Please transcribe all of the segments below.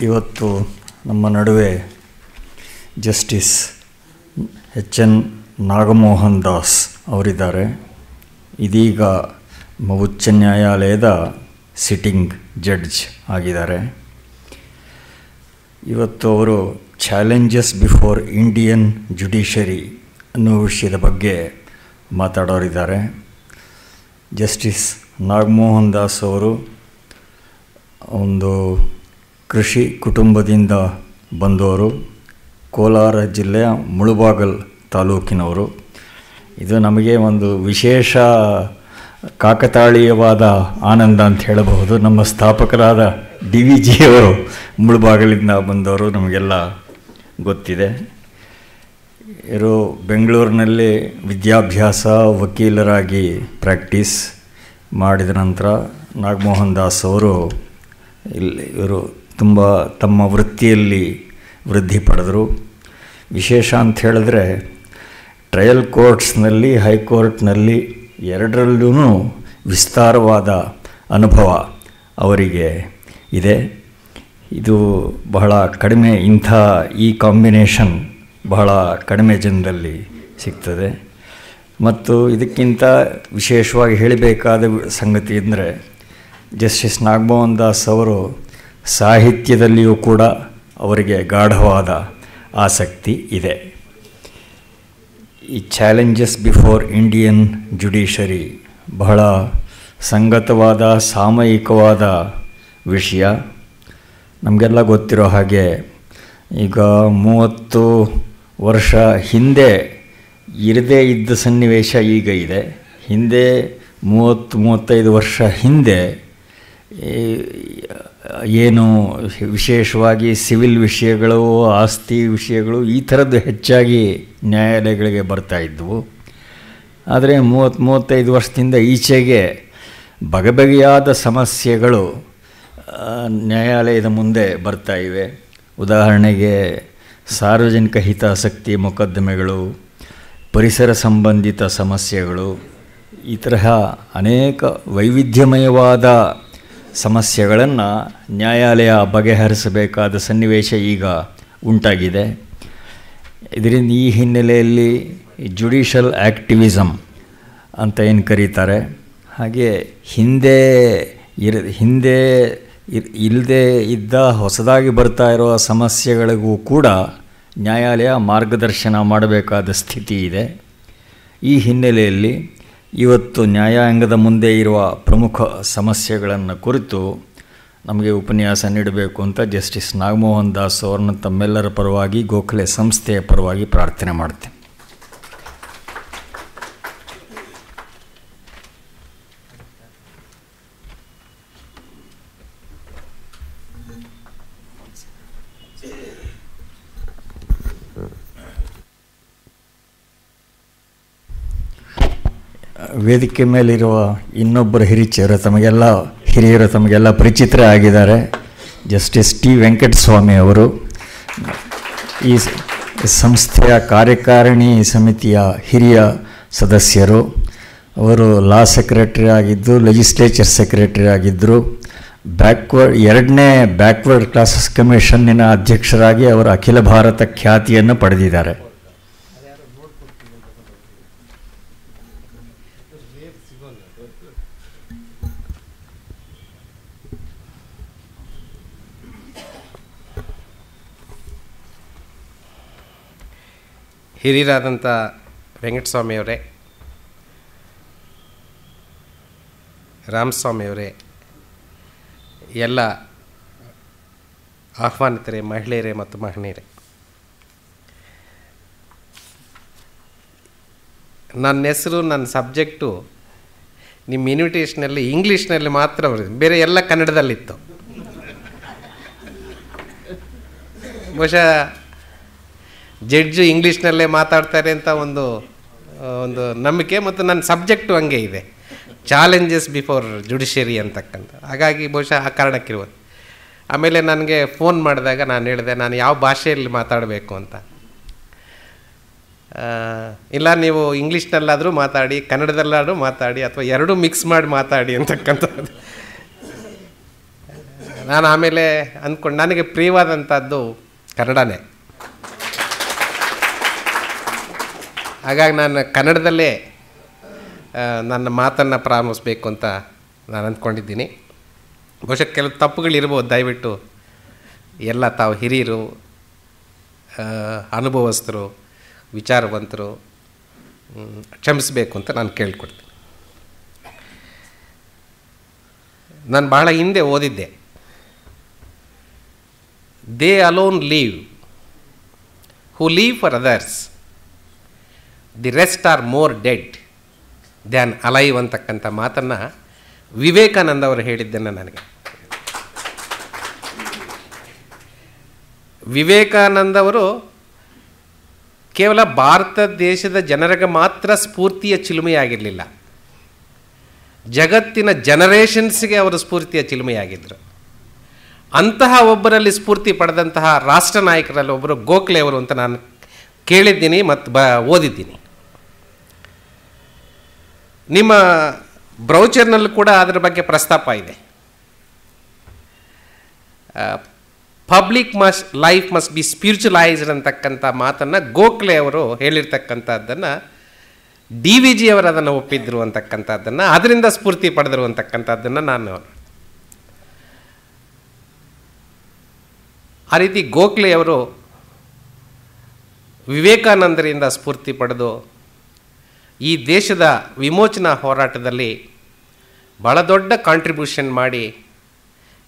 ಇವತ್ತು ನಮ್ಮ ನಡುವೆ ಜಸ್ಟಿಸ್ ಎಚ್.ಎನ್. ನಾಗಮೋಹನ್ ದಾಸ್ ಅವರಿದ್ದಾರೆ. ಇದೀಗ ಉಚ್ಚ ನ್ಯಾಯಾಲಯದ ಸಿಟ್ಟಿಂಗ್ ಜಡ್ಜ್ ಆಗಿದ್ದಾರೆ. ಇವತ್ತು ಅವರು ಚಾಲೆಂಜಸ್ ಬಿಫೋರ್ ಇಂಡಿಯನ್ ಜುಡಿಷರಿ ಅನ್ನೋ ವಿಷಯದ ಬಗ್ಗೆ ಮಾತಾಡೋರಿದ್ದಾರೆ. ಜಸ್ಟಿಸ್ ನಾಗಮೋಹನ್ ದಾಸ್ ಅವರು ಒಂದು ಕೃಷಿ ಕುಟುಂಬದಿಂದ ಬಂದವರು. ಕೋಲಾರ ಜಿಲ್ಲೆಯ ಮುಳಬಾಗಲ್ ತಾಲೂಕಿನವರು. ಇದು ನಮಗೆ ಒಂದು ವಿಶೇಷ ಕಾಕತಾಳೀಯವಾದ ಆನಂದ ಅಂತ ಹೇಳಬಹುದು. ನಮ್ಮ ಸ್ಥಾಪಕರಾದ DVG ಅವರು ಮುಳಬಾಗಲಿಂದ ಬಂದವರು ನಮಗೆಲ್ಲ ಗೊತ್ತಿದೆ. ಇವರು ಬೆಂಗಳೂರಿನಲ್ಲಿ ವಿದ್ಯಾಭ್ಯಾಸ ವಕೀಲರಾಗಿ ಪ್ರಾಕ್ಟೀಸ್ ಮಾಡಿದ ನಂತರ ನಾಗಮೋಹನ್ ದಾಸ್ ಅವರು ಇವರು ತುಂಬ ತಮ್ಮ ವೃತ್ತಿಯಲ್ಲಿ ವೃದ್ಧಿ ಪಡೆದರು. ವಿಶೇಷ ಅಂತ ಹೇಳಿದ್ರೆ ಟ್ರಯಲ್ ಕೋರ್ಟ್ಸ್ನಲ್ಲಿ ಹೈಕೋರ್ಟ್ನಲ್ಲಿ ಎರಡರಲ್ಲೂ ವಿಸ್ತಾರವಾದ ಅನುಭವ ಅವರಿಗೆ ಇದೆ. ಇದು ಬಹಳ ಕಡಿಮೆ, ಈ ಕಾಂಬಿನೇಷನ್ ಬಹಳ ಕಡಿಮೆ ಜನರಲ್ಲಿ ಸಿಗ್ತದೆ. ಮತ್ತು ಇದಕ್ಕಿಂತ ವಿಶೇಷವಾಗಿ ಹೇಳಬೇಕಾದ ಸಂಗತಿ ಅಂದರೆ ಜಸ್ಟಿಸ್ ನಾಗಮೋಹನ್ ದಾಸ್ ಅವರು ಸಾಹಿತ್ಯದಲ್ಲಿಯೂ ಕೂಡ ಅವರಿಗೆ ಗಾಢವಾದ ಆಸಕ್ತಿ ಇದೆ. ಈ ಚಾಲೆಂಜಸ್ ಬಿಫೋರ್ ಇಂಡಿಯನ್ ಜುಡಿಷರಿ ಬಹಳ ಸಂಗತವಾದ ಸಾಮಯಿಕವಾದ ವಿಷಯ. ನಮಗೆಲ್ಲ ಗೊತ್ತಿರೋ ಹಾಗೆ ಈಗ 30 ವರ್ಷ ಹಿಂದೆ ಇರದೇ ಇದ್ದ ಸನ್ನಿವೇಶ ಈಗ ಇದೆ. ಹಿಂದೆ 30-35 ವರ್ಷ ಹಿಂದೆ ಏನು ವಿಶೇಷವಾಗಿ ಸಿವಿಲ್ ವಿಷಯಗಳು, ಆಸ್ತಿ ವಿಷಯಗಳು ಈ ಥರದ್ದು ಹೆಚ್ಚಾಗಿ ನ್ಯಾಯಾಲಯಗಳಿಗೆ ಬರ್ತಾಯಿದ್ವು. ಆದರೆ 30-35 ವರ್ಷದಿಂದ ಈಚೆಗೆ ಬಗೆಬಗೆಯಾದ ಸಮಸ್ಯೆಗಳು ನ್ಯಾಯಾಲಯದ ಮುಂದೆ ಬರ್ತಾ ಇವೆ. ಉದಾಹರಣೆಗೆ ಸಾರ್ವಜನಿಕ ಹಿತಾಸಕ್ತಿ ಮೊಕದ್ದಮೆಗಳು, ಪರಿಸರ ಸಂಬಂಧಿತ ಸಮಸ್ಯೆಗಳು, ಈ ತರಹ ಅನೇಕ ವೈವಿಧ್ಯಮಯವಾದ ಸಮಸ್ಯೆಗಳನ್ನು ನ್ಯಾಯಾಲಯ ಬಗೆಹರಿಸಬೇಕಾದ ಸನ್ನಿವೇಶ ಈಗ ಉಂಟಾಗಿದೆ. ಇದರಿಂದ ಈ ಹಿನ್ನೆಲೆಯಲ್ಲಿ ಜುಡಿಷಲ್ ಆ್ಯಕ್ಟಿವಿಸಮ್ ಅಂತ ಏನು ಕರೀತಾರೆ, ಹಾಗೆ ಹಿಂದೆ ಇಲ್ಲದೆ ಇದ್ದ ಹೊಸದಾಗಿ ಬರ್ತಾ ಇರೋ ಸಮಸ್ಯೆಗಳಿಗೂ ಕೂಡ ನ್ಯಾಯಾಲಯ ಮಾರ್ಗದರ್ಶನ ಮಾಡಬೇಕಾದ ಸ್ಥಿತಿ ಇದೆ. ಈ ಹಿನ್ನೆಲೆಯಲ್ಲಿ ಇವತ್ತು ನ್ಯಾಯಾಂಗದ ಮುಂದೆ ಇರುವ ಪ್ರಮುಖ ಸಮಸ್ಯೆಗಳನ್ನು ಕುರಿತು ನಮಗೆ ಉಪನ್ಯಾಸ ನೀಡಬೇಕು ಅಂತ ಜಸ್ಟಿಸ್ ನಾಗಮೋಹನ್ ದಾಸ್ ಅವರನ್ನು ತಮ್ಮೆಲ್ಲರ ಪರವಾಗಿ, ಗೋಖಲೆ ಸಂಸ್ಥೆಯ ಪರವಾಗಿ ಪ್ರಾರ್ಥನೆ ಮಾಡ್ತೇನೆ. ವೇದಿಕೆ ಮೇಲಿರುವ ಇನ್ನೊಬ್ಬರು ಹಿರಿಯರು ತಮಗೆಲ್ಲ ಪರಿಚಿತರೇ ಆಗಿದ್ದಾರೆ. Justice T. ವೆಂಕಟಸ್ವಾಮಿ ಅವರು ಈ ಸಂಸ್ಥೆಯ ಕಾರ್ಯಕಾರಿಣಿ ಸಮಿತಿಯ ಹಿರಿಯ ಸದಸ್ಯರು. ಅವರು ಲಾ ಸೆಕ್ರೆಟರಿ ಆಗಿದ್ದು, ಲೆಜಿಸ್ಲೇಚರ್ ಸೆಕ್ರೆಟರಿ ಆಗಿದ್ದರು. ಎರಡನೇ ಬ್ಯಾಕ್ವರ್ಡ್ ಕ್ಲಾಸಸ್ ಕಮಿಷನ್ನಿನ ಅಧ್ಯಕ್ಷರಾಗಿ ಅವರು ಅಖಿಲ ಭಾರತ ಖ್ಯಾತಿಯನ್ನು ಪಡೆದಿದ್ದಾರೆ. ಹಿರಿಯರಾದಂಥ ವೆಂಕಟಸ್ವಾಮಿಯವರೇ, ರಾಮಸ್ವಾಮಿಯವರೇ, ಎಲ್ಲ ಆಹ್ವಾನಿತರೇ, ಮಹಿಳೆಯರೇ ಮತ್ತು ಮಹನೀಯರೇ, ನನ್ನ ಹೆಸರು, ನನ್ನ ಸಬ್ಜೆಕ್ಟು ನಿಮ್ಮ ಇನ್ವಿಟೇಷನಲ್ಲಿ ಇಂಗ್ಲೀಷ್ನಲ್ಲಿ ಮಾತ್ರ ಬರೆದು, ಬೇರೆ ಎಲ್ಲ ಕನ್ನಡದಲ್ಲಿತ್ತು. ಬಹುಶಃ ಜಡ್ಜು ಇಂಗ್ಲೀಷ್ನಲ್ಲೇ ಮಾತಾಡ್ತಾರೆ ಅಂತ ಒಂದು ನಂಬಿಕೆ, ಮತ್ತು ನನ್ನ ಸಬ್ಜೆಕ್ಟು ಹಂಗೆ ಇದೆ, ಚಾಲೆಂಜಸ್ ಬಿಫೋರ್ ಜುಡಿಷರಿ ಅಂತಕ್ಕಂಥ. ಹಾಗಾಗಿ ಬಹುಶಃ ಆ ಕಾರಣಕ್ಕಿರ್ಬೋದು. ಆಮೇಲೆ ನನಗೆ ಫೋನ್ ಮಾಡಿದಾಗ ನಾನು ಹೇಳಿದೆ ನಾನು ಯಾವ ಭಾಷೆಯಲ್ಲಿ ಮಾತಾಡಬೇಕು ಅಂತ. ಇಲ್ಲ ನೀವು ಇಂಗ್ಲೀಷ್ನಲ್ಲಾದರೂ ಮಾತಾಡಿ, ಕನ್ನಡದಲ್ಲಾದರೂ ಮಾತಾಡಿ, ಅಥವಾ ಎರಡೂ ಮಿಕ್ಸ್ ಮಾಡಿ ಮಾತಾಡಿ ಅಂತಕ್ಕಂಥದ್ದು. ನಾನು ಆಮೇಲೆ ಅಂದ್ಕೊಂಡು ನನಗೆ ಪ್ರಿಯವಾದಂಥದ್ದು ಕನ್ನಡನೇ. ಹಾಗಾಗಿ ನಾನು ಕನ್ನಡದಲ್ಲೇ ನನ್ನ ಮಾತನ್ನು ಪ್ರಾರಂಭಿಸಬೇಕು ಅಂತ ನಾನು ಅಂದ್ಕೊಂಡಿದ್ದೀನಿ. ಬಹುಶಃ ಕೆಲವು ತಪ್ಪುಗಳಿರ್ಬೋದು, ದಯವಿಟ್ಟು ಎಲ್ಲ ತಾವು ಹಿರಿಯರು, ಅನುಭವಸ್ಥರು, ವಿಚಾರವಂತರು ಕ್ಷಮಿಸಬೇಕು ಅಂತ ನಾನು ಕೇಳ್ಕೊಡ್ತೀನಿ. ನಾನು ಬಹಳ ಹಿಂದೆ ಓದಿದ್ದೆ, they alone live who live for others, the rest are more dead than alive ಅಂತಕ್ಕಂಥ ಮಾತನ್ನು ವಿವೇಕಾನಂದ ಅವರು ಹೇಳಿದ್ದನ್ನು ನನಗೆ. ವಿವೇಕಾನಂದ ಅವರು ಕೇವಲ ಭಾರತ ದೇಶದ ಜನರಿಗೆ ಮಾತ್ರ ಸ್ಫೂರ್ತಿಯ ಚಿಲುಮೆಯಾಗಿರಲಿಲ್ಲ, ಜಗತ್ತಿನ ಜನರೇಷನ್ಸ್ಗೆ ಅವರು ಸ್ಫೂರ್ತಿಯ ಚಿಲುಮೆಯಾಗಿದ್ದರು. ಅಂತಹ ಒಬ್ಬರಲ್ಲಿ ಸ್ಫೂರ್ತಿ ಪಡೆದಂತಹ ರಾಷ್ಟ್ರ ನಾಯಕರಲ್ಲಿ ಒಬ್ಬರು ಗೋಖಲೆ ಅವರು ಅಂತ ನಾನು ಕೇಳಿದ್ದೀನಿ ಮತ್ತು ಓದಿದ್ದೀನಿ. ನಿಮ್ಮ ಬ್ರೌಚರ್ನಲ್ಲೂ ಕೂಡ ಅದರ ಬಗ್ಗೆ ಪ್ರಸ್ತಾಪ ಇದೆ. ಪಬ್ಲಿಕ್ ಲೈಫ್ ಮಸ್ಟ್ ಬಿ ಸ್ಪಿರಿಚುಲೈಸ್ಡ್ ಅಂತಕ್ಕಂಥ ಮಾತನ್ನು ಗೋಖಲೆ ಅವರು ಹೇಳಿರ್ತಕ್ಕಂಥದ್ದನ್ನು ಡಿ ವಿ ಜಿ ಅವರು ಅದನ್ನು ಒಪ್ಪಿದ್ರು ಅಂತಕ್ಕಂಥದ್ದನ್ನು, ಅದರಿಂದ ಸ್ಫೂರ್ತಿ ಪಡೆದರು ಅಂತಕ್ಕಂಥದ್ದನ್ನು ನಾನು ಆ ರೀತಿ ಗೋಖಲೆಯವರು ವಿವೇಕಾನಂದರಿಂದ ಸ್ಫೂರ್ತಿ ಪಡೆದು ಈ ದೇಶದ ವಿಮೋಚನಾ ಹೋರಾಟದಲ್ಲಿ ಭಾಳ ದೊಡ್ಡ ಕಾಂಟ್ರಿಬ್ಯೂಷನ್ ಮಾಡಿ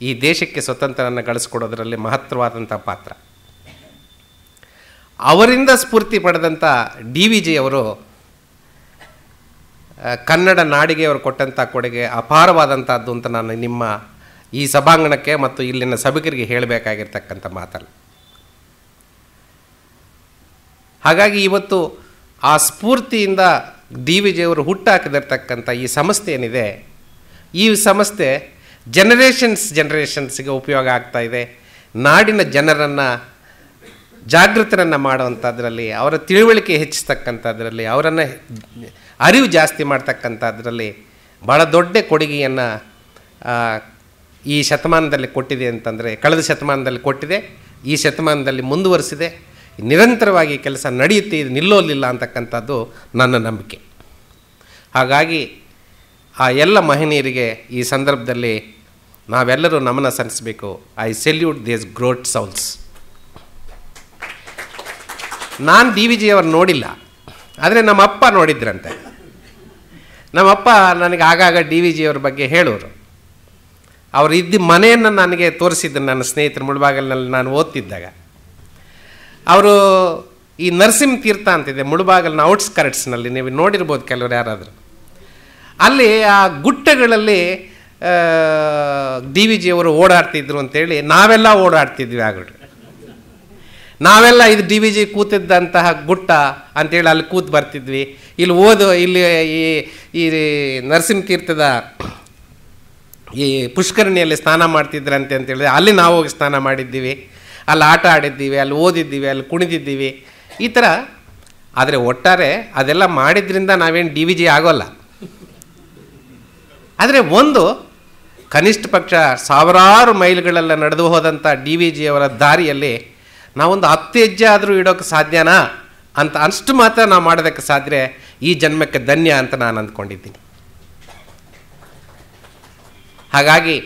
ಈ ದೇಶಕ್ಕೆ ಸ್ವತಂತ್ರವನ್ನು ಗಳಿಸ್ಕೊಡೋದರಲ್ಲಿ ಮಹತ್ತರವಾದಂಥ ಪಾತ್ರ. ಅವರಿಂದ ಸ್ಫೂರ್ತಿ ಪಡೆದಂಥ ಡಿ ವಿ ಜಿ ಅವರು ಕನ್ನಡ ನಾಡಿಗೆ ಅವರು ಕೊಟ್ಟಂಥ ಕೊಡುಗೆ ಅಪಾರವಾದಂಥದ್ದು ಅಂತ ನಾನು ನಿಮ್ಮ ಈ ಸಭಾಂಗಣಕ್ಕೆ ಮತ್ತು ಇಲ್ಲಿನ ಸಭಿಕರಿಗೆ ಹೇಳಬೇಕಾಗಿರ್ತಕ್ಕಂಥ ಮಾತಲ್ಲ. ಹಾಗಾಗಿ ಇವತ್ತು ಆ ಸ್ಫೂರ್ತಿಯಿಂದ ಡಿ ವಿ ಜಿ ಅವರು ಹುಟ್ಟಾಕಿದಿರ್ತಕ್ಕಂಥ ಈ ಸಂಸ್ಥೆ ಏನಿದೆ, ಈ ಸಂಸ್ಥೆ ಜನರೇಷನ್ಸ್ಗೆ ಉಪಯೋಗ ಆಗ್ತಾ ಇದೆ. ನಾಡಿನ ಜನರನ್ನು ಜಾಗೃತರನ್ನು ಮಾಡುವಂಥದ್ರಲ್ಲಿ, ಅವರ ತಿಳುವಳಿಕೆ ಹೆಚ್ಚಿಸ್ತಕ್ಕಂಥದ್ರಲ್ಲಿ, ಅವರನ್ನು ಅರಿವು ಜಾಸ್ತಿ ಮಾಡ್ತಕ್ಕಂಥದ್ರಲ್ಲಿ ಭಾಳ ದೊಡ್ಡ ಕೊಡುಗೆಯನ್ನು ಈ ಶತಮಾನದಲ್ಲಿ ಕೊಟ್ಟಿದೆ ಅಂತಂದರೆ, ಕಳೆದ ಶತಮಾನದಲ್ಲಿ ಕೊಟ್ಟಿದೆ, ಈ ಶತಮಾನದಲ್ಲಿ ಮುಂದುವರಿಸಿದೆ, ನಿರಂತರವಾಗಿ ಕೆಲಸ ನಡೆಯುತ್ತೆ, ಇದು ನಿಲ್ಲೋಲಿಲ್ಲ ಅಂತಕ್ಕಂಥದ್ದು ನನ್ನ ನಂಬಿಕೆ. ಹಾಗಾಗಿ ಆ ಎಲ್ಲ ಮಹನೀಯರಿಗೆ ಈ ಸಂದರ್ಭದಲ್ಲಿ ನಾವೆಲ್ಲರೂ ನಮನ ಸಲ್ಲಿಸಬೇಕು. I salute this great souls. ನಾನು ಡಿ ವಿ ಜಿ ಅವರು ನೋಡಿಲ್ಲ, ಆದರೆ ನಮ್ಮಪ್ಪ ನೋಡಿದ್ರಂತೆ. ನಮ್ಮಪ್ಪ ನನಗೆ ಆಗಾಗ ಡಿ ವಿ ಜಿ ಅವ್ರ ಬಗ್ಗೆ ಹೇಳೋರು. ಅವರು ಇದ್ದ ಮನೆಯನ್ನು ನನಗೆ ತೋರಿಸಿದ್ರು ನನ್ನ ಸ್ನೇಹಿತರು ಮುಳಬಾಗಲಿನಲ್ಲಿ ನಾನು ಓದ್ತಿದ್ದಾಗ. ಅವರು ಈ ನರಸಿಂಹ ತೀರ್ಥ ಅಂತಿದೆ ಮುಳಬಾಗಲಿನ ಔಟ್ಸ್ಕರ್ಟ್ಸ್ನಲ್ಲಿ, ನೀವು ನೋಡಿರ್ಬೋದು ಕೆಲವರು ಯಾರಾದರೂ. ಅಲ್ಲಿ ಆ ಗುಟ್ಟಗಳಲ್ಲಿ ಡಿ ವಿ ಜಿ ಅವರು ಓಡಾಡ್ತಿದ್ರು ಅಂತೇಳಿ ನಾವೆಲ್ಲ ಓಡಾಡ್ತಿದ್ವಿ. ಆಗಲಿ ನಾವೆಲ್ಲ ಇದು ಡಿ ವಿ ಜಿ ಕೂತಿದ್ದಂತಹ ಗುಟ್ಟ ಅಂಥೇಳಿ ಅಲ್ಲಿ ಕೂತು ಬರ್ತಿದ್ವಿ. ಇಲ್ಲಿ ಇಲ್ಲಿ ಈ ನರಸಿಂಹ ತೀರ್ಥದ ಈ ಪುಷ್ಕರಣಿಯಲ್ಲಿ ಸ್ನಾನ ಮಾಡ್ತಿದ್ರಂತೆ ಅಂತೇಳಿದ್ರೆ ಅಲ್ಲಿ ನಾವು ಹೋಗಿ ಸ್ನಾನ ಮಾಡಿದ್ದೀವಿ, ಅಲ್ಲಿ ಆಟ ಆಡಿದ್ದೀವಿ, ಅಲ್ಲಿ ಓದಿದ್ದೀವಿ, ಅಲ್ಲಿ ಕುಣಿದಿದ್ದೀವಿ, ಈ ಥರ. ಆದರೆ ಒಟ್ಟಾರೆ ಅದೆಲ್ಲ ಮಾಡಿದ್ರಿಂದ ನಾವೇನು ಡಿ ವಿ ಜಿ ಆಗೋಲ್ಲ. ಆದರೆ ಒಂದು ಕನಿಷ್ಠ ಪಕ್ಷ ಸಾವಿರಾರು ಮೈಲ್ಗಳೆಲ್ಲ ನಡೆದು ಹೋದಂಥ ಡಿ ವಿ ಜಿ ಅವರ ದಾರಿಯಲ್ಲಿ ನಾವೊಂದು 10 ಹೆಜ್ಜೆ ಆದರೂ ಇಡೋಕ್ಕೆ ಸಾಧ್ಯನಾ ಅಂತ ಅಷ್ಟು ಮಾತ್ರ ನಾವು ಮಾಡೋದಕ್ಕೆ ಸಾಧ್ಯ. ಈ ಜನ್ಮಕ್ಕೆ ಧನ್ಯ ಅಂತ ನಾನು ಅಂದ್ಕೊಂಡಿದ್ದೀನಿ. ಹಾಗಾಗಿ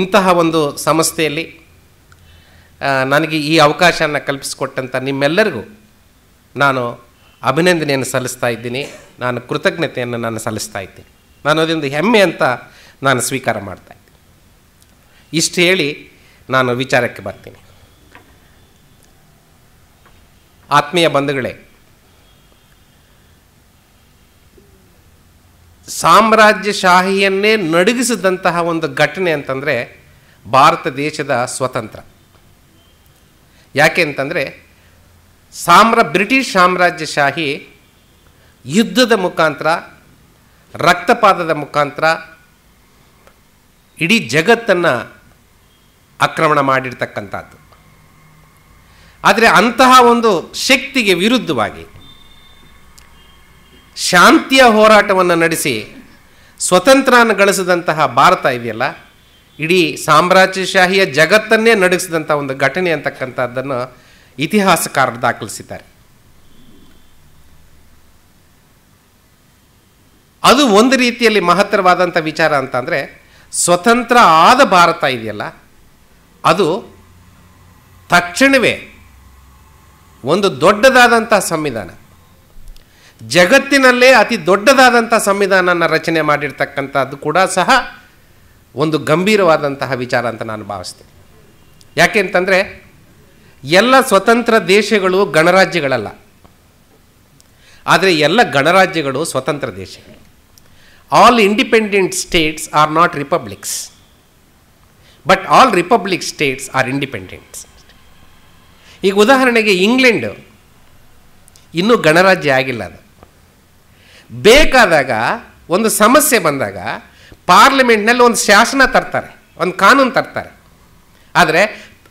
ಇಂತಹ ಒಂದು ಸಂಸ್ಥೆಯಲ್ಲಿ ನನಗೆ ಈ ಅವಕಾಶವನ್ನು ಕಲ್ಪಿಸಿಕೊಟ್ಟಂಥ ನಿಮ್ಮೆಲ್ಲರಿಗೂ ನಾನು ಅಭಿನಂದನೆಯನ್ನು ಸಲ್ಲಿಸ್ತಾ ಇದ್ದೀನಿ. ನಾನು ಕೃತಜ್ಞತೆಯನ್ನು ನಾನು ಸಲ್ಲಿಸ್ತಾ ಇದ್ದೀನಿ. ನಾನು ಅದೊಂದು ಹೆಮ್ಮೆ ಅಂತ ನಾನು ಸ್ವೀಕಾರ ಮಾಡ್ತಾ ಇದ್ದೀನಿ. ಇಷ್ಟು ಹೇಳಿ ನಾನು ವಿಚಾರಕ್ಕೆ ಬರ್ತೀನಿ. ಆತ್ಮೀಯ ಬಂಧುಗಳೇ, ಸಾಮ್ರಾಜ್ಯಶಾಹಿಯನ್ನೇ ನಡುಗಿಸಿದಂತಹ ಒಂದು ಘಟನೆ ಅಂತಂದರೆ ಭಾರತ ದೇಶದ ಸ್ವತಂತ್ರ. ಯಾಕೆ ಅಂತಂದರೆ ಬ್ರಿಟಿಷ್ ಸಾಮ್ರಾಜ್ಯಶಾಹಿ ಯುದ್ಧದ ಮುಖಾಂತರ, ರಕ್ತಪಾತದ ಮುಖಾಂತರ ಇಡೀ ಜಗತ್ತನ್ನು ಆಕ್ರಮಣ ಮಾಡಿರ್ತಕ್ಕಂಥದ್ದು. ಆದರೆ ಅಂತಹ ಒಂದು ಶಕ್ತಿಗೆ ವಿರುದ್ಧವಾಗಿ ಶಾಂತಿಯ ಹೋರಾಟವನ್ನು ನಡೆಸಿ ಸ್ವತಂತ್ರನ ಗಳಿಸಿದಂತಹ ಭಾರತ ಇದೆಯಲ್ಲ, ಇಡೀ ಸಾಮ್ರಾಜ್ಯಶಾಹಿಯ ಜಗತ್ತನ್ನೇ ನಡುಗಿಸಿದಂಥ ಒಂದು ಘಟನೆ ಅಂತಕ್ಕಂಥದ್ದನ್ನು ಇತಿಹಾಸಕಾರರು ದಾಖಲಿಸಿದ್ದಾರೆ. ಅದು ಒಂದು ರೀತಿಯಲ್ಲಿ ಮಹತ್ತರವಾದಂಥ ವಿಚಾರ ಅಂತಂದರೆ, ಸ್ವತಂತ್ರ ಆದ ಭಾರತ ಇದೆಯಲ್ಲ, ಅದು ತಕ್ಷಣವೇ ಒಂದು ದೊಡ್ಡದಾದಂಥ ಸಂವಿಧಾನ, ಜಗತ್ತಿನಲ್ಲೇ ಅತಿ ದೊಡ್ಡದಾದಂಥ ಸಂವಿಧಾನನ ರಚನೆ ಮಾಡಿರ್ತಕ್ಕಂಥದ್ದು ಕೂಡ ಸಹ ಒಂದು ಗಂಭೀರವಾದಂತಹ ವಿಚಾರ ಅಂತ ನಾನು ಭಾವಿಸ್ತೇನೆ. ಯಾಕೆ ಅಂತಂದರೆ, ಎಲ್ಲ ಸ್ವತಂತ್ರ ದೇಶಗಳು ಗಣರಾಜ್ಯಗಳಲ್ಲ, ಆದರೆ ಎಲ್ಲ ಗಣರಾಜ್ಯಗಳು ಸ್ವತಂತ್ರ ದೇಶಗಳು. All independent states are not republics, but all republic states are independents. ಈಗ ಉದಾಹರಣೆಗೆ ಇಂಗ್ಲೆಂಡ್ ಇನ್ನೂ ಗಣರಾಜ್ಯ ಆಗಿಲ್ಲ. ಅದು ಬೇಕಾದಾಗ ಒಂದು ಸಮಸ್ಯೆ ಬಂದಾಗ ಪಾರ್ಲಿಮೆಂಟ್ನಲ್ಲಿ ಒಂದು ಶಾಸನ ತರ್ತಾರೆ, ಒಂದು ಕಾನೂನು ತರ್ತಾರೆ, ಆದರೆ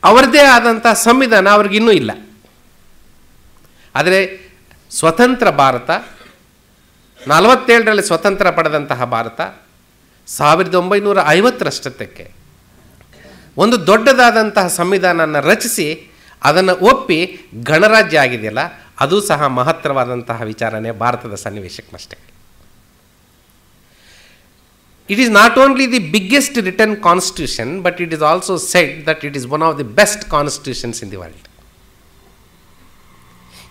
ಅವರದೇ ಆದಂಥ ಸಂವಿಧಾನ ಅವ್ರಿಗಿನ್ನೂ ಇಲ್ಲ. ಆದರೆ ಸ್ವತಂತ್ರ ಭಾರತ, 47ರಲ್ಲಿ ಸ್ವತಂತ್ರ ಪಡೆದಂತಹ ಭಾರತ 1950ರಷ್ಟಕ್ಕೆ ಒಂದು ದೊಡ್ಡದಾದಂತಹ ಸಂವಿಧಾನನ ರಚಿಸಿ ಅದನ್ನು ಒಪ್ಪಿ ಗಣರಾಜ್ಯ ಆಗಿದೆಯಲ್ಲ, ಅದು ಸಹ ಮಹತ್ತರವಾದಂತಹ ವಿಚಾರನೆ ಭಾರತದ ಸನ್ನಿವೇಶಕ್ಕಷ್ಟೇ. It is not only the biggest written constitution, but it is also said that it is one of the best constitutions in the world.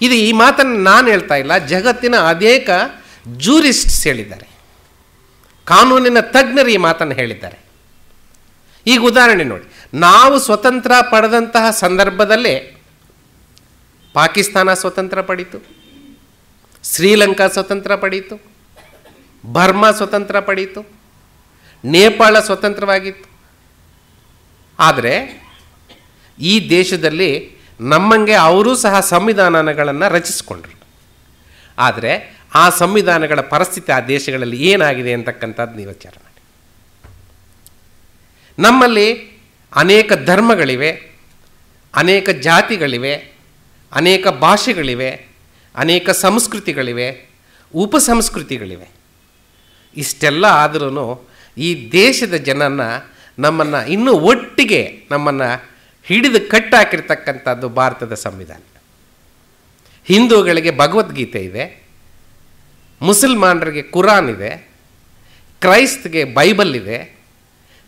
ಇದು ಈ ಮಾತನ್ನು ನಾನು ಹೇಳ್ತಾ ಇಲ್ಲ, ಜಗತ್ತಿನ ಅನೇಕ ಜೂರಿಸ್ಟ್ಸ್ ಹೇಳಿದ್ದಾರೆ, ಕಾನೂನಿನ ತಜ್ಞರು ಈ ಮಾತನ್ನು ಹೇಳಿದ್ದಾರೆ. ಈಗ ಉದಾಹರಣೆ ನೋಡಿ, ನಾವು ಸ್ವತಂತ್ರ ಪಡೆದಂತಹ ಸಂದರ್ಭದಲ್ಲೇ ಪಾಕಿಸ್ತಾನ ಸ್ವತಂತ್ರ ಪಡೀತು, ಶ್ರೀಲಂಕಾ ಸ್ವತಂತ್ರ ಪಡೀತು, ಬರ್ಮಾ ಸ್ವತಂತ್ರ ಪಡೀತು, ನೇಪಾಳ ಸ್ವತಂತ್ರವಾಗಿತ್ತು. ಆದರೆ ಈ ದೇಶದಲ್ಲಿ ನಮ್ಮಂಗೆ ಅವರೂ ಸಹ ಸಂವಿಧಾನಗಳನ್ನು ರಚಿಸಿಕೊಂಡ್ರು. ಆದರೆ ಆ ಸಂವಿಧಾನಗಳ ಪರಿಸ್ಥಿತಿ ಆ ದೇಶಗಳಲ್ಲಿ ಏನಾಗಿದೆ ಅಂತಕ್ಕಂಥದ್ದು ನೀವು ವಿಚಾರ ಮಾಡಿ. ನಮ್ಮಲ್ಲಿ ಅನೇಕ ಧರ್ಮಗಳಿವೆ, ಅನೇಕ ಜಾತಿಗಳಿವೆ, ಅನೇಕ ಭಾಷೆಗಳಿವೆ, ಅನೇಕ ಸಂಸ್ಕೃತಿಗಳಿವೆ, ಉಪಸಂಸ್ಕೃತಿಗಳಿವೆ. ಇಷ್ಟೆಲ್ಲ ಆದ್ರೂ ಈ ದೇಶದ ನಮ್ಮನ್ನು ಇನ್ನೂ ಒಟ್ಟಿಗೆ ನಮ್ಮನ್ನು ಹಿಡಿದು ಕಟ್ಟಾಕಿರ್ತಕ್ಕಂಥದ್ದು ಭಾರತದ ಸಂವಿಧಾನ. ಹಿಂದೂಗಳಿಗೆ ಭಗವದ್ಗೀತೆ ಇದೆ, ಮುಸಲ್ಮಾನರಿಗೆ ಕುರಾನ್ ಇದೆ, ಕ್ರೈಸ್ತರಿಗೆ ಬೈಬಲ್ ಇದೆ,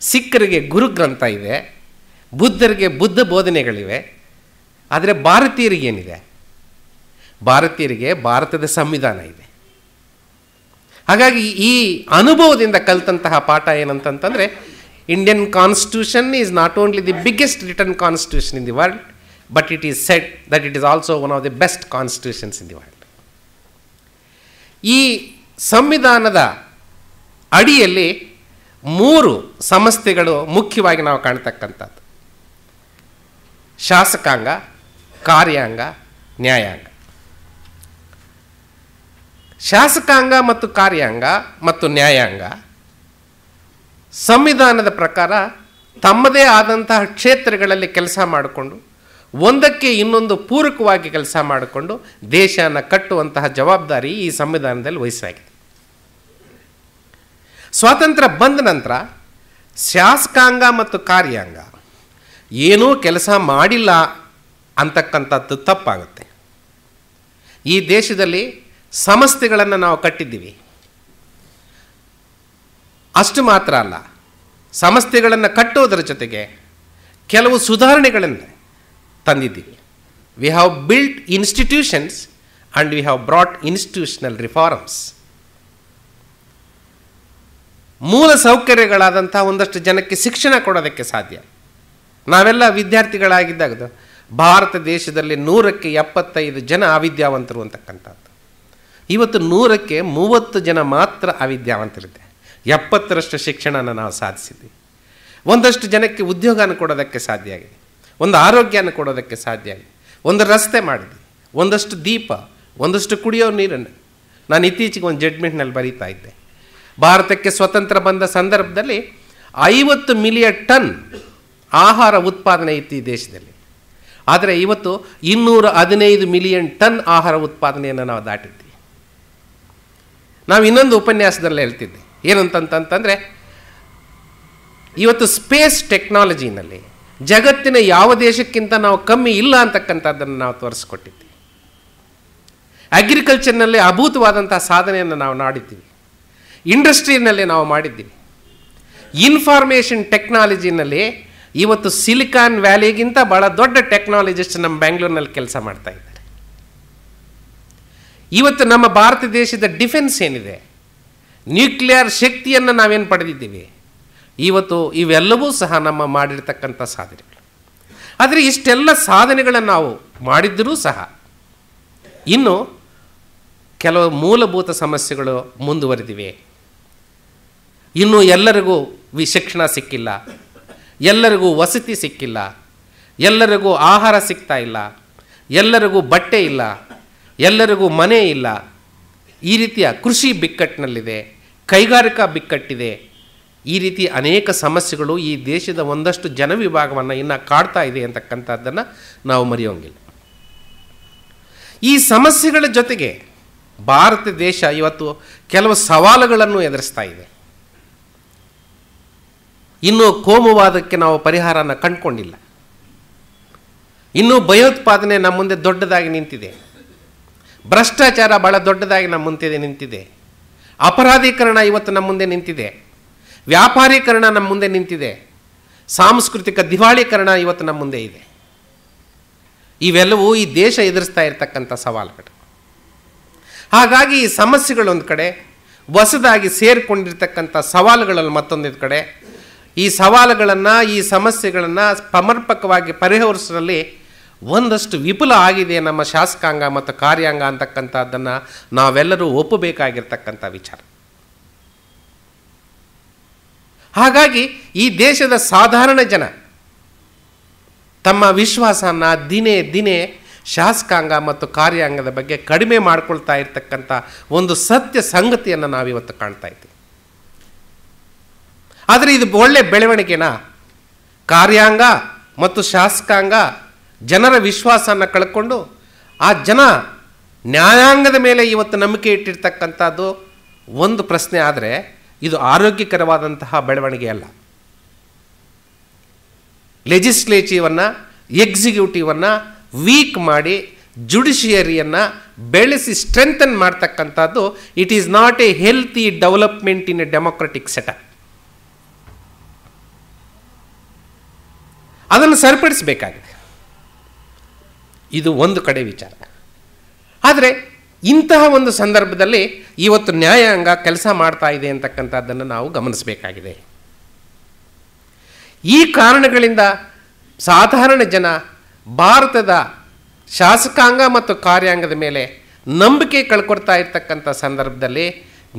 ಸಿಖ್ಖರಿಗೆ ಗುರುಗ್ರಂಥ ಇದೆ, ಬುದ್ಧರಿಗೆ ಬುದ್ಧ ಬೋಧನೆಗಳಿವೆ. ಆದರೆ ಭಾರತೀಯರಿಗೇನಿದೆ? ಭಾರತೀಯರಿಗೆ ಭಾರತದ ಸಂವಿಧಾನ ಇದೆ. ಹಾಗಾಗಿ ಈ ಅನುಭವದಿಂದ ಕಲಿತಂತಹ ಪಾಠ ಏನಂತಂದರೆ, Indian constitution is not only the biggest return constitution in the world, but it is said that it is also one of the best constitutions in the world. ಈ ಸಂವಿಧಾನದ ಅಡಿಯಲ್ಲಿ 3 ಸಂಸ್ಥೆಗಳು ಮುಖ್ಯವಾಗಿ ನಾವು ಕಾಣ್ತಕ್ಕಂಥದ್ದು: ಶಾಸಕಾಂಗ, ಕಾರ್ಯಾಂಗ, ನ್ಯಾಯಾಂಗ. ಶಾಸಕಾಂಗ ಮತ್ತು ಕಾರ್ಯಾಂಗ ಮತ್ತು ನ್ಯಾಯಾಂಗ ಸಂವಿಧಾನದ ಪ್ರಕಾರ ತಮ್ಮದೇ ಆದಂತಹ ಕ್ಷೇತ್ರಗಳಲ್ಲಿ ಕೆಲಸ ಮಾಡಿಕೊಂಡು, ಒಂದಕ್ಕೆ ಇನ್ನೊಂದು ಪೂರಕವಾಗಿ ಕೆಲಸ ಮಾಡಿಕೊಂಡು ದೇಶನ ಕಟ್ಟುವಂತಹ ಜವಾಬ್ದಾರಿ ಈ ಸಂವಿಧಾನದಲ್ಲಿ ವಹಿಸಲಾಗಿದೆ. ಸ್ವಾತಂತ್ರ್ಯ ಬಂದ ನಂತರ ಶಾಸಕಾಂಗ ಮತ್ತು ಕಾರ್ಯಾಂಗ ಏನೂ ಕೆಲಸ ಮಾಡಿಲ್ಲ ಅಂತಕ್ಕಂಥದ್ದು ತಪ್ಪಾಗುತ್ತೆ. ಈ ದೇಶದಲ್ಲಿ ಸಂಸ್ಥೆಗಳನ್ನು ನಾವು ಕಟ್ಟಿದ್ದೀವಿ. ಅಷ್ಟು ಮಾತ್ರ ಅಲ್ಲ, ಸಂಸ್ಥೆಗಳನ್ನು ಕಟ್ಟೋದರ ಜೊತೆಗೆ ಕೆಲವು ಸುಧಾರಣೆಗಳನ್ನು ತಂದಿದ್ದೀವಿ. We have built institutions and we have brought institutional reforms. ಮೂಲ ಸೌಕರ್ಯಗಳಾದಂಥ ಒಂದಷ್ಟು ಜನಕ್ಕೆ ಶಿಕ್ಷಣ ಕೊಡೋದಕ್ಕೆ ಸಾಧ್ಯ. ನಾವೆಲ್ಲ ವಿದ್ಯಾರ್ಥಿಗಳಾಗಿದ್ದಾಗ ಭಾರತ ದೇಶದಲ್ಲಿ 100ಕ್ಕೆ 75 ಜನ ಅವಿದ್ಯಾವಂತರು ಅಂತಕ್ಕಂಥದ್ದು. ಇವತ್ತು 100ಕ್ಕೆ 30 ಜನ ಮಾತ್ರ ಅವಿದ್ಯಾವಂತರಿದೆ. 70ರಷ್ಟು ಶಿಕ್ಷಣನ ನಾವು ಸಾಧಿಸಿದ್ವಿ. ಒಂದಷ್ಟು ಜನಕ್ಕೆ ಉದ್ಯೋಗನ ಕೊಡೋದಕ್ಕೆ ಸಾಧ್ಯ ಆಗಿದೆ, ಒಂದು ಆರೋಗ್ಯನ ಕೊಡೋದಕ್ಕೆ ಸಾಧ್ಯ ಆಗಿದೆ, ಒಂದು ರಸ್ತೆ ಮಾಡಿದ್ವಿ, ಒಂದಷ್ಟು ದೀಪ, ಒಂದಷ್ಟು ಕುಡಿಯೋ ನೀರನ್ನು. ನಾನು ಇತ್ತೀಚೆಗೆ ಒಂದು ಜಡ್ಮೆಂಟ್ನಲ್ಲಿ ಬರೀತಾ ಇದ್ದೆ. ಭಾರತಕ್ಕೆ ಸ್ವತಂತ್ರ ಬಂದ ಸಂದರ್ಭದಲ್ಲಿ 50 ಮಿಲಿಯನ್ ಟನ್ ಆಹಾರ ಉತ್ಪಾದನೆ ಇತ್ತು ಈ ದೇಶದಲ್ಲಿ. ಆದರೆ ಇವತ್ತು 215 ಮಿಲಿಯನ್ ಟನ್ ಆಹಾರ ಉತ್ಪಾದನೆಯನ್ನು ನಾವು ದಾಟಿದ್ವಿ. ನಾವು ಇನ್ನೊಂದು ಉಪನ್ಯಾಸದಲ್ಲಿ ಹೇಳ್ತಿದ್ದೆ, ಏನಂತಂತಂದರೆ ಇವತ್ತು ಸ್ಪೇಸ್ ಟೆಕ್ನಾಲಜಿನಲ್ಲಿ ಜಗತ್ತಿನ ಯಾವ ದೇಶಕ್ಕಿಂತ ನಾವು ಕಮ್ಮಿ ಇಲ್ಲ ಅಂತಕ್ಕಂಥದ್ದನ್ನು ನಾವು ತೋರಿಸ್ಕೊಟ್ಟಿದ್ದೀವಿ. ಅಗ್ರಿಕಲ್ಚರ್ನಲ್ಲಿ ಅಭೂತವಾದಂಥ ಸಾಧನೆಯನ್ನು ನಾವು ಮಾಡಿದ್ದೀವಿ. ಇಂಡಸ್ಟ್ರಿಯಲ್ಲಿ ನಾವು ಮಾಡಿದ್ದೀವಿ. ಇನ್ಫಾರ್ಮೇಷನ್ ಟೆಕ್ನಾಲಜಿನಲ್ಲಿ ಇವತ್ತು ಸಿಲಿಕಾನ್ ವ್ಯಾಲಿಗಿಂತ ಭಾಳ ದೊಡ್ಡ ಟೆಕ್ನಾಲಜಿಸ್ಟ್ ನಮ್ಮ ಬೆಂಗಳೂರಿನಲ್ಲಿ ಕೆಲಸ ಮಾಡ್ತಾ ಇದ್ದಾರೆ. ಇವತ್ತು ನಮ್ಮ ಭಾರತ ದೇಶದ ಡಿಫೆನ್ಸ್ ಏನಿದೆ, ನ್ಯೂಕ್ಲಿಯರ್ ಶಕ್ತಿಯನ್ನು ನಾವೇನು ಪಡೆದಿದ್ದೀವಿ, ಇವತ್ತು ಇವೆಲ್ಲವೂ ಸಹ ನಮ್ಮ ಮಾಡಿರ್ತಕ್ಕಂಥ ಸಾಧನೆಗಳು. ಆದರೆ ಇಷ್ಟೆಲ್ಲ ಸಾಧನೆಗಳನ್ನು ನಾವು ಮಾಡಿದ್ದರೂ ಸಹ ಇನ್ನು ಕೆಲವು ಮೂಲಭೂತ ಸಮಸ್ಯೆಗಳು ಮುಂದುವರೆದಿವೆ. ಇನ್ನೂ ಎಲ್ಲರಿಗೂ ಶಿಕ್ಷಣ ಸಿಕ್ಕಿಲ್ಲ, ಎಲ್ಲರಿಗೂ ವಸತಿ ಸಿಕ್ಕಿಲ್ಲ, ಎಲ್ಲರಿಗೂ ಆಹಾರ ಸಿಗ್ತಾ ಇಲ್ಲ, ಎಲ್ಲರಿಗೂ ಬಟ್ಟೆ ಇಲ್ಲ, ಎಲ್ಲರಿಗೂ ಮನೆ ಇಲ್ಲ. ಈ ರೀತಿಯ ಕೃಷಿ ಬಿಕ್ಕಟ್ಟಿನಲ್ಲಿದೆ, ಕೈಗಾರಿಕಾ ಬಿಕ್ಕಟ್ಟಿದೆ. ಈ ರೀತಿ ಅನೇಕ ಸಮಸ್ಯೆಗಳು ಈ ದೇಶದ ಒಂದಷ್ಟು ಜನವಿಭಾಗವನ್ನು ಇನ್ನು ಕಾಡ್ತಾ ಇದೆ ಅಂತಕ್ಕಂಥದ್ದನ್ನು ನಾವು ಮರೆಯೋಂಗಿಲ್ಲ. ಈ ಸಮಸ್ಯೆಗಳ ಜೊತೆಗೆ ಭಾರತ ದೇಶ ಇವತ್ತು ಕೆಲವು ಸವಾಲುಗಳನ್ನು ಎದುರಿಸ್ತಾ ಇದೆ. ಇನ್ನೂ ಕೋಮುವಾದಕ್ಕೆ ನಾವು ಪರಿಹಾರನ ಕಂಡುಕೊಂಡಿಲ್ಲ. ಇನ್ನೂ ಭಯೋತ್ಪಾದನೆ ನಮ್ಮ ಮುಂದೆ ದೊಡ್ಡದಾಗಿ ನಿಂತಿದೆ. ಭ್ರಷ್ಟಾಚಾರ ಭಾಳ ದೊಡ್ಡದಾಗಿ ನಮ್ಮ ಮುಂದೆ ನಿಂತಿದೆ. ಅಪರಾಧೀಕರಣ ಇವತ್ತು ನಮ್ಮ ಮುಂದೆ ನಿಂತಿದೆ. ವ್ಯಾಪಾರೀಕರಣ ನಮ್ಮ ಮುಂದೆ ನಿಂತಿದೆ. ಸಾಂಸ್ಕೃತಿಕ ದಿವಾಳೀಕರಣ ಇವತ್ತು ನಮ್ಮ ಮುಂದೆ ಇದೆ. ಇವೆಲ್ಲವೂ ಈ ದೇಶ ಎದುರಿಸ್ತಾ ಇರತಕ್ಕಂಥ ಸವಾಲುಗಳು. ಹಾಗಾಗಿ ಈ ಸಮಸ್ಯೆಗಳೊಂದು ಕಡೆ, ಹೊಸದಾಗಿ ಸೇರಿಕೊಂಡಿರ್ತಕ್ಕಂಥ ಸವಾಲುಗಳಲ್ಲಿ ಮತ್ತೊಂದು ಕಡೆ, ಈ ಸವಾಲುಗಳನ್ನು, ಈ ಸಮಸ್ಯೆಗಳನ್ನು ಸಮರ್ಪಕವಾಗಿ ಪರಿಹರಿಸುವಲ್ಲಿ ಒಂದಷ್ಟು ವಿಪುಲ ಆಗಿದೆ ನಮ್ಮ ಶಾಸಕಾಂಗ ಮತ್ತು ಕಾರ್ಯಾಂಗ ಅಂತಕ್ಕಂಥದ್ದನ್ನು ನಾವೆಲ್ಲರೂ ಒಪ್ಪಬೇಕಾಗಿರ್ತಕ್ಕಂಥ ವಿಚಾರ. ಹಾಗಾಗಿ ಈ ದೇಶದ ಸಾಧಾರಣ ಜನ ತಮ್ಮ ವಿಶ್ವಾಸನ ದಿನೇ ದಿನೇ ಶಾಸಕಾಂಗ ಮತ್ತು ಕಾರ್ಯಾಂಗದ ಬಗ್ಗೆ ಕಡಿಮೆ ಮಾಡಿಕೊಳ್ತಾ ಇರ್ತಕ್ಕಂಥ ಒಂದು ಸತ್ಯ ಸಂಗತಿಯನ್ನು ನಾವಿವತ್ತು ಕಾಣ್ತಾ ಇದ್ದೀವಿ. ಆದರೆ ಇದು ಒಳ್ಳೆ ಬೆಳವಣಿಗೆನಾ? ಕಾರ್ಯಾಂಗ ಮತ್ತು ಶಾಸಕಾಂಗ ಜನರ ವಿಶ್ವಾಸನ ಕಳ್ಕೊಂಡು ಆ ಜನ ನ್ಯಾಯಾಂಗದ ಮೇಲೆ ಇವತ್ತು ನಂಬಿಕೆ ಇಟ್ಟಿರ್ತಕ್ಕಂಥದ್ದು ಒಂದು ಪ್ರಶ್ನೆ. ಆದರೆ ಇದು ಆರೋಗ್ಯಕರವಾದಂತಹ ಬೆಳವಣಿಗೆ ಅಲ್ಲ. ಲೆಜಿಸ್ಲೇಟಿವನ್ನು, ಎಕ್ಸಿಕ್ಯೂಟಿವನ್ನು ವೀಕ್ ಮಾಡಿ ಜುಡಿಷಿಯರಿಯನ್ನು ಬೆಳೆಸಿ ಸ್ಟ್ರೆಂಥನ್ ಮಾಡ್ತಕ್ಕಂಥದ್ದು it is not A healthy development in a democratic setup. ಅದನ್ನು ಸರಿಪಡಿಸಬೇಕಾಗಿದೆ. ಇದು ಒಂದು ಕಡೆ ವಿಚಾರ. ಆದರೆ ಇಂತಹ ಒಂದು ಸಂದರ್ಭದಲ್ಲಿ ಇವತ್ತು ನ್ಯಾಯಾಂಗ ಕೆಲಸ ಮಾಡ್ತಾ ಇದೆ ಅಂತಕ್ಕಂಥದ್ದನ್ನು ನಾವು ಗಮನಿಸಬೇಕಾಗಿದೆ. ಈ ಕಾರಣಗಳಿಂದ ಸಾಧಾರಣ ಜನ ಭಾರತದ ಶಾಸಕಾಂಗ ಮತ್ತು ಕಾರ್ಯಾಂಗದ ಮೇಲೆ ನಂಬಿಕೆ ಕಳ್ಕೊಡ್ತಾ ಇರ್ತಕ್ಕಂಥ ಸಂದರ್ಭದಲ್ಲಿ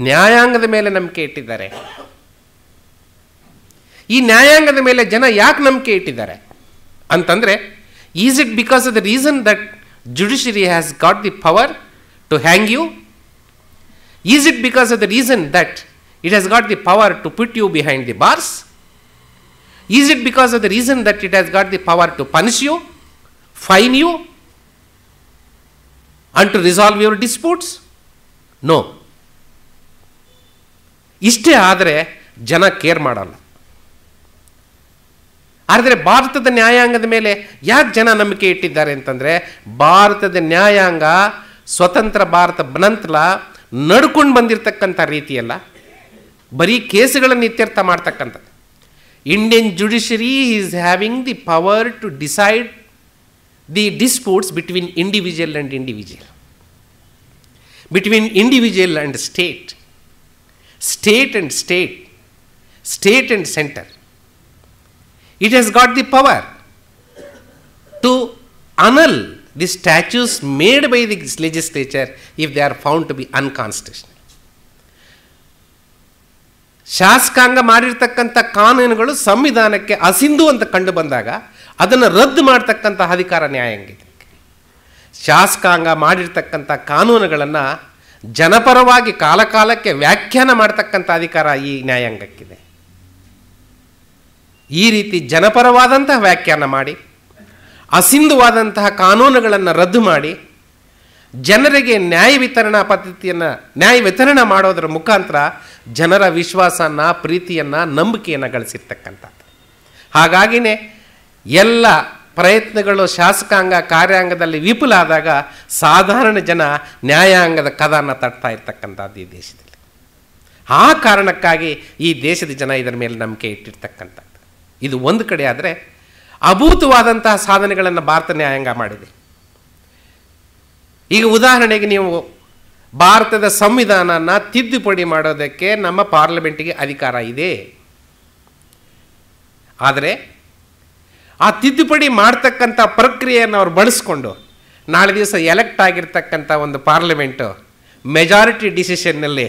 ನ್ಯಾಯಾಂಗದ ಮೇಲೆ ನಂಬಿಕೆ ಇಟ್ಟಿದ್ದಾರೆ. ಈ ನ್ಯಾಯಾಂಗದ ಮೇಲೆ ಜನ ಯಾಕೆ ನಂಬಿಕೆ ಇಟ್ಟಿದ್ದಾರೆ ಅಂತಂದರೆ, is it because of the reason that judiciary has got the power to hang you? Is it because of the reason that it has got the power to put you behind the bars? Is it because of the reason that it has got the power to punish you, fine you, and to resolve your disputes? No. ಇಷ್ಟೇ ಆದರೆ ಜನ care ಮಾಡಲ್ಲ. ಆದರೆ ಭಾರತದ ನ್ಯಾಯಾಂಗದ ಮೇಲೆ ಯಾಕೆ ಜನ ನಂಬಿಕೆ ಇಟ್ಟಿದ್ದಾರೆ ಅಂತಂದರೆ, ಭಾರತದ ನ್ಯಾಯಾಂಗ ಸ್ವತಂತ್ರ ಭಾರತ ನಂತರ ನಡ್ಕೊಂಡು ಬಂದಿರತಕ್ಕಂಥ ರೀತಿಯಲ್ಲ, ಬರೀ ಕೇಸುಗಳನ್ನು ಇತ್ಯರ್ಥ ಮಾಡ್ತಕ್ಕಂಥದ್ದು. Indian judiciary is having the power to decide the disputes between individual and individual, between individual and state, state and state, state and centre. It has got the power to annul the statutes made by the legislature if they are found to be unconstitutional. ಶಾಸಕಾಂಗ ಮಾಡಿರ್ತಕ್ಕಂಥ ಕಾನೂನುಗಳು ಸಂವಿಧಾನಕ್ಕೆ ಅಸಿಂಧು ಅಂತ ಕಂಡು ಬಂದಾಗ ಅದನ್ನು ರದ್ದು ಮಾಡ್ತಕ್ಕಂಥ ಅಧಿಕಾರ ನ್ಯಾಯಾಂಗಕ್ಕೆ. ಶಾಸಕಾಂಗ ಮಾಡಿರ್ತಕ್ಕಂಥ ಕಾನೂನುಗಳನ್ನು ಜನಪರವಾಗಿ ಕಾಲಕಾಲಕ್ಕೆ ವ್ಯಾಖ್ಯಾನ ಮಾಡ್ತಕ್ಕಂಥ ಅಧಿಕಾರ ಈ ನ್ಯಾಯಾಂಗಕ್ಕಿದೆ. ಈ ರೀತಿ ಜನಪರವಾದಂತಹ ವ್ಯಾಖ್ಯಾನ ಮಾಡಿ, ಅಸಿಂಧುವಾದಂತಹ ಕಾನೂನುಗಳನ್ನು ರದ್ದು ಮಾಡಿ, ಜನರಿಗೆ ನ್ಯಾಯ ವಿತರಣೆ ಮಾಡೋದರ ಮುಖಾಂತರ ಜನರ ವಿಶ್ವಾಸನ, ಪ್ರೀತಿಯನ್ನು, ನಂಬಿಕೆಯನ್ನು ಗಳಿಸಿರ್ತಕ್ಕಂಥದ್ದು. ಹಾಗಾಗಿನೇ ಎಲ್ಲ ಪ್ರಯತ್ನಗಳು ಶಾಸಕಾಂಗ ಕಾರ್ಯಾಂಗದಲ್ಲಿ ವಿಪುಲ ಆದಾಗ ಸಾಧಾರಣ ಜನ ನ್ಯಾಯಾಂಗದ ಕದನ ತಟ್ತಾ ಇರ್ತಕ್ಕಂಥದ್ದು ಈ ದೇಶದಲ್ಲಿ. ಆ ಕಾರಣಕ್ಕಾಗಿ ಈ ದೇಶದ ಜನ ಇದರ ಮೇಲೆ ನಂಬಿಕೆ ಇಟ್ಟಿರ್ತಕ್ಕಂಥದ್ದು. ಇದು ಒಂದು ಕಡೆ ಆದರೆ, ಅಭೂತವಾದಂತಹ ಸಾಧನೆಗಳನ್ನು ಭಾರತ ನ್ಯಾಯಾಂಗ ಮಾಡಿದೆ. ಈಗ ಉದಾಹರಣೆಗೆ ನೀವು ಭಾರತದ ಸಂವಿಧಾನನ ತಿದ್ದುಪಡಿ ಮಾಡೋದಕ್ಕೆ ನಮ್ಮ ಪಾರ್ಲಿಮೆಂಟಿಗೆ ಅಧಿಕಾರ ಇದೆ. ಆದರೆ ಆ ತಿದ್ದುಪಡಿ ಮಾಡ್ತಕ್ಕಂಥ ಪ್ರಕ್ರಿಯೆಯನ್ನು ಅವ್ರು ಬಳಸ್ಕೊಂಡು ನಾಳೆ ದಿವಸ ಎಲೆಕ್ಟ್ ಆಗಿರ್ತಕ್ಕಂಥ ಒಂದು ಪಾರ್ಲಿಮೆಂಟು ಮೆಜಾರಿಟಿ ಡಿಸಿಷನ್ನಲ್ಲಿ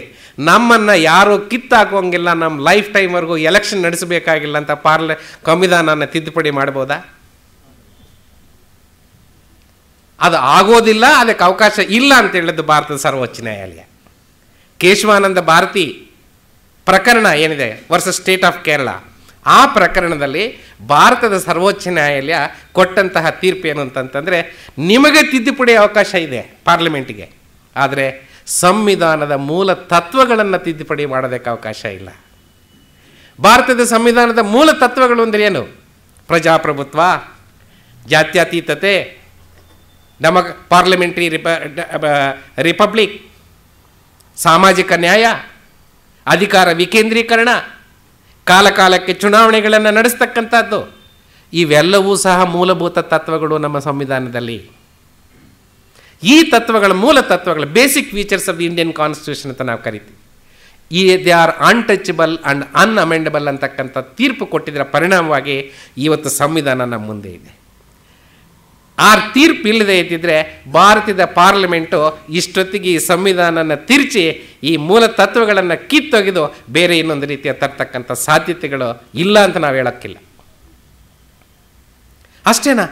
ನಮ್ಮನ್ನು ಯಾರೂ ಕಿತ್ತಾಕೋಂಗಿಲ್ಲ, ನಮ್ಮ ಲೈಫ್ ಟೈಮ್ವರೆಗೂ ಎಲೆಕ್ಷನ್ ನಡೆಸಬೇಕಾಗಿಲ್ಲ ಅಂತ ಸಂವಿಧಾನನ ತಿದ್ದುಪಡಿ ಮಾಡ್ಬೋದಾ? ಅದು ಆಗೋದಿಲ್ಲ, ಅದಕ್ಕೆ ಅವಕಾಶ ಇಲ್ಲ ಅಂತ ಹೇಳಿದ್ದು ಭಾರತದ ಸರ್ವೋಚ್ಚ ನ್ಯಾಯಾಲಯ. ಕೇಶವಾನಂದ ಭಾರತಿ ಪ್ರಕರಣ ಏನಿದೆ ವರ್ಸಸ್ ಸ್ಟೇಟ್ ಆಫ್ ಕೇರಳ, ಆ ಪ್ರಕರಣದಲ್ಲಿ ಭಾರತದ ಸರ್ವೋಚ್ಚ ನ್ಯಾಯಾಲಯ ಕೊಟ್ಟಂತಹ ತೀರ್ಪು ಏನು ಅಂತಂತಂದರೆ, ನಿಮಗೆ ತಿದ್ದುಪಡಿ ಅವಕಾಶ ಇದೆ ಪಾರ್ಲಿಮೆಂಟಿಗೆ, ಆದರೆ ಸಂವಿಧಾನದ ಮೂಲ ತತ್ವಗಳನ್ನು ತಿದ್ದುಪಡಿ ಮಾಡೋದಕ್ಕೆ ಅವಕಾಶ ಇಲ್ಲ. ಭಾರತದ ಸಂವಿಧಾನದ ಮೂಲ ತತ್ವಗಳು ಅಂದರೆ ಏನು? ಪ್ರಜಾಪ್ರಭುತ್ವ, ಜಾತ್ಯತೀತತೆ, ಪಾರ್ಲಿಮೆಂಟರಿ ರಿಪಬ್ಲಿಕ್, ಸಾಮಾಜಿಕ ನ್ಯಾಯ, ಅಧಿಕಾರ ವಿಕೇಂದ್ರೀಕರಣ, ಕಾಲಕಾಲಕ್ಕೆ ಚುನಾವಣೆಗಳನ್ನು ನಡೆಸ್ತಕ್ಕಂಥದ್ದು, ಇವೆಲ್ಲವೂ ಸಹ ಮೂಲಭೂತ ತತ್ವಗಳು ನಮ್ಮ ಸಂವಿಧಾನದಲ್ಲಿ. ಈ ತತ್ವಗಳ ಮೂಲ ತತ್ವಗಳು, basic features of the Indian constitution ಅಂತ ನಾವು ಕರಿತೀವಿ. ದೇ ಆರ್ ಅನ್ಟಚಬಲ್ ಆ್ಯಂಡ್ ಅನ್ಅಮೆಂಡಬಲ್ ಅಂತಕ್ಕಂಥ ತೀರ್ಪು ಕೊಟ್ಟಿದ್ದರ ಪರಿಣಾಮವಾಗಿ ಇವತ್ತು ಸಂವಿಧಾನ ನಮ್ಮ ಮುಂದೆ ಇದೆ. ಆ ತೀರ್ಪು ಇಲ್ಲದೆ ಇದ್ದಿದ್ರೆ ಭಾರತದ ಪಾರ್ಲಿಮೆಂಟು ಇಷ್ಟೊತ್ತಿಗೆ ಈ ಸಂವಿಧಾನನ ತಿರುಚಿ ಈ ಮೂಲ ತತ್ವಗಳನ್ನು ಕಿತ್ತೊಗೆದು ಬೇರೆ ಇನ್ನೊಂದು ರೀತಿಯ ತರ್ತಕ್ಕಂಥ ಸಾಧ್ಯತೆಗಳು ಇಲ್ಲ ಅಂತ ನಾವು ಹೇಳೋಕ್ಕಿಲ್ಲ. ಅಷ್ಟೇನಾ,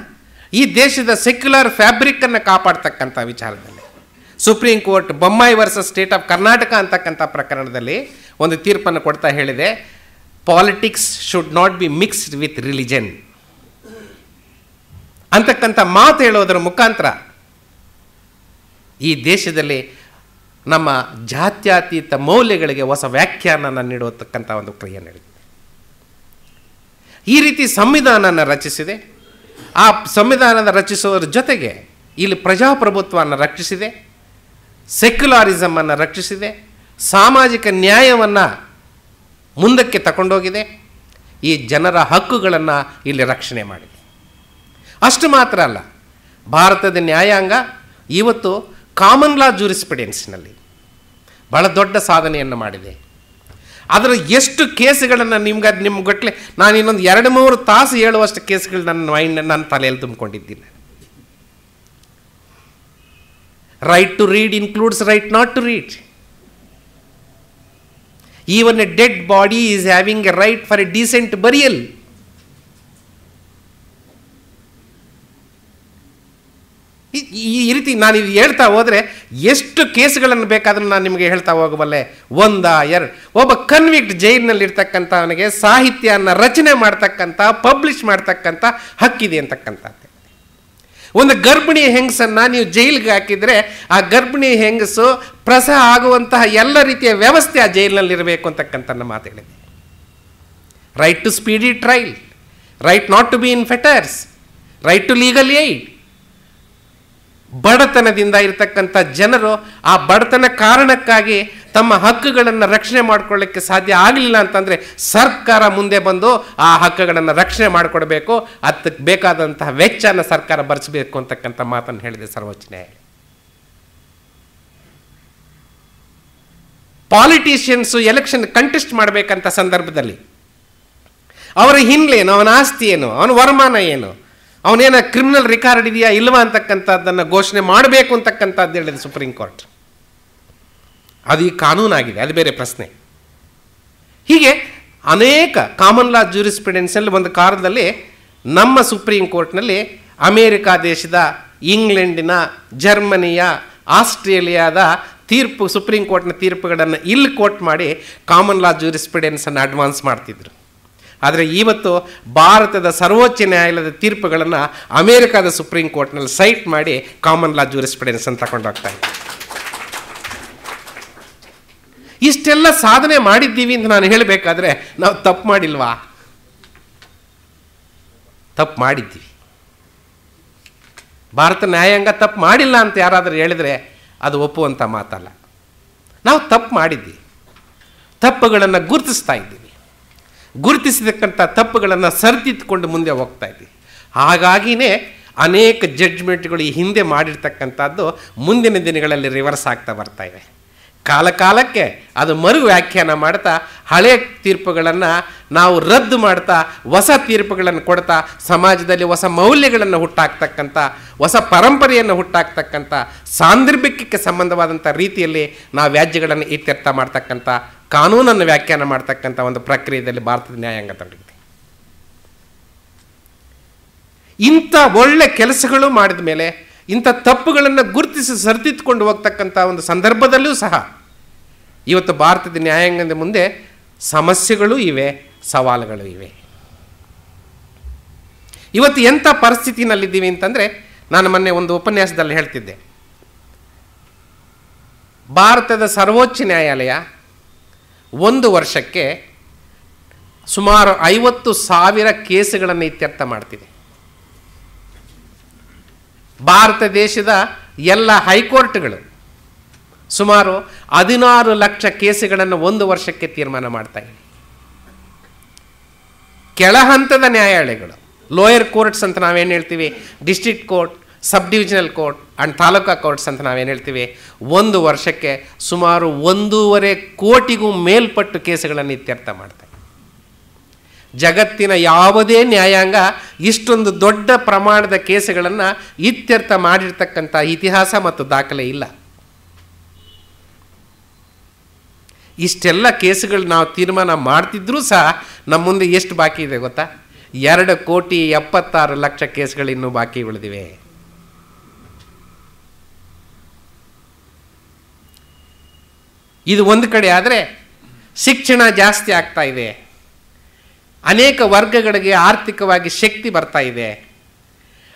ಈ ದೇಶದ ಸೆಕ್ಯುಲರ್ ಫ್ಯಾಬ್ರಿಕ್ಕನ್ನು ಕಾಪಾಡ್ತಕ್ಕಂಥ ವಿಚಾರದಲ್ಲಿ supreme court Bommai versus state of Karnataka ಅಂತಕ್ಕಂಥ ಪ್ರಕರಣದಲ್ಲಿ ಒಂದು ತೀರ್ಪನ್ನು ಕೊಡ್ತಾ ಹೇಳಿದೆ, politics should not be mixed with religion ಅಂತಕ್ಕಂಥ ಮಾತು ಹೇಳೋದರ ಮುಖಾಂತರ ಈ ದೇಶದಲ್ಲಿ ನಮ್ಮ ಜಾತ್ಯತೀತ ಮೌಲ್ಯಗಳಿಗೆ ಹೊಸ ವ್ಯಾಖ್ಯಾನನ ನೀಡತಕ್ಕಂಥ ಒಂದು ಕ್ರಿಯೆ ನಡೆದಿದೆ. ಈ ರೀತಿ ಸಂವಿಧಾನನ ರಚಿಸಿದೆ. ಆ ಸಂವಿಧಾನದ ರಚಿಸೋದ್ರ ಜೊತೆಗೆ ಇಲ್ಲಿ ಪ್ರಜಾಪ್ರಭುತ್ವವನ್ನು ರಕ್ಷಿಸಿದೆ, ಸೆಕ್ಯುಲಾರಿಸಮನ್ನು ರಕ್ಷಿಸಿದೆ, ಸಾಮಾಜಿಕ ನ್ಯಾಯವನ್ನು ಮುಂದಕ್ಕೆ ತಗೊಂಡೋಗಿದೆ, ಈ ಜನರ ಹಕ್ಕುಗಳನ್ನು ಇಲ್ಲಿ ರಕ್ಷಣೆ ಮಾಡಿದೆ. ಅಷ್ಟು ಮಾತ್ರ ಅಲ್ಲ, ಭಾರತದ ನ್ಯಾಯಾಂಗ ಇವತ್ತು ಕಾಮನ್ ಲಾ ಜೂರಿಸ್ಪ್ರುಡೆನ್ಸ್ನಲ್ಲಿ ಬಹಳ ದೊಡ್ಡ ಸಾಧನೆಯನ್ನು ಮಾಡಿದೆ. ಅದರ ಎಷ್ಟು ಕೇಸುಗಳನ್ನು ನಿಮ್ಮ ಗಟ್ಟಲೆ ನಾನು ಇನ್ನೊಂದು 2-3 ತಾಸು ಹೇಳುವಷ್ಟು ಕೇಸುಗಳು ನನ್ನ ತಲೆಯಲ್ಲಿ ತುಂಬಿಕೊಂಡಿದ್ದಿಲ್ಲ. Right to read includes right not to read. Even a dead body is having a right for a decent burial. ಈ ರೀತಿ ನಾನು ಇದು ಹೇಳ್ತಾ ಹೋದರೆ ಎಷ್ಟು ಕೇಸುಗಳನ್ನು ಬೇಕಾದರೂ ನಾನು ನಿಮಗೆ ಹೇಳ್ತಾ ಹೋಗಬಲ್ಲೆ. 1-2 ಒಬ್ಬ ಕನ್ವಿಕ್ಟ್ ಜೈಲಿನಲ್ಲಿರ್ತಕ್ಕಂಥವನಿಗೆ ಸಾಹಿತ್ಯನ ರಚನೆ ಮಾಡ್ತಕ್ಕಂಥ, ಪಬ್ಲಿಷ್ ಮಾಡ್ತಕ್ಕಂಥ ಹಕ್ಕಿದೆ ಅಂತಕ್ಕಂಥದ್ದು. ಒಂದು ಗರ್ಭಿಣಿ ಹೆಂಗಸನ್ನು ನೀವು ಜೈಲಿಗೆ ಹಾಕಿದರೆ ಆ ಗರ್ಭಿಣಿ ಹೆಂಗಸು ಪ್ರಸವ ಆಗುವಂತಹ ಎಲ್ಲ ರೀತಿಯ ವ್ಯವಸ್ಥೆ ಆ ಜೈಲಿನಲ್ಲಿರಬೇಕು ಅಂತಕ್ಕಂಥ ಮಾತು ಹೇಳಿದೆ. Right to speedy trial, right not to be in fetters, right to legal aid. ಬಡತನದಿಂದ ಇರತಕ್ಕಂಥ ಜನರು ಆ ಬಡತನ ಕಾರಣಕ್ಕಾಗಿ ತಮ್ಮ ಹಕ್ಕುಗಳನ್ನು ರಕ್ಷಣೆ ಮಾಡಿಕೊಳ್ಳಿಕ್ಕೆ ಸಾಧ್ಯ ಆಗಲಿಲ್ಲ ಅಂತಂದರೆ ಸರ್ಕಾರ ಮುಂದೆ ಬಂದು ಆ ಹಕ್ಕುಗಳನ್ನು ರಕ್ಷಣೆ ಮಾಡಿಕೊಡ್ಬೇಕು, ಅದಕ್ಕೆ ಬೇಕಾದಂತಹ ವೆಚ್ಚನ ಸರ್ಕಾರ ಭರಿಸಬೇಕು ಅಂತಕ್ಕಂಥ ಮಾತನ್ನು ಹೇಳಿದೆ ಸರ್ವೋಚ್ಚ ನ್ಯಾಯಾಲಯ. ಪಾಲಿಟಿಷಿಯನ್ಸು ಎಲೆಕ್ಷನ್ ಕಂಟೆಸ್ಟ್ ಮಾಡಬೇಕಂತ ಸಂದರ್ಭದಲ್ಲಿ ಅವರ ಹಿನ್ನೆಲೆ ಏನು, ಅವನ ಆಸ್ತಿ ಏನು, ಅವನ ವರಮಾನ ಏನು, ಅವನೇನ ಕ್ರಿಮಿನಲ್ ರೆಕಾರ್ಡ್ ಇದೆಯಾ ಇಲ್ವಾ ಅಂತಕ್ಕಂಥದ್ದನ್ನು ಘೋಷಣೆ ಮಾಡಬೇಕು ಅಂತಕ್ಕಂಥದ್ದು ಹೇಳಿದೆ ಸುಪ್ರೀಂ ಕೋರ್ಟ್. ಅದು ಈ ಕಾನೂನಾಗಿದೆ, ಅದು ಬೇರೆ ಪ್ರಶ್ನೆ. ಹೀಗೆ ಅನೇಕ ಕಾಮನ್ ಲಾ ಜೂರಿಸ್ಪ್ರುಡೆನ್ಸಲ್ಲಿ ಒಂದು ಕಾಲದಲ್ಲಿ ನಮ್ಮ ಸುಪ್ರೀಂ ಕೋರ್ಟ್ನಲ್ಲಿ ಅಮೇರಿಕಾ ದೇಶದ, ಇಂಗ್ಲೆಂಡಿನ, ಜರ್ಮನಿಯ, ಆಸ್ಟ್ರೇಲಿಯಾದ ತೀರ್ಪು, ಸುಪ್ರೀಂ ಕೋರ್ಟ್ನ ತೀರ್ಪುಗಳನ್ನು ಇಲ್ಲಿ ಕೋಟ್ ಮಾಡಿ ಕಾಮನ್ ಲಾ ಜೂರಿಸ್ಪ್ರುಡೆನ್ಸನ್ನು ಅಡ್ವಾನ್ಸ್ ಮಾಡ್ತಿದ್ರು. ಆದರೆ ಇವತ್ತು ಭಾರತದ ಸರ್ವೋಚ್ಚ ನ್ಯಾಯಾಲಯದ ತೀರ್ಪುಗಳನ್ನು ಅಮೇರಿಕಾದ ಸುಪ್ರೀಂ ಕೋರ್ಟ್ನಲ್ಲಿ ಸೈಟ್ ಮಾಡಿ ಕಾಮನ್ ಲಾ ಜೂರಿಸ್ಪ್ರುಡೆನ್ಸ್ ಅಂತ ತಗೊಂಡೋಗ್ತಾ ಇದೆ. ಇಷ್ಟೆಲ್ಲ ಸಾಧನೆ ಮಾಡಿದ್ದೀವಿ ಅಂತ ನಾನು ಹೇಳಬೇಕಾದ್ರೆ ನಾವು ತಪ್ಪು ಮಾಡಿಲ್ವಾ? ತಪ್ಪು ಮಾಡಿದ್ದೀವಿ. ಭಾರತ ನ್ಯಾಯಾಂಗ ತಪ್ಪು ಮಾಡಿಲ್ಲ ಅಂತ ಯಾರಾದರೂ ಹೇಳಿದರೆ ಅದು ಒಪ್ಪುವಂಥ ಮಾತಲ್ಲ. ನಾವು ತಪ್ಪು ಮಾಡಿದ್ದೀವಿ, ತಪ್ಪುಗಳನ್ನು ಗುರುತಿಸ್ತಾ ಇದ್ದೀವಿ, ಗುರುತಿಸಿದಕ್ಕಂಥ ತಪ್ಪುಗಳನ್ನು ಸರಿದಿದ್ದುಕೊಂಡು ಮುಂದೆ ಹೋಗ್ತಾ ಇದ್ದೀವಿ. ಹಾಗಾಗಿಯೇ ಅನೇಕ ಜಡ್ಜ್ಮೆಂಟ್ಗಳು ಈ ಹಿಂದೆ ಮಾಡಿರ್ತಕ್ಕಂಥದ್ದು ಮುಂದಿನ ದಿನಗಳಲ್ಲಿ ರಿವರ್ಸ್ ಆಗ್ತಾ ಬರ್ತಾ ಇವೆ. ಕಾಲಕಾಲಕ್ಕೆ ಅದು ಮರು ವ್ಯಾಖ್ಯಾನ ಮಾಡ್ತಾ ಹಳೆಯ ತೀರ್ಪುಗಳನ್ನು ನಾವು ರದ್ದು ಮಾಡ್ತಾ ಹೊಸ ತೀರ್ಪುಗಳನ್ನು ಕೊಡ್ತಾ ಸಮಾಜದಲ್ಲಿ ಹೊಸ ಮೌಲ್ಯಗಳನ್ನು ಹುಟ್ಟಾಕ್ತಕ್ಕಂಥ, ಹೊಸ ಪರಂಪರೆಯನ್ನು ಹುಟ್ಟಾಕ್ತಕ್ಕಂಥ, ಸಾಂದರ್ಭಿಕಕ್ಕೆ ಸಂಬಂಧವಾದಂಥ ರೀತಿಯಲ್ಲಿ ನಾವು ವ್ಯಾಜ್ಯಗಳನ್ನು ಇತ್ಯರ್ಥ ಮಾಡ್ತಕ್ಕಂಥ, ಕಾನೂನನ್ನು ವ್ಯಾಖ್ಯಾನ ಮಾಡ್ತಕ್ಕಂಥ ಒಂದು ಪ್ರಕ್ರಿಯೆಯಲ್ಲಿ ಭಾರತದ ನ್ಯಾಯಾಂಗ ತೊಡಗಿದೆ. ಇಂಥ ಒಳ್ಳೆ ಕೆಲಸಗಳು ಮಾಡಿದ ಮೇಲೆ ಇಂಥ ತಪ್ಪುಗಳನ್ನು ಗುರುತಿಸಿ ಸರಿದಿದ್ದುಕೊಂಡು ಹೋಗ್ತಕ್ಕಂಥ ಒಂದು ಸಂದರ್ಭದಲ್ಲೂ ಸಹ ಇವತ್ತು ಭಾರತದ ನ್ಯಾಯಾಂಗದ ಮುಂದೆ ಸಮಸ್ಯೆಗಳು ಇವೆ, ಸವಾಲುಗಳು ಇವೆ. ಇವತ್ತು ಎಂಥ ಪರಿಸ್ಥಿತಿನಲ್ಲಿದ್ದೀವಿ ಅಂತಂದರೆ, ನಾನು ಮೊನ್ನೆ ಒಂದು ಉಪನ್ಯಾಸದಲ್ಲಿ ಹೇಳ್ತಿದ್ದೆ, ಭಾರತದ ಸರ್ವೋಚ್ಚ ನ್ಯಾಯಾಲಯ ಒಂದು ವರ್ಷಕ್ಕೆ ಸುಮಾರು 50,000 ಕೇಸುಗಳನ್ನು ಇತ್ಯರ್ಥ ಮಾಡ್ತಿದೆ. ಭಾರತ ದೇಶದ ಎಲ್ಲ ಹೈಕೋರ್ಟ್ಗಳು ಸುಮಾರು 16 ಲಕ್ಷ ಕೇಸುಗಳನ್ನು ಒಂದು ವರ್ಷಕ್ಕೆ ತೀರ್ಮಾನ ಮಾಡ್ತಾ ಇವೆ. ಕೆಳ ಹಂತದ ನ್ಯಾಯಾಲಯಗಳು, ಲೋಯರ್ ಕೋರ್ಟ್ಸ್ ಅಂತ ನಾವೇನು ಹೇಳ್ತೀವಿ, district court, sub divisional court and taluka courts ಅಂತ ನಾವೇನು ಹೇಳ್ತೀವಿ, ಒಂದು ವರ್ಷಕ್ಕೆ ಸುಮಾರು 1.5 ಕೋಟಿಗೂ ಮೇಲ್ಪಟ್ಟು ಕೇಸುಗಳನ್ನು ಇತ್ಯರ್ಥ ಮಾಡ್ತಾರೆ. ಜಗತ್ತಿನ ಯಾವುದೇ ನ್ಯಾಯಾಂಗ ಇಷ್ಟೊಂದು ದೊಡ್ಡ ಪ್ರಮಾಣದ ಕೇಸುಗಳನ್ನು ಇತ್ಯರ್ಥ ಮಾಡಿರ್ತಕ್ಕಂಥ ಇತಿಹಾಸ ಮತ್ತು ದಾಖಲೆ ಇಲ್ಲ. ಇಷ್ಟೆಲ್ಲ ಕೇಸುಗಳು ನಾವು ತೀರ್ಮಾನ ಮಾಡ್ತಿದ್ರೂ ಸಹ ನಮ್ಮ ಮುಂದೆ ಎಷ್ಟು ಬಾಕಿ ಇದೆ ಗೊತ್ತಾ? 2,76,00,000 ಕೇಸುಗಳು ಇನ್ನೂ ಬಾಕಿ ಉಳಿದಿವೆ. ಇದು ಒಂದು ಕಡೆ ಆದರೆ, ಶಿಕ್ಷಣ ಜಾಸ್ತಿ ಆಗ್ತಾ ಇದೆ, ಅನೇಕ ವರ್ಗಗಳಿಗೆ ಆರ್ಥಿಕವಾಗಿ ಶಕ್ತಿ ಬರ್ತಾ ಇದೆ,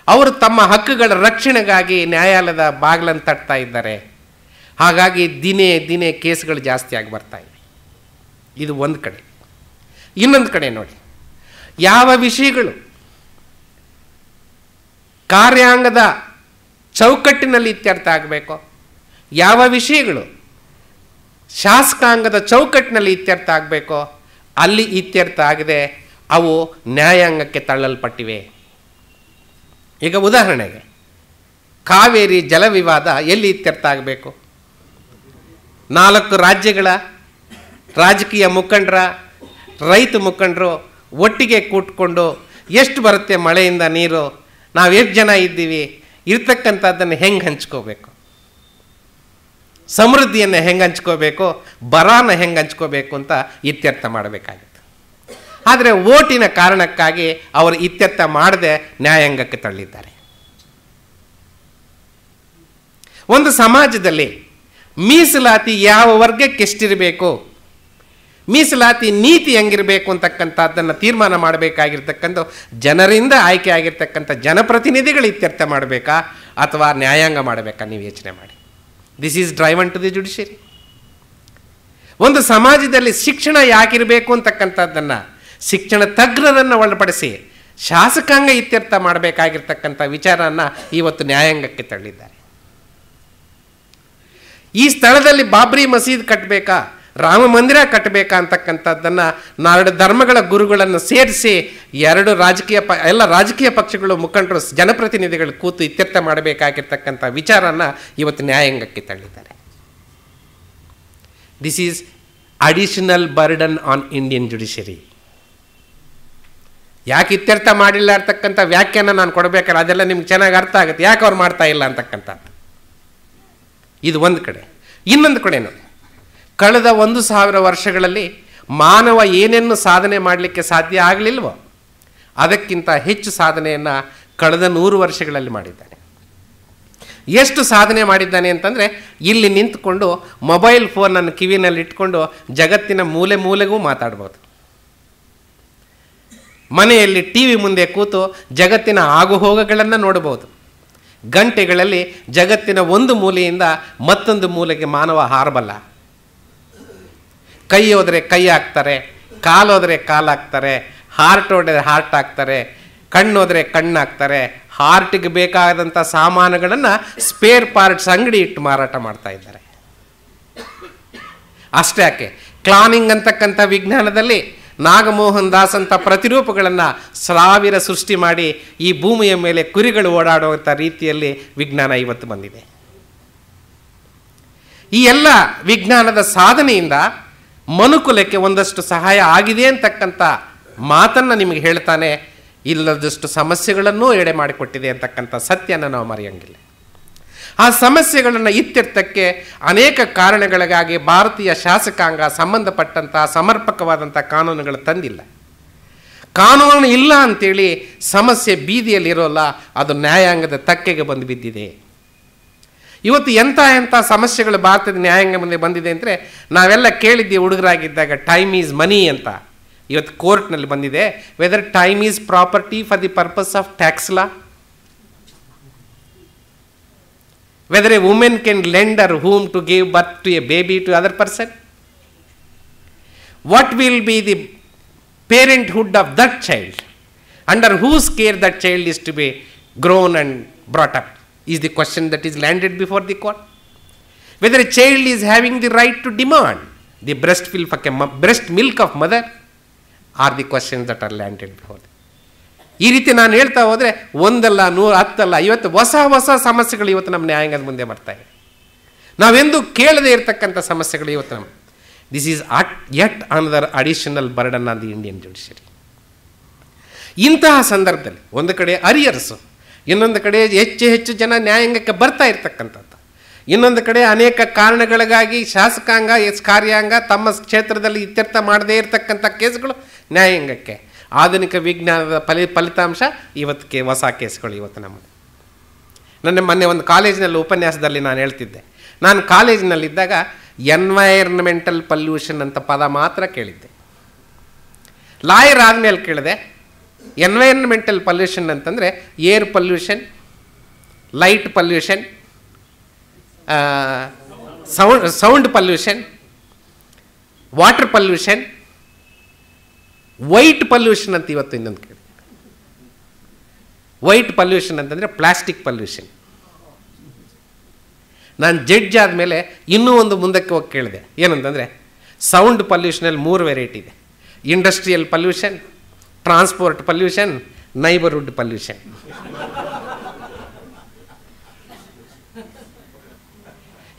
ಅವರು ತಮ್ಮ ಹಕ್ಕುಗಳ ರಕ್ಷಣೆಗಾಗಿ ನ್ಯಾಯಾಲಯದ ಬಾಗಿಲನ್ನು ತಟ್ತಾ ಇದ್ದಾರೆ. ಹಾಗಾಗಿ ದಿನೇ ದಿನೇ ಕೇಸುಗಳು ಜಾಸ್ತಿ ಆಗಿ ಬರ್ತಾ ಇವೆ. ಇದು ಒಂದು ಕಡೆ. ಇನ್ನೊಂದು ಕಡೆ ನೋಡಿ, ಯಾವ ವಿಷಯಗಳು ಕಾರ್ಯಾಂಗದ ಚೌಕಟ್ಟಿನಲ್ಲಿ ಇತ್ಯರ್ಥ ಆಗಬೇಕೋ, ಯಾವ ವಿಷಯಗಳು ಶಾಸಕಾಂಗದ ಚೌಕಟ್ಟಿನಲ್ಲಿ ಇತ್ಯರ್ಥ ಆಗಬೇಕೋ ಅಲ್ಲಿ ಇತ್ಯರ್ಥ ಆಗದೆ ಅವು ನ್ಯಾಯಾಂಗಕ್ಕೆ ತಳ್ಳಲ್ಪಟ್ಟಿವೆ. ಈಗ ಉದಾಹರಣೆಗೆ ಕಾವೇರಿ ಜಲ ವಿವಾದ ಎಲ್ಲಿ ಇತ್ಯರ್ಥ ಆಗಬೇಕು? 4 ರಾಜ್ಯಗಳ ರಾಜಕೀಯ ಮುಖಂಡರ, ರೈತ ಮುಖಂಡರು ಒಟ್ಟಿಗೆ ಕೂತ್ಕೊಂಡು ಎಷ್ಟು ಬರುತ್ತೆ ಮಳೆಯಿಂದ ನೀರು, ನಾವು ಎಷ್ಟು ಜನ ಇದ್ದೀವಿ, ಇರ್ತಕ್ಕಂಥದ್ದನ್ನು ಹೆಂಗೆ ಹಂಚ್ಕೋಬೇಕು, ಸಮೃದ್ಧಿಯನ್ನು ಹೆಂಗೆ ಹಂಚ್ಕೋಬೇಕು, ಬರಾನ ಹೆಂಗೆ ಹಂಚ್ಕೋಬೇಕು ಅಂತ ಇತ್ಯರ್ಥ ಮಾಡಬೇಕಾಗಿತ್ತು. ಆದರೆ ಓಟಿನ ಕಾರಣಕ್ಕಾಗಿ ಅವರು ಇತ್ಯರ್ಥ ಮಾಡದೆ ನ್ಯಾಯಾಂಗಕ್ಕೆ ತಳ್ಳಿದ್ದಾರೆ. ಒಂದು ಸಮಾಜದಲ್ಲಿ ಮೀಸಲಾತಿ ಯಾವ ವರ್ಗಕ್ಕೆ ಎಷ್ಟಿರಬೇಕು, ಮೀಸಲಾತಿ ನೀತಿ ಹೆಂಗಿರಬೇಕು ಅಂತಕ್ಕಂಥದ್ದನ್ನು ತೀರ್ಮಾನ ಮಾಡಬೇಕಾಗಿರ್ತಕ್ಕಂಥ ಜನರಿಂದ ಆಯ್ಕೆ ಆಗಿರ್ತಕ್ಕಂಥ ಜನಪ್ರತಿನಿಧಿಗಳು ಇತ್ಯರ್ಥ ಮಾಡಬೇಕಾ ಅಥವಾ ನ್ಯಾಯಾಂಗ ಮಾಡಬೇಕಾ? ನೀವು ಯೋಚನೆ ಮಾಡಿ. This is driven to the judiciary. ಒಂದು ಸಮಾಜದಲ್ಲಿ ಶಿಕ್ಷಣ ಯಾಕಿರಬೇಕು ಅಂತಕ್ಕಂಥದ್ದನ್ನು ಶಿಕ್ಷಣ ತಜ್ಞರನ್ನು ಒಳಪಡಿಸಿ ಶಾಸಕಾಂಗ ಇತ್ಯರ್ಥ ಮಾಡಬೇಕಾಗಿರ್ತಕ್ಕಂಥ ವಿಚಾರವನ್ನು ಇವತ್ತು ನ್ಯಾಯಾಂಗಕ್ಕೆ ತಳ್ಳಿದ್ದಾರೆ. ಈ ಸ್ಥಳದಲ್ಲಿ ಬಾಬ್ರಿ ಮಸೀದ್ ಕಟ್ಟಬೇಕಾ, ರಾಮ ಮಂದಿರ ಕಟ್ಟಬೇಕಾ ಅಂತಕ್ಕಂಥದ್ದನ್ನು 2 ಧರ್ಮಗಳ ಗುರುಗಳನ್ನು ಸೇರಿಸಿ ಎಲ್ಲ ರಾಜಕೀಯ ಪಕ್ಷಗಳು, ಮುಖಂಡರು, ಜನಪ್ರತಿನಿಧಿಗಳು ಕೂತು ಇತ್ಯರ್ಥ ಮಾಡಬೇಕಾಗಿರ್ತಕ್ಕಂಥ ವಿಚಾರನ ಇವತ್ತು ನ್ಯಾಯಾಂಗಕ್ಕೆ ತಳ್ಳಿದ್ದಾರೆ. This is additional burden on Indian judiciary. ಯಾಕೆ ಇತ್ಯರ್ಥ ಮಾಡಿಲ್ಲ ಅಂತಕ್ಕಂಥ ವ್ಯಾಖ್ಯಾನ ನಾನು ಕೊಡಬೇಕಾದ್ರೆ ಅದೆಲ್ಲ ನಿಮ್ಗೆ ಚೆನ್ನಾಗಿ ಅರ್ಥ ಆಗುತ್ತೆ, ಯಾಕೆ ಅವ್ರು ಮಾಡ್ತಾ ಇಲ್ಲ ಅಂತಕ್ಕಂಥದ್ದು. ಇದು ಒಂದು ಕಡೆ. ಇನ್ನೊಂದು ಕಡೆನೂ ಕಳೆದ 1,000 ವರ್ಷಗಳಲ್ಲಿ ಮಾನವ ಏನೇನು ಸಾಧನೆ ಮಾಡಲಿಕ್ಕೆ ಸಾಧ್ಯ ಆಗಲಿಲ್ವೋ ಅದಕ್ಕಿಂತ ಹೆಚ್ಚು ಸಾಧನೆಯನ್ನು ಕಳೆದ 100 ವರ್ಷಗಳಲ್ಲಿ ಮಾಡಿದ್ದಾನೆ. ಎಷ್ಟು ಸಾಧನೆ ಮಾಡಿದ್ದಾನೆ ಅಂತಂದರೆ, ಇಲ್ಲಿ ನಿಂತುಕೊಂಡು ಮೊಬೈಲ್ ಫೋನನ್ನು ಕಿವಿನಲ್ಲಿ ಇಟ್ಕೊಂಡು ಜಗತ್ತಿನ ಮೂಲೆ ಮೂಲೆಗೂ ಮಾತಾಡ್ಬೋದು. ಮನೆಯಲ್ಲಿ ಟಿ ವಿ ಮುಂದೆ ಕೂತು ಜಗತ್ತಿನ ಆಗುಹೋಗುಗಳನ್ನು ನೋಡಬಹುದು. ಗಂಟೆಗಳಲ್ಲಿ ಜಗತ್ತಿನ ಒಂದು ಮೂಲೆಯಿಂದ ಮತ್ತೊಂದು ಮೂಲೆಗೆ ಮಾನವ ಹಾರಬಲ್ಲ. ಕೈ ಹೋದರೆ ಕೈ ಹಾಕ್ತಾರೆ, ಕಾಲು ಹೋದರೆ ಕಾಲು ಹಾಕ್ತಾರೆ, ಹಾರ್ಟ್ ಹೋದರೆ ಹಾರ್ಟ್ ಹಾಕ್ತಾರೆ, ಕಣ್ಣು ಹೋದರೆ ಕಣ್ಣು ಹಾಕ್ತಾರೆ. ಹಾರ್ಟಿಗೆ ಬೇಕಾದಂಥ ಸಾಮಾನುಗಳನ್ನು ಸ್ಪೇರ್ ಪಾರ್ಟ್ಸ್ ಅಂಗಡಿ ಇಟ್ಟು ಮಾರಾಟ ಮಾಡ್ತಾ ಇದ್ದಾರೆ. ಅಷ್ಟೇ ಯಾಕೆ, ಕ್ಲಾನಿಂಗ್ ಅಂತಕ್ಕಂಥ ವಿಜ್ಞಾನದಲ್ಲಿ ನಾಗಮೋಹನ್ ದಾಸ್ ಅಂತ ಪ್ರತಿರೂಪಗಳನ್ನು ಸಾವಿರ ಸೃಷ್ಟಿ ಮಾಡಿ ಈ ಭೂಮಿಯ ಮೇಲೆ ಕುರಿಗಳು ಓಡಾಡುವಂಥ ರೀತಿಯಲ್ಲಿ ವಿಜ್ಞಾನ ಇವತ್ತು ಬಂದಿದೆ. ಈ ಎಲ್ಲ ವಿಜ್ಞಾನದ ಸಾಧನೆಯಿಂದ ಮನುಕುಲಕ್ಕೆ ಒಂದಷ್ಟು ಸಹಾಯ ಆಗಿದೆ ಅಂತಕ್ಕಂಥ ಮಾತನ್ನು ನಿಮಗೆ ಹೇಳ್ತಾನೆ. ಇಲ್ಲದಷ್ಟು ಸಮಸ್ಯೆಗಳನ್ನೂ ಎಡೆ ಮಾಡಿಕೊಟ್ಟಿದೆ ಅಂತಕ್ಕಂಥ ಸತ್ಯನ ನಾವು ಮರೆಯಂಗಿಲ್ಲ. ಆ ಸಮಸ್ಯೆಗಳನ್ನು ಇತ್ಯರ್ಥಕ್ಕೆ ಅನೇಕ ಕಾರಣಗಳಿಗಾಗಿ ಭಾರತೀಯ ಶಾಸಕಾಂಗ ಸಂಬಂಧಪಟ್ಟಂಥ ಸಮರ್ಪಕವಾದಂಥ ಕಾನೂನುಗಳು ತಂದಿಲ್ಲ. ಕಾನೂನು ಇಲ್ಲ ಅಂತೇಳಿ ಸಮಸ್ಯೆ ಬೀದಿಯಲ್ಲಿರೋಲ್ಲ, ಅದು ನ್ಯಾಯಾಂಗದ ತಕ್ಕೆಗೆ ಬಂದು ಬಿದ್ದಿದೆ. ಇವತ್ತು ಎಂಥ ಸಮಸ್ಯೆಗಳು ಭಾರತದ ನ್ಯಾಯಾಂಗ ಮುಂದೆ ಬಂದಿದೆ ಅಂದರೆ, ನಾವೆಲ್ಲ ಕೇಳಿದ್ದೀವಿ ಹುಡುಗರಾಗಿದ್ದಾಗ ಟೈಮ್ ಈಸ್ ಮನಿ ಅಂತ. ಇವತ್ತು ಕೋರ್ಟ್ನಲ್ಲಿ ಬಂದಿದೆ, whether time is property for the purpose of tax law, whether a woman can lend her womb to give birth to a baby to other person, what will be the parenthood of that child, under whose care that child is to be grown and brought up, is the question that is landed before the court. Whether a child is having the right to demand the breast milk of mother are the questions that are landed before the. ಈ ರೀತಿ ನಾನು ಹೇಳ್ತಾ ಹೋದರೆ ಒಂದಲ್ಲ 100 10 ಅಲ್ಲ, ಇವತ್ತು ಹೊಸ ಸಮಸ್ಯೆಗಳು ಇವತ್ತು ನಮ್ಮ ನ್ಯಾಯಾಂಗದ ಮುಂದೆ ಬರ್ತಾ ಇದೆ. ನಾವೆಂದೂ ಕೇಳದೇ ಇರತಕ್ಕಂಥ ಸಮಸ್ಯೆಗಳು ಇವತ್ತು ನಮ್ಮ. This is yet another additional burden on the Indian judiciary. ಇಂತಹ ಸಂದರ್ಭದಲ್ಲಿ ಒಂದು ಕಡೆ ಅರಿಯರ್ಸು, ಇನ್ನೊಂದು ಕಡೆ ಹೆಚ್ಚು ಜನ ನ್ಯಾಯಾಂಗಕ್ಕೆ ಬರ್ತಾ ಇರ್ತಕ್ಕಂಥದ್ದು, ಇನ್ನೊಂದು ಕಡೆ ಅನೇಕ ಕಾರಣಗಳಿಗಾಗಿ ಶಾಸಕಾಂಗ ಕಾರ್ಯಾಂಗ ತಮ್ಮ ಕ್ಷೇತ್ರದಲ್ಲಿ ಇತ್ಯರ್ಥ ಮಾಡದೇ ಇರತಕ್ಕಂಥ ಕೇಸ್ಗಳು ನ್ಯಾಯಾಂಗಕ್ಕೆ. ಆಧುನಿಕ ವಿಜ್ಞಾನದ ಫಲಿತಾಂಶ ಇವತ್ತಿಗೆ ಹೊಸ ಕೇಸ್ಗಳು ಇವತ್ತು ನಮ್ಮದು. ನನ್ನ ಮೊನ್ನೆ ಒಂದು ಕಾಲೇಜಿನಲ್ಲಿ ಉಪನ್ಯಾಸದಲ್ಲಿ ನಾನು ಹೇಳ್ತಿದ್ದೆ, ನಾನು ಕಾಲೇಜಿನಲ್ಲಿದ್ದಾಗ ಎನ್ವೈರ್ನ್ಮೆಂಟಲ್ ಪಲ್ಯೂಷನ್ ಅಂತ ಪದ ಮಾತ್ರ ಕೇಳಿದ್ದೆ. ಲಾಯರ್ ಆದಮೇಲೆ ಕೇಳಿದೆ ಎನ್ವೈರ್ನ್ಮೆಂಟಲ್ ಪಲ್ಯೂಷನ್ ಅಂತಂದರೆ air pollution, light pollution, sound pollution, water pollution, white pollution ಅಂತ ಇವತ್ತು ಇನ್ನೊಂದು ಕೇಳಿ. ವೈಟ್ ಪಲ್ಯೂಷನ್ ಅಂತಂದರೆ ಪ್ಲಾಸ್ಟಿಕ್ ಪಲ್ಯೂಷನ್. ನಾನು ಜಡ್ಜ್ ಆದಮೇಲೆ ಇನ್ನೂ ಒಂದು ಮುಂದಕ್ಕೆ ಹೋಗಿ ಕೇಳಿದೆ, ಏನಂತಂದರೆ ಸೌಂಡ್ ಪಲ್ಯೂಷನಲ್ಲಿ 3 ವೆರೈಟಿ ಇದೆ: industrial pollution, transport pollution, neighbourhood pollution.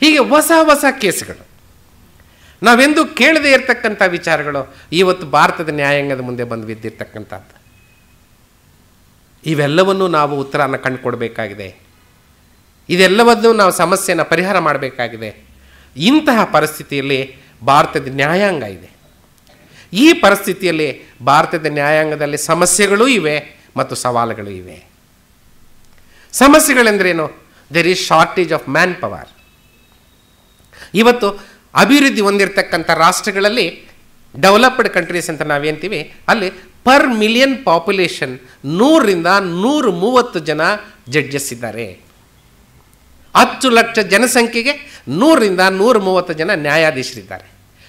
ಹೀಗೆ ಹೊಸ ಕೇಸ್ಗಳು, ನಾವೆಂದೂ ಕೇಳದೇ ಇರತಕ್ಕಂಥ ವಿಚಾರಗಳು ಇವತ್ತು ಭಾರತದ ನ್ಯಾಯಾಂಗದ ಮುಂದೆ ಬಂದು ಬಿದ್ದಿರ್ತಕ್ಕಂಥದ್ದು. ಇವೆಲ್ಲವನ್ನೂ ನಾವು ಉತ್ತರನ ಕಂಡುಕೊಡ್ಬೇಕಾಗಿದೆ. ಇದೆಲ್ಲವನ್ನೂ ನಾವು ಸಮಸ್ಯೆನ ಪರಿಹಾರ ಮಾಡಬೇಕಾಗಿದೆ. ಇಂತಹ ಪರಿಸ್ಥಿತಿಯಲ್ಲಿ ಭಾರತದ ನ್ಯಾಯಾಂಗ ಇದೆ. ಈ ಪರಿಸ್ಥಿತಿಯಲ್ಲಿ ಭಾರತದ ನ್ಯಾಯಾಂಗದಲ್ಲಿ ಸಮಸ್ಯೆಗಳೂ ಇವೆ ಮತ್ತು ಸವಾಲುಗಳು ಇವೆ. ಸಮಸ್ಯೆಗಳೆಂದರೇನು? There is shortage of man power. ಇವತ್ತು ಅಭಿವೃದ್ಧಿ ಹೊಂದಿರತಕ್ಕಂಥ ರಾಷ್ಟ್ರಗಳಲ್ಲಿ, ಡೆವಲಪ್ಡ್ ಕಂಟ್ರೀಸ್ ಅಂತ ನಾವೇಂತೀವಿ, ಅಲ್ಲಿ ಪರ್ ಮಿಲಿಯನ್ ಪಾಪ್ಯುಲೇಷನ್ 100ರಿಂದ 130 ಜನ ಜಡ್ಜಸ್ ಇದ್ದಾರೆ. 10 ಲಕ್ಷ ಜನಸಂಖ್ಯೆಗೆ 100ರಿಂದ 130 ಜನ ನ್ಯಾಯಾಧೀಶರಿದ್ದಾರೆ.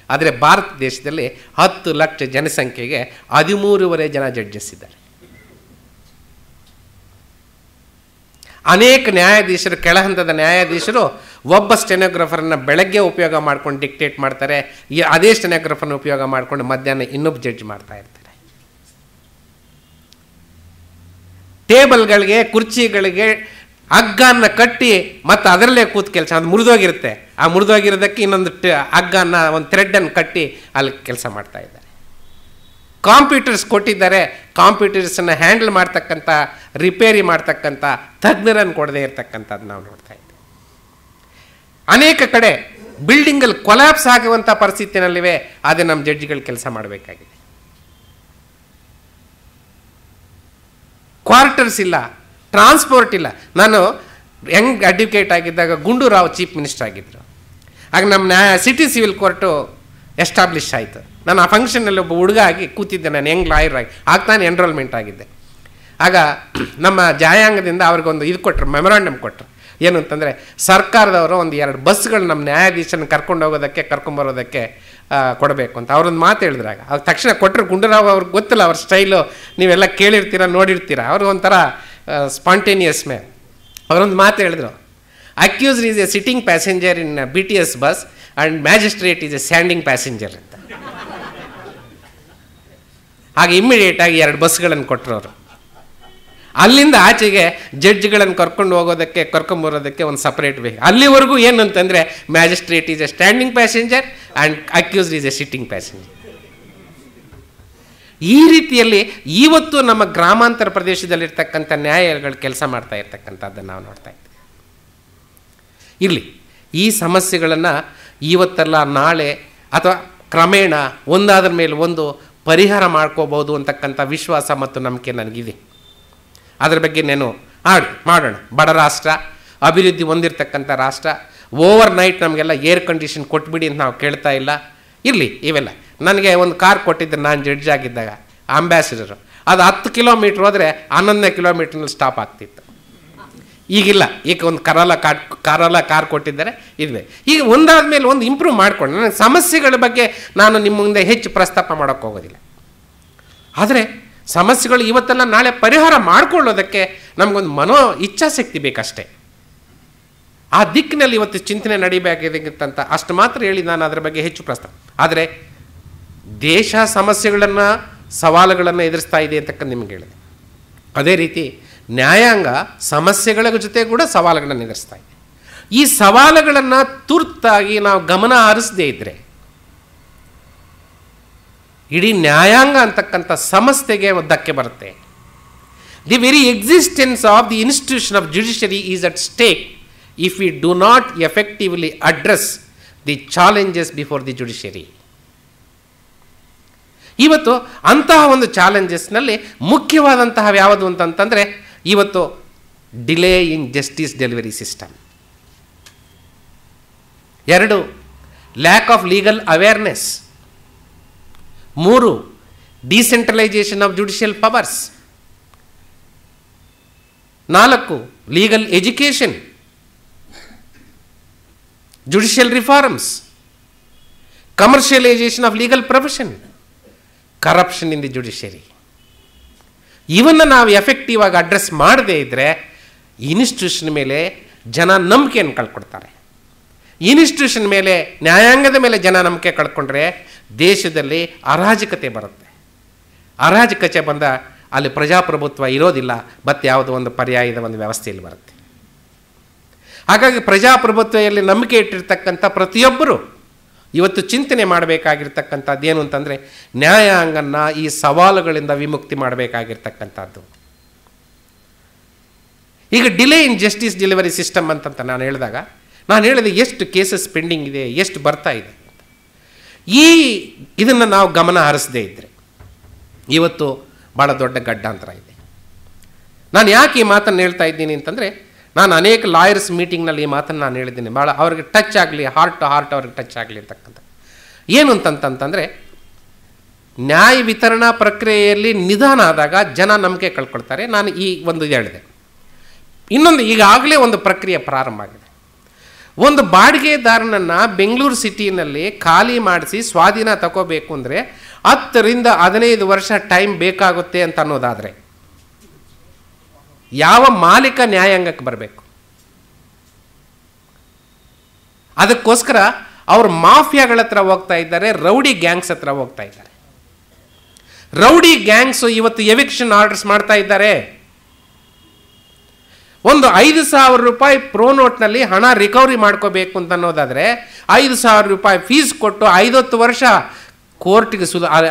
ಆದರೆ ಭಾರತ ದೇಶದಲ್ಲಿ 10 ಲಕ್ಷ ಜನಸಂಖ್ಯೆಗೆ 13.5 ಜನ ಜಡ್ಜಸ್ ಇದ್ದಾರೆ. ಅನೇಕ ನ್ಯಾಯಾಧೀಶರು, ಕೆಳಹಂತದ ನ್ಯಾಯಾಧೀಶರು ಒಬ್ಬ ಸ್ಟೆನೋಗ್ರಾಫರನ್ನು ಬೆಳಗ್ಗೆ ಉಪಯೋಗ ಮಾಡ್ಕೊಂಡು ಡಿಕ್ಟೇಟ್ ಮಾಡ್ತಾರೆ, ಅದೇ ಸ್ಟೆನೋಗ್ರಾಫರ್ನ ಉಪಯೋಗ ಮಾಡಿಕೊಂಡು ಮಧ್ಯಾಹ್ನ ಇನ್ನೊಬ್ಬ ಜಡ್ಜ್ ಮಾಡ್ತಾ ಇರ್ತಾರೆ. ಟೇಬಲ್ಗಳಿಗೆ, ಕುರ್ಚಿಗಳಿಗೆ ಹಗ್ಗನ್ನ ಕಟ್ಟಿ ಮತ್ತು ಅದರಲ್ಲೇ ಕೂತು ಕೆಲಸ, ಅದು ಮುರಿದೋಗಿರುತ್ತೆ, ಆ ಮುರಿದೋಗಿರೋದಕ್ಕೆ ಇನ್ನೊಂದು ಹಗ್ಗನ್ನ, ಒಂದು ಥ್ರೆಡ್ಡನ್ನು ಕಟ್ಟಿ ಅಲ್ಲಿ ಕೆಲಸ ಮಾಡ್ತಾ ಇದ್ದಾರೆ. ಕಾಂಪ್ಯೂಟರ್ಸ್ ಕೊಟ್ಟಿದ್ದಾರೆ, ಕಾಂಪ್ಯೂಟರ್ಸನ್ನು ಹ್ಯಾಂಡಲ್ ಮಾಡ್ತಕ್ಕಂಥ, ರಿಪೇರಿ ಮಾಡ್ತಕ್ಕಂಥ ತಜ್ಞರನ್ನು ಕೊಡದೇ ಇರತಕ್ಕಂಥದ್ದು ನಾವು ನೋಡ್ತಾ ಇದ್ದೇವೆ. ಅನೇಕ ಕಡೆ ಬಿಲ್ಡಿಂಗಲ್ಲಿ ಕೊಲ್ಯಾಪ್ಸ್ ಆಗುವಂಥ ಪರಿಸ್ಥಿತಿನಲ್ಲಿವೆ, ಅದೇ ನಮ್ಮ ಜಡ್ಜಿಗಳು ಕೆಲಸ ಮಾಡಬೇಕಾಗಿದೆ. ಕ್ವಾರ್ಟರ್ಸ್ ಇಲ್ಲ, ಟ್ರಾನ್ಸ್ಪೋರ್ಟ್ ಇಲ್ಲ. ನಾನು ಯಂಗ್ ಅಡ್ವೊಕೇಟ್ ಆಗಿದ್ದಾಗ ಗುಂಡೂರಾವ್ ಚೀಫ್ ಮಿನಿಸ್ಟರ್ ಆಗಿದ್ದರು. ಆಗ ನಮ್ಮ ಸಿಟಿ ಸಿವಿಲ್ ಕೋರ್ಟು ಎಸ್ಟಾಬ್ಲಿಷ್ ಆಯಿತು. ನಾನು ಆ ಫಂಕ್ಷನಲ್ಲಿ ಒಬ್ಬ ಹುಡುಗ ಆಗಿ ಕೂತಿದ್ದೆ, ನಾನು ಯಂಗ್ ಲಾಯರ್ ಆಗಿ ಆಗ್ತಾನೆ ಎನ್ರೋಲ್ಮೆಂಟ್ ಆಗಿದ್ದೆ. ಆಗ ನಮ್ಮ ಜಾಯಾಂಗದಿಂದ ಅವ್ರಿಗೊಂದು ಇದು ಕೊಟ್ಟರು, ಮೆಮೊರಾಂಡಮ್ ಕೊಟ್ಟರು. ಏನು ಅಂತಂದರೆ ಸರ್ಕಾರದವರು ಒಂದು 2 ಬಸ್ಗಳು ನಮ್ಮ ನ್ಯಾಯಾಧೀಶನ ಕರ್ಕೊಂಡೋಗೋದಕ್ಕೆ ಕರ್ಕೊಂಬರೋದಕ್ಕೆ ಕೊಡಬೇಕು ಅಂತ ಅವ್ರೊಂದು ಮಾತು ಹೇಳಿದ್ರಾಗ. ಅವ್ರು ತಕ್ಷಣ ಕೊಟ್ಟರು. ಗುಂಡೂರಾವ್ ಅವ್ರಿಗೆ ಗೊತ್ತಿಲ್ಲ ಅವ್ರ ಸ್ಟೈಲು, ನೀವೆಲ್ಲ ಕೇಳಿರ್ತೀರ ನೋಡಿರ್ತೀರ. ಅವರು ಒಂಥರ ಸ್ಪಾಂಟೇನಿಯಸ್ ಮೇ. ಅವರೊಂದು ಮಾತು ಹೇಳಿದ್ರು, accused is A sitting passenger in BTS bus and magistrate is A standing passenger ಅಂತ. ಹಾಗೆ ಇಮ್ಮಿಡಿಯೇಟಾಗಿ 2 ಬಸ್ಗಳನ್ನು ಕೊಟ್ಟರು ಅವರು. ಅಲ್ಲಿಂದ ಆಚೆಗೆ ಜಡ್ಜ್ಗಳನ್ನು ಕರ್ಕೊಂಡು ಹೋಗೋದಕ್ಕೆ ಕರ್ಕೊಂಬರೋದಕ್ಕೆ ಒಂದು ಸಪ್ರೇಟ್ ಬೇಕು. ಅಲ್ಲಿವರೆಗೂ ಏನು ಅಂತಂದರೆ magistrate is A standing passenger and accused is A sitting passenger. ಈ ರೀತಿಯಲ್ಲಿ ಇವತ್ತು ನಮ್ಮ ಗ್ರಾಮಾಂತರ ಪ್ರದೇಶದಲ್ಲಿರ್ತಕ್ಕಂಥ ನ್ಯಾಯಾಲಯಗಳು ಕೆಲಸ ಮಾಡ್ತಾ ಇರ್ತಕ್ಕಂಥದ್ದನ್ನು ನಾವು ನೋಡ್ತಾ ಇದ್ದೀವಿ. ಇರಲಿ, ಈ ಸಮಸ್ಯೆಗಳನ್ನು ಇವತ್ತೆಲ್ಲ ನಾಳೆ ಅಥವಾ ಕ್ರಮೇಣ ಒಂದಾದ್ರ ಮೇಲೆ ಒಂದು ಪರಿಹಾರ ಮಾಡ್ಕೋಬೋದು ಅಂತಕ್ಕಂಥ ವಿಶ್ವಾಸ ಮತ್ತು ನಂಬಿಕೆ ನನಗಿದೆ. ಅದರ ಬಗ್ಗೆ ನಾನು ಮಾಡೋಣ. ಬಡ ರಾಷ್ಟ್ರ, ಅಭಿವೃದ್ಧಿ ಹೊಂದಿರತಕ್ಕಂಥ ರಾಷ್ಟ್ರ, ಓವರ್ ನೈಟ್ ನಮಗೆಲ್ಲ ಏರ್ ಕಂಡೀಷನ್ ಕೊಟ್ಬಿಡಿ ಅಂತ ನಾವು ಕೇಳ್ತಾ ಇಲ್ಲ. ಇರಲಿ, ಇವೆಲ್ಲ ನನಗೆ ಒಂದು ಕಾರ್ ಕೊಟ್ಟಿದ್ದೆ ನಾನು ಜಡ್ಜ್ ಆಗಿದ್ದಾಗ, ಅಂಬ್ಯಾಸಿಡರು. ಅದು 10 ಕಿಲೋಮೀಟ್ರ್ ಹೋದರೆ 11ನೇ ಕಿಲೋಮೀಟ್ರ್ನಲ್ಲಿ ಸ್ಟಾಪ್ ಆಗ್ತಿತ್ತು. ಈಗಿಲ್ಲ, ಈಗ ಒಂದು ಕಾರೆಲ್ಲ ಕಾರ್ ಕೊಟ್ಟಿದ್ದಾರೆ. ಇದುವೆ ಈಗ ಒಂದಾದ ಮೇಲೆ ಒಂದು ಇಂಪ್ರೂವ್ ಮಾಡಿಕೊಂಡು ನನಗೆ ಸಮಸ್ಯೆಗಳ ಬಗ್ಗೆ ನಾನು ನಿಮ್ಮ ಮುಂದೆ ಹೆಚ್ಚು ಪ್ರಸ್ತಾಪ ಮಾಡೋಕ್ಕೆ ಹೋಗೋದಿಲ್ಲ. ಆದರೆ ಸಮಸ್ಯೆಗಳು ಇವತ್ತೆಲ್ಲ ನಾಳೆ ಪರಿಹಾರ ಮಾಡಿಕೊಳ್ಳೋದಕ್ಕೆ ನಮಗೊಂದು ಇಚ್ಛಾಶಕ್ತಿ ಬೇಕಷ್ಟೇ. ಆ ದಿಕ್ಕಿನಲ್ಲಿ ಇವತ್ತು ಚಿಂತನೆ ನಡೀಬೇಕಾಗಿತ್ತಂತ ಅಷ್ಟು ಮಾತ್ರ ಹೇಳಿ ನಾನು ಅದರ ಬಗ್ಗೆ ಹೆಚ್ಚು ಪ್ರಸ್ತಾಪ. ಆದರೆ ದೇಶ ಸಮಸ್ಯೆಗಳನ್ನು ಸವಾಲುಗಳನ್ನು ಎದುರಿಸ್ತಾ ಇದೆ ಅಂತಕ್ಕಂಥ ನಿಮ್ಗೆ ಹೇಳಿದೆ. ಅದೇ ರೀತಿ ನ್ಯಾಯಾಂಗ ಸಮಸ್ಯೆಗಳ ಜೊತೆ ಕೂಡ ಸವಾಲುಗಳನ್ನು ಎದುರಿಸ್ತಾ ಇದೆ. ಈ ಸವಾಲುಗಳನ್ನು ತುರ್ತಾಗಿ ನಾವು ಗಮನ ಹರಿಸದೇ ಇದ್ದರೆ ಇಡೀ ನ್ಯಾಯಾಂಗ ಅಂತಕ್ಕಂಥ ಸಂಸ್ಥೆಗೆ ಧಕ್ಕೆ ಬರುತ್ತೆ. The very existence of the institution of judiciary is at stake if we do not effectively address the challenges before the judiciary. ಇವತ್ತು ಅಂತಹ ಒಂದು ಚಾಲೆಂಜಸ್ನಲ್ಲಿ ಮುಖ್ಯವಾದಂತಹ ಯಾವುದು ಅಂತಂತಂದರೆ ಇವತ್ತು delay in justice delivery system. 2, lack of legal awareness. 3, decentralisation of judicial powers. 4, legal education, judicial reforms, commercialisation of legal profession, corruption in the judiciary. ಇವನ್ನು ನಾವು ಎಫೆಕ್ಟಿವ್ ಆಗಿ ಅಡ್ರೆಸ್ ಮಾಡದೇ ಇದ್ದರೆ ಇನ್ಸ್ಟಿಟ್ಯೂಷನ್ ಮೇಲೆ ಜನ ನಂಬಿಕೆಯನ್ನು ಕಳ್ಕೊಡ್ತಾರೆ. ಇನ್ಸ್ಟಿಟ್ಯೂಷನ್ ಮೇಲೆ, ನ್ಯಾಯಾಂಗದ ಮೇಲೆ ಜನ ನಂಬಿಕೆ ಕಳ್ಕೊಂಡ್ರೆ ದೇಶದಲ್ಲಿ ಅರಾಜಕತೆ ಬರುತ್ತೆ. ಅರಾಜಕತೆ ಬಂದ ಅಲ್ಲಿ ಪ್ರಜಾಪ್ರಭುತ್ವ ಇರೋದಿಲ್ಲ, ಮತ್ತು ಯಾವುದೋ ಒಂದು ಪರ್ಯಾಯದ ಒಂದು ವ್ಯವಸ್ಥೆಯಲ್ಲಿ ಬರುತ್ತೆ. ಹಾಗಾಗಿ ಪ್ರಜಾಪ್ರಭುತ್ವದಲ್ಲಿ ನಂಬಿಕೆ ಇಟ್ಟಿರ್ತಕ್ಕಂಥ ಪ್ರತಿಯೊಬ್ಬರು ಇವತ್ತು ಚಿಂತನೆ ಮಾಡಬೇಕಾಗಿರ್ತಕ್ಕಂಥದ್ದು ಏನು ಅಂತಂದರೆ ನ್ಯಾಯಾಂಗನ ಈ ಸವಾಲುಗಳಿಂದ ವಿಮುಕ್ತಿ ಮಾಡಬೇಕಾಗಿರ್ತಕ್ಕಂಥದ್ದು. ಈಗ delay in justice delivery system ಅಂತಂತ ನಾನು ಹೇಳಿದೆ ಎಷ್ಟು ಕೇಸಸ್ ಪೆಂಡಿಂಗ್ ಇದೆ, ಎಷ್ಟು ಬರ್ತಾ ಇದೆ. ಇದನ್ನು ನಾವು ಗಮನ ಹರಿಸದೇ ಇದ್ದರೆ ಇವತ್ತು ಭಾಳ ದೊಡ್ಡ ಗಡ್ಡಾಂತರ ಇದೆ. ನಾನು ಯಾಕೆ ಈ ಮಾತನ್ನು ಹೇಳ್ತಾ ಇದ್ದೀನಿ ಅಂತಂದರೆ ನಾನು ಅನೇಕ ಲಾಯರ್ಸ್ ಮೀಟಿಂಗ್ನಲ್ಲಿ ಈ ಮಾತನ್ನು ನಾನು ಹೇಳಿದ್ದೀನಿ. ಭಾಳ ಅವ್ರಿಗೆ ಟಚ್ ಆಗಲಿ, ಹಾರ್ಟ್ ಟು ಹಾರ್ಟ್ ಅವ್ರಿಗೆ ಟಚ್ ಆಗಲಿ ಅಂತಕ್ಕಂಥ ಏನು ಅಂತಂತಂದರೆ ನ್ಯಾಯ ವಿತರಣಾ ಪ್ರಕ್ರಿಯೆಯಲ್ಲಿ ನಿಧಾನ ಆದಾಗ ಜನ ನಂಬಿಕೆ ಕಳ್ಕೊಳ್ತಾರೆ. ನಾನು ಈ ಒಂದು ಹೇಳಿದೆ. ಇನ್ನೊಂದು, ಈಗಾಗಲೇ ಒಂದು ಪ್ರಕ್ರಿಯೆ ಪ್ರಾರಂಭ ಆಗಿದೆ. ಒಂದು ಬಾಡಿಗೆದಾರನನ್ನು ಬೆಂಗಳೂರು ಸಿಟಿನಲ್ಲಿ ಖಾಲಿ ಮಾಡಿಸಿ ಸ್ವಾಧೀನ ತಗೋಬೇಕು ಅಂದರೆ 10 ರಿಂದ 15 ವರ್ಷ ಟೈಮ್ ಬೇಕಾಗುತ್ತೆ ಅಂತ ಅನ್ನೋದಾದರೆ ಯಾವ ಮಾಲೀಕ ನ್ಯಾಯಾಂಗಕ್ಕೆ ಬರಬೇಕು? ಅದಕ್ಕೋಸ್ಕರ ಅವರು ಮಾಫಿಯಾಗಳ ಹತ್ರ ಹೋಗ್ತಾ ಇದ್ದಾರೆ, ರೌಡಿ ಗ್ಯಾಂಗ್ಸ್ ಹತ್ರ ಹೋಗ್ತಾ ಇದ್ದಾರೆ. ರೌಡಿ ಗ್ಯಾಂಗ್ಸು ಇವತ್ತು ಎವಿಕ್ಷನ್ ಆರ್ಡರ್ಸ್ ಮಾಡ್ತಾ ಇದ್ದಾರೆ. ಒಂದು 5,000 ರೂಪಾಯಿ ಪ್ರೋ ನೋಟ್ನಲ್ಲಿ ಹಣ ರಿಕವರಿ ಮಾಡ್ಕೋಬೇಕು ಅಂತ ಅನ್ನೋದಾದರೆ 5,000 ರೂಪಾಯಿ ಫೀಸ್ ಕೊಟ್ಟು 50 ವರ್ಷ ಕೋರ್ಟಿಗೆ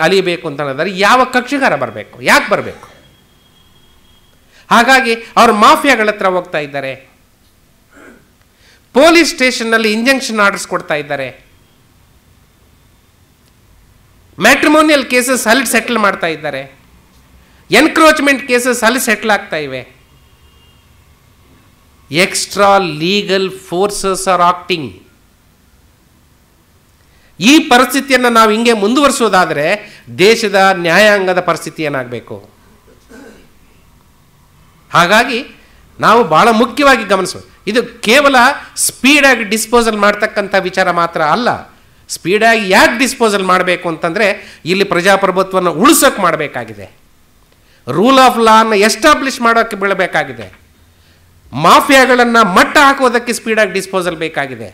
ಅಲಿಬೇಕು ಅಂತ ಅನ್ನೋದಾದ್ರೆ ಯಾವ ಕಕ್ಷಿಗಾರ ಬರಬೇಕು? ಯಾಕೆ ಬರಬೇಕು? ಹಾಗಾಗಿ ಅವರು ಮಾಫಿಯಾಗಳ ಹತ್ರ ಹೋಗ್ತಾ ಇದ್ದಾರೆ. ಪೊಲೀಸ್ ಸ್ಟೇಷನ್ನಲ್ಲಿ ಇಂಜಂಕ್ಷನ್ ಆರ್ಡರ್ಸ್ ಕೊಡ್ತಾ ಇದ್ದಾರೆ. ಮ್ಯಾಟ್ರಿಮೋನಿಯಲ್ ಕೇಸಸ್ ಅಲ್ಲಿ ಸೆಟಲ್ ಮಾಡ್ತಾ ಇದ್ದಾರೆ. ಎನ್ಕ್ರೋಚ್ಮೆಂಟ್ ಕೇಸಸ್ ಅಲ್ಲಿ ಸೆಟಲ್ ಆಗ್ತಾ ಇವೆ. Extra legal forces are acting. ಈ ಪರಿಸ್ಥಿತಿಯನ್ನು ನಾವು ಹಿಂಗೆ ಮುಂದುವರಿಸೋದಾದರೆ ದೇಶದ ನ್ಯಾಯಾಂಗದ ಪರಿಸ್ಥಿತಿ ಏನಾಗಬೇಕು? ಹಾಗಾಗಿ ನಾವು ಭಾಳ ಮುಖ್ಯವಾಗಿ ಗಮನಿಸಬೇಕು. ಇದು ಕೇವಲ ಸ್ಪೀಡಾಗಿ ಡಿಸ್ಪೋಸಲ್ ಮಾಡ್ತಕ್ಕಂಥ ವಿಚಾರ ಮಾತ್ರ ಅಲ್ಲ. ಸ್ಪೀಡಾಗಿ ಯಾಕೆ ಡಿಸ್ಪೋಸಲ್ ಮಾಡಬೇಕು ಅಂತಂದರೆ ಇಲ್ಲಿ ಪ್ರಜಾಪ್ರಭುತ್ವವನ್ನು ಉಳಿಸೋಕೆ ಮಾಡಬೇಕಾಗಿದೆ, ರೂಲ್ ಆಫ್ ಲಾನ ಎಸ್ಟಾಬ್ಲಿಷ್ ಮಾಡೋಕ್ಕೆ ಬೀಳಬೇಕಾಗಿದೆ, ಮಾಫಿಯಾಗಳನ್ನು ಮಟ್ಟ ಹಾಕೋದಕ್ಕೆ ಸ್ಪೀಡಾಗಿ ಡಿಸ್ಪೋಸಲ್ ಬೇಕಾಗಿದೆ,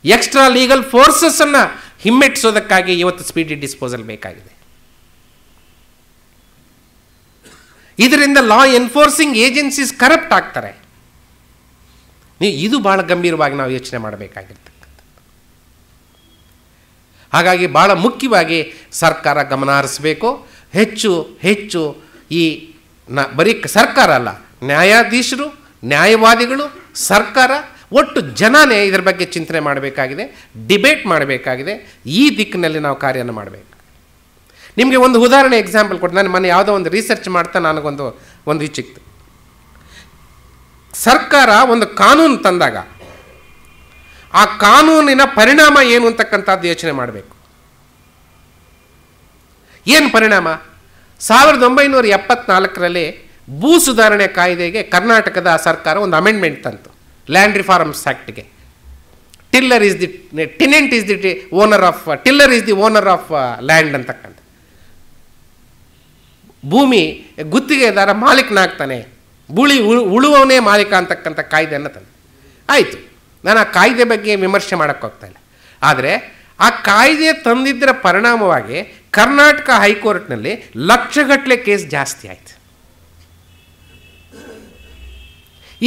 ಎಕ್ಸ್ಟ್ರಾ ಲೀಗಲ್ ಫೋರ್ಸಸ್ಸನ್ನು ಹಿಮ್ಮೆಟ್ಟಿಸೋದಕ್ಕಾಗಿ ಇವತ್ತು ಸ್ಪೀಡಿ ಡಿಸ್ಪೋಸಲ್ ಬೇಕಾಗಿದೆ. ಇದರಿಂದ ಲಾ ಎನ್ಫೋರ್ಸಿಂಗ್ ಏಜೆನ್ಸೀಸ್ ಕರಪ್ಟ್ ಆಗ್ತಾರೆ. ಇದು ಭಾಳ ಗಂಭೀರವಾಗಿ ನಾವು ಯೋಚನೆ ಮಾಡಬೇಕಾಗಿರ್ತಕ್ಕಂಥ. ಹಾಗಾಗಿ ಭಾಳ ಮುಖ್ಯವಾಗಿ ಸರ್ಕಾರ ಗಮನ ಹರಿಸಬೇಕು. ಹೆಚ್ಚು ಹೆಚ್ಚು ಈ ಬರೀ ಸರ್ಕಾರ ಅಲ್ಲ, ನ್ಯಾಯಾಧೀಶರು, ನ್ಯಾಯವಾದಿಗಳು, ಸರ್ಕಾರ, ಒಟ್ಟು ಜನನೇ ಇದರ ಬಗ್ಗೆ ಚಿಂತನೆ ಮಾಡಬೇಕಾಗಿದೆ, ಡಿಬೇಟ್ ಮಾಡಬೇಕಾಗಿದೆ. ಈ ದಿಕ್ಕಿನಲ್ಲಿ ನಾವು ಕಾರ್ಯನ ಮಾಡಬೇಕು. ನಿಮಗೆ ಒಂದು ಉದಾಹರಣೆ ಎಕ್ಸಾಂಪಲ್ ಕೊಟ್ಟು, ನಾನು ಮೊನ್ನೆ ಯಾವುದೋ ಒಂದು ರಿಸರ್ಚ್ ಮಾಡ್ತಾ ನನಗೊಂದು ಸಿಕ್ತು. ಸರ್ಕಾರ ಒಂದು ಕಾನೂನು ತಂದಾಗ ಆ ಕಾನೂನಿನ ಪರಿಣಾಮ ಏನು ಅಂತಕ್ಕಂಥದ್ದು ಯೋಚನೆ ಮಾಡಬೇಕು. ಏನು ಪರಿಣಾಮ? 1974ರಲ್ಲಿ ಭೂ ಸುಧಾರಣೆ ಕಾಯ್ದೆಗೆ ಕರ್ನಾಟಕದ ಸರ್ಕಾರ ಒಂದು ಅಮೆಂಡ್ಮೆಂಟ್ ತಂತು, ಲ್ಯಾಂಡ್ ರಿಫಾರ್ಮ್ಸ್ ಆ್ಯಕ್ಟ್ಗೆ. Tiller is the tenant is the owner of tiller is the owner of land ಅಂತಕ್ಕಂಥ. ಭೂಮಿ ಗುತ್ತಿಗೆದಾರ ಮಾಲೀಕನಾಗ್ತಾನೆ, ಉಳುವವನೇ ಮಾಲೀಕ ಅಂತಕ್ಕಂಥ ಕಾಯ್ದೆಯನ್ನು ತಂದೆ. ಆಯಿತು, ನಾನು ಆ ಕಾಯ್ದೆ ಬಗ್ಗೆ ವಿಮರ್ಶೆ ಮಾಡೋಕ್ಕೆ ಹೋಗ್ತಾ ಇಲ್ಲ. ಆದರೆ ಆ ಕಾಯ್ದೆ ತಂದಿದ್ದರ ಪರಿಣಾಮವಾಗಿ ಕರ್ನಾಟಕ ಹೈಕೋರ್ಟ್ನಲ್ಲಿ ಲಕ್ಷಗಟ್ಟಲೆ ಕೇಸ್ ಜಾಸ್ತಿ ಆಯಿತು.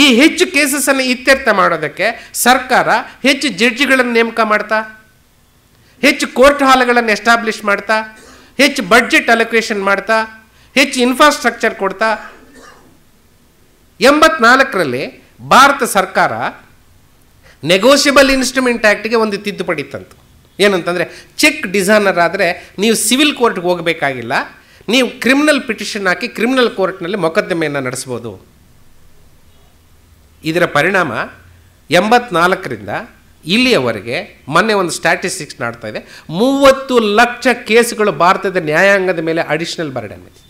ಈ ಹೆಚ್ಚು ಕೇಸಸನ್ನು ಇತ್ಯರ್ಥ ಮಾಡೋದಕ್ಕೆ ಸರ್ಕಾರ ಹೆಚ್ಚು ಜಡ್ಜಿಗಳನ್ನು ನೇಮಕ ಮಾಡ್ತಾ, ಹೆಚ್ಚು ಕೋರ್ಟ್ ಹಾಲ್ಗಳನ್ನು ಎಸ್ಟಾಬ್ಲಿಷ್ ಮಾಡ್ತಾ, ಹೆಚ್ಚು ಬಡ್ಜೆಟ್ ಅಲೋಕೇಶನ್ ಮಾಡ್ತಾ, ಹೆಚ್ಚು ಇನ್ಫ್ರಾಸ್ಟ್ರಕ್ಚರ್ ಕೊಡ್ತಾ 84ರಲ್ಲಿ ಭಾರತ ಸರ್ಕಾರ ನೆಗೋಷಿಯಬಲ್ ಇನ್ಸ್ಟ್ರೂಮೆಂಟ್ ಆ್ಯಕ್ಟ್ಗೆ ಒಂದು ತಿದ್ದುಪಡಿ ತಂತು. ಏನಂತಂದರೆ, ಚೆಕ್ ಡಿಸೈನರ್ ಆದರೆ ನೀವು ಸಿವಿಲ್ ಕೋರ್ಟ್ಗೆ ಹೋಗಬೇಕಾಗಿಲ್ಲ, ನೀವು ಕ್ರಿಮಿನಲ್ ಪಿಟಿಷನ್ ಹಾಕಿ ಕ್ರಿಮಿನಲ್ ಕೋರ್ಟ್ನಲ್ಲಿ ಮೊಕದ್ದಮೆಯನ್ನು ನಡೆಸ್ಬೋದು. ಇದರ ಪರಿಣಾಮ 84ರಿಂದ ಇಲ್ಲಿಯವರೆಗೆ ಮೊನ್ನೆ ಒಂದು ಸ್ಟ್ಯಾಟಿಸ್ಟಿಕ್ಸ್ ಮಾಡ್ತಾ ಇದೆ, 30 ಲಕ್ಷ ಕೇಸುಗಳು ಭಾರತದ ನ್ಯಾಯಾಂಗದ ಮೇಲೆ ಅಡಿಷನಲ್ ಬರ್ಡನ್ ಇದೆ.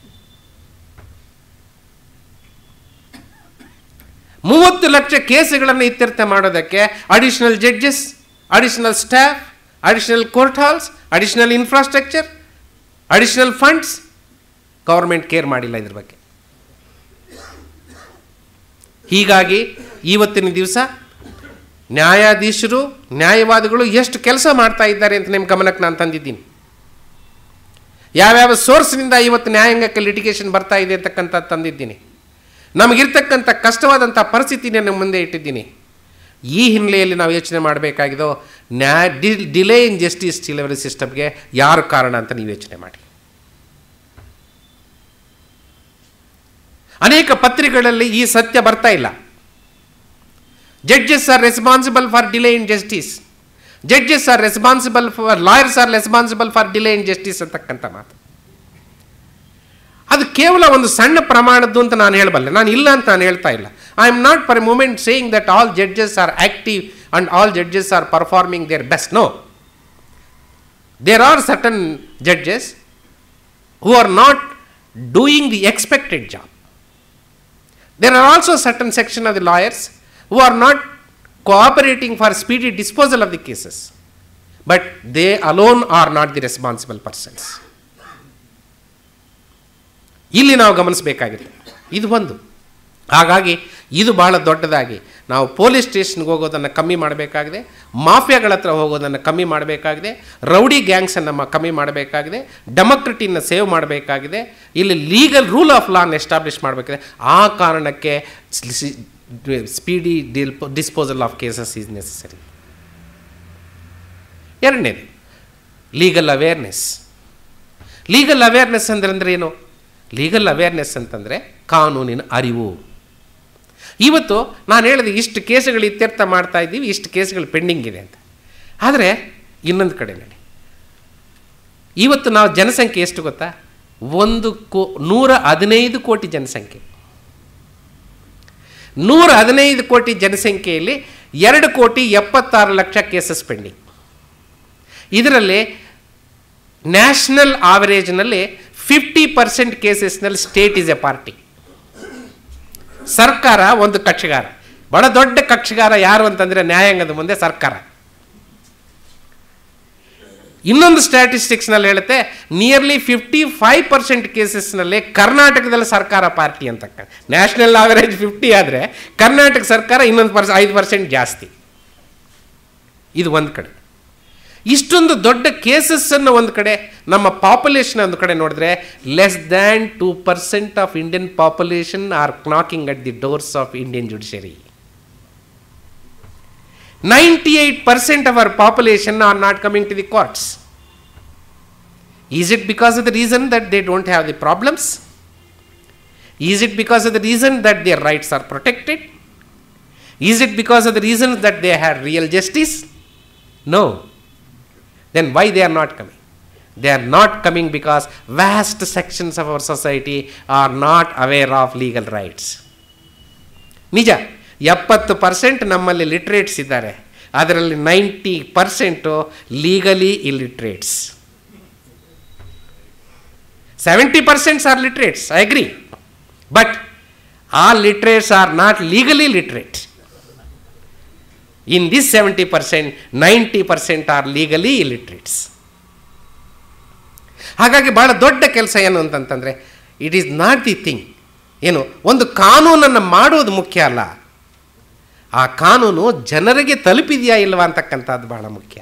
30 ಲಕ್ಷ ಕೇಸುಗಳನ್ನು ಇತ್ಯರ್ಥ ಮಾಡೋದಕ್ಕೆ additional judges, additional staff, additional court halls, additional infrastructure, additional funds, government care ಮಾಡಿಲ್ಲ ಇದ್ರ ಬಗ್ಗೆ. ಹೀಗಾಗಿ ಇವತ್ತಿನ ದಿವಸ ನ್ಯಾಯಾಧೀಶರು, ನ್ಯಾಯವಾದಿಗಳು ಎಷ್ಟು ಕೆಲಸ ಮಾಡ್ತಾ ಇದ್ದಾರೆ ಅಂತ ನಿಮ್ಮ ಗಮನಕ್ಕೆ ನಾನು ತಂದಿದ್ದೀನಿ. ಯಾವ್ಯಾವ ಸೋರ್ಸ್ನಿಂದ ಇವತ್ತು ನ್ಯಾಯಾಂಗಕ್ಕೆ ಲಿಟಿಗೇಷನ್ ಬರ್ತಾ ಇದೆ ಅಂತಕ್ಕಂಥ ತಂದಿದ್ದೀನಿ. ನಮಗಿರ್ತಕ್ಕಂಥ ಕಷ್ಟವಾದಂಥ ಪರಿಸ್ಥಿತಿನ ನಮ್ಮ ಮುಂದೆ ಇಟ್ಟಿದ್ದೀನಿ. ಈ ಹಿನ್ನೆಲೆಯಲ್ಲಿ ನಾವು ಯೋಚನೆ ಮಾಡಬೇಕಾಗಿದ್ದು, ಡಿಲೇ ಇನ್ ಜಸ್ಟಿಸ್ ಡೆಲಿವರಿ ಸಿಸ್ಟಮ್ಗೆ ಯಾರು ಕಾರಣ ಅಂತ ನೀವು ಯೋಚನೆ ಮಾಡಿ. ಅನೇಕ ಪತ್ರಿಕೆಗಳಲ್ಲಿ ಈ ಸತ್ಯ ಬರ್ತಾ ಇಲ್ಲ. Judges are responsible for delay in justice, judges are responsible for, lawyers are responsible for delay in justice ಅಂತಕ್ಕಂಥ ಮಾತು. ಅದು ಕೇವಲ ಒಂದು ಸಣ್ಣ ಪ್ರಮಾಣದ್ದು ಅಂತ ನಾನು ಹೇಳಬಲ್ಲೆ, ನಾನು ಇಲ್ಲ ಅಂತ ನಾನು ಹೇಳ್ತಾ ಇಲ್ಲ. I am not for a moment saying that all judges are active and all judges are performing their best. No, there are certain judges who are not doing the expected job. There are also certain section of the lawyers who are not cooperating for speedy disposal of the cases, but they alone are not the responsible persons. ಇಲ್ಲಿ ನಾವು ಗಮನಿಸಬೇಕಾಗಿದೆ, ಇದು ಒಂದು. ಹಾಗಾಗಿ ಇದು ಬಹಳ ದೊಡ್ಡದಾಗಿ ನಾವು police ಸ್ಟೇಷನ್ಗೆ ಹೋಗೋದನ್ನು ಕಮ್ಮಿ ಮಾಡಬೇಕಾಗಿದೆ, ಮಾಫಿಯಾಗಳ ಹತ್ರ ಹೋಗೋದನ್ನು ಕಮ್ಮಿ ಮಾಡಬೇಕಾಗಿದೆ, ರೌಡಿ ಗ್ಯಾಂಗ್ಸನ್ನು ಕಮ್ಮಿ ಮಾಡಬೇಕಾಗಿದೆ, ಡೆಮೋಕ್ರಟಿನ ಸೇವ್ ಮಾಡಬೇಕಾಗಿದೆ, ಇಲ್ಲಿ ಲೀಗಲ್ ರೂಲ್ ಆಫ್ ಲಾನ್ ಎಸ್ಟಾಬ್ಲಿಷ್ ಮಾಡಬೇಕಾಗಿದೆ. ಆ ಕಾರಣಕ್ಕೆ speedy disposal of cases is necessary. ಎರಡನೇದು ಲೀಗಲ್ ಅವೇರ್ನೆಸ್. ಲೀಗಲ್ ಅವೇರ್ನೆಸ್ ಅಂದ್ರೆ ಏನು? ಲೀಗಲ್ ಅವೇರ್ನೆಸ್ ಅಂತಂದರೆ ಕಾನೂನಿನ ಅರಿವು. ಇವತ್ತು ನಾನು ಹೇಳಿದೆ ಇಷ್ಟು ಕೇಸುಗಳು ಇತ್ಯರ್ಥ ಮಾಡ್ತಾ ಇದ್ದೀವಿ, ಇಷ್ಟು ಕೇಸುಗಳು ಪೆಂಡಿಂಗ್ ಇದೆ ಅಂತ. ಆದರೆ ಇನ್ನೊಂದು ಕಡೆ ನೋಡಿ, ಇವತ್ತು ನಾವು ಜನಸಂಖ್ಯೆ ಎಷ್ಟು ಗೊತ್ತಾ? 115 ಕೋಟಿ ಜನಸಂಖ್ಯೆ. 115 ಕೋಟಿ ಜನಸಂಖ್ಯೆಯಲ್ಲಿ 2,76,00,000 ಕೇಸಸ್ ಪೆಂಡಿಂಗ್. ಇದರಲ್ಲಿ ನ್ಯಾಷನಲ್ ಆವರೇಜ್ನಲ್ಲಿ 50% ಕೇಸಸ್ನಲ್ಲಿ ಸ್ಟೇಟ್ ಈಸ್ ಎ ಪಾರ್ಟಿ. ಸರ್ಕಾರ ಒಂದು ಕಕ್ಷಿಗಾರ. ಬಹಳ ದೊಡ್ಡ ಕಕ್ಷಿಗಾರ ಯಾರು ಅಂತಂದರೆ ನ್ಯಾಯಾಂಗದ ಮುಂದೆ ಸರ್ಕಾರ. ಇನ್ನೊಂದು ಸ್ಟ್ಯಾಟಿಸ್ಟಿಕ್ಸ್ನಲ್ಲಿ ಹೇಳುತ್ತೆ ನಿಯರ್ಲಿ 55% ಕೇಸಸ್ನಲ್ಲಿ ಕರ್ನಾಟಕದಲ್ಲಿ ಸರ್ಕಾರ ಪಾರ್ಟಿ ಅಂತಕ್ಕ. ನ್ಯಾಷನಲ್ ಆವರೇಜ್ 50 ಆದರೆ ಕರ್ನಾಟಕ ಸರ್ಕಾರ ಇನ್ನೊಂದು 5% ಜಾಸ್ತಿ. ಇದು ಒಂದು ಕಡೆ. ಇಷ್ಟೊಂದು ದೊಡ್ಡ ಕೇಸಸ್ಸನ್ನು ಒಂದು ಕಡೆ, ನಮ್ಮ ಪಾಪ್ಯುಲೇಷನ್ ಒಂದು ಕಡೆ ನೋಡಿದ್ರೆ less than 2% of Indian population are knocking at the doors of Indian judiciary. 98% of our population are not coming to the courts. Is it because of the reason that they don't have the problems? Is it because of the reason that their rights are protected? Is it because of the reason that they have real justice? No. Then why they are not coming? They are not coming because vast sections of our society are not aware of legal rights. ನಿಜ, 70% ನಮ್ಮಲ್ಲಿ literates ಇದ್ದಾರೆ, ಅದರಲ್ಲಿ 90% legally illiterates. 70% are literates, I agree, but all literates are not legally literate. In this 70%, 90% are legally illiterates. ಹಾಗಾಗಿ ಬಹಳ ದೊಡ್ಡ ಕೆಲಸ ಏನು ಅಂತಂತಂದರೆ, it is not the thing. ಏನು, ಒಂದು ಕಾನೂನನ್ನು ಮಾಡೋದು ಮುಖ್ಯ ಅಲ್ಲ, ಆ ಕಾನೂನು ಜನರಿಗೆ ತಲುಪಿದೆಯಾ ಇಲ್ವಾ ಅಂತಕ್ಕಂಥದ್ದು ಬಹಳ ಮುಖ್ಯ.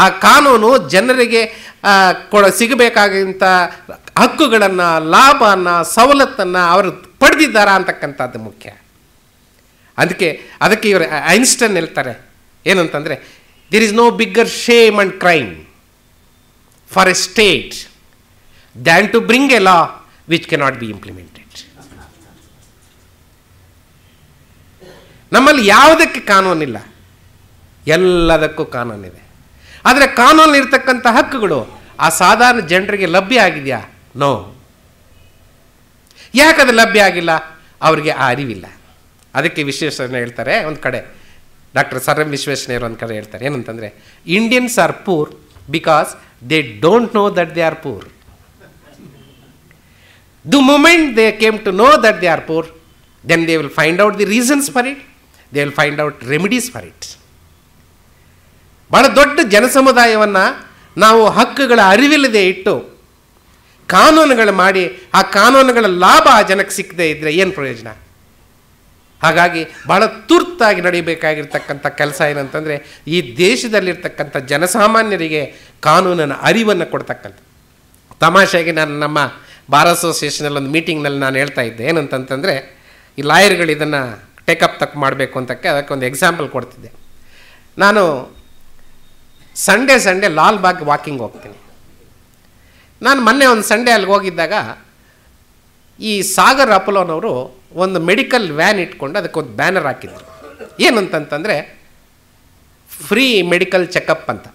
ಆ ಕಾನೂನು ಜನರಿಗೆ ಸಿಗಬೇಕಾದಂಥ ಹಕ್ಕುಗಳನ್ನು, ಲಾಭನ, ಸವಲತ್ತನ್ನು ಅವರು ಪಡೆದಿದ್ದಾರಾ ಅಂತಕ್ಕಂಥದ್ದು ಮುಖ್ಯ. ಅದಕ್ಕೆ ಇವರು ಐನ್ಸ್ಟೈನ್ ಹೇಳ್ತಾರೆ ಏನಂತಂದರೆ, there is no bigger shame and crime for a state than to bring a law which cannot be implemented. ನಮ್ಮಲ್ಲಿ ಯಾವುದಕ್ಕೆ ಕಾನೂನಿಲ್ಲ, ಎಲ್ಲದಕ್ಕೂ ಕಾನೂನಿದೆ. ಆದರೆ ಕಾನೂನಲ್ಲಿ ಇರ್ತಕ್ಕಂಥ ಹಕ್ಕುಗಳು ಆ ಸಾಧಾರಣ ಜನರಿಗೆ ಲಭ್ಯ ಆಗಿದೆಯಾ? ನೋ. ಯಾಕದು ಲಭ್ಯ ಆಗಿಲ್ಲ? ಅವರಿಗೆ ಆ ಅರಿವಿಲ್ಲ. ಅದಕ್ಕೆ ವಿಶ್ವೇಶ್ವರಯ್ಯ ಹೇಳ್ತಾರೆ ಒಂದು ಕಡೆ, ಡಾಕ್ಟರ್ ಸರ್ ಎಂ ವಿಶ್ವೇಶ್ವರಯ್ಯರು ಒಂದು ಕಡೆ ಹೇಳ್ತಾರೆ ಏನಂತಂದರೆ, Indians are poor because they don't know that they are poor. The moment they came to know that they are poor, then they will find out the reasons for it, they will find out remedies for it. ಬಹಳ ದೊಡ್ಡ ಜನಸಮುದಾಯವನ್ನು ನಾವು ಹಕ್ಕುಗಳ ಅರಿವಿಲ್ಲದೆ ಇಟ್ಟು ಕಾನೂನುಗಳು ಮಾಡಿ ಆ ಕಾನೂನುಗಳ ಲಾಭ ಆ ಜನಕ್ಕೆ ಸಿಕ್ಕದೆ ಇದ್ದರೆ ಏನು ಪ್ರಯೋಜನ? ಹಾಗಾಗಿ ಬಹಳ ತುರ್ತಾಗಿ ನಡೀಬೇಕಾಗಿರ್ತಕ್ಕಂಥ ಕೆಲಸ ಏನಂತಂದರೆ, ಈ ದೇಶದಲ್ಲಿರ್ತಕ್ಕಂಥ ಜನಸಾಮಾನ್ಯರಿಗೆ ಕಾನೂನಿನ ಅರಿವನ್ನು ಕೊಡ್ತಕ್ಕಂಥ. ತಮಾಷೆಗೆ ನಾನು ನಮ್ಮ ಬಾರ್ ಅಸೋಸಿಯೇಷನಲ್ಲಿ ಒಂದು ಮೀಟಿಂಗ್ನಲ್ಲಿ ನಾನು ಹೇಳ್ತಾ ಇದ್ದೆ ಏನಂತಂತಂದರೆ, ಈ ಲಾಯರ್ಗಳು ಇದನ್ನು ಟೇಕಪ್ ಮಾಡಬೇಕು ಅಂತಕ್ಕೆ ಅದಕ್ಕೊಂದು ಎಕ್ಸಾಂಪಲ್ ಕೊಡ್ತಿದ್ದೆ. ನಾನು ಸಂಡೇ ಲಾಲ್ ಬಾಗ್ ವಾಕಿಂಗ್ ಹೋಗ್ತೀನಿ. ನಾನು ಮೊನ್ನೆ ಒಂದು ಸಂಡೇ ಅಲ್ಲಿಗೆ ಹೋಗಿದ್ದಾಗ ಈ ಸಾಗರ್ ಅಪೋಲೋನವರು ಒಂದು ಮೆಡಿಕಲ್ ವ್ಯಾನ್ ಇಟ್ಕೊಂಡು ಅದಕ್ಕೊಂದು ಬ್ಯಾನರ್ ಹಾಕಿದ್ರು. ಏನಂತಂತಂದರೆ ಫ್ರೀ ಮೆಡಿಕಲ್ ಚೆಕಪ್ ಅಂತ.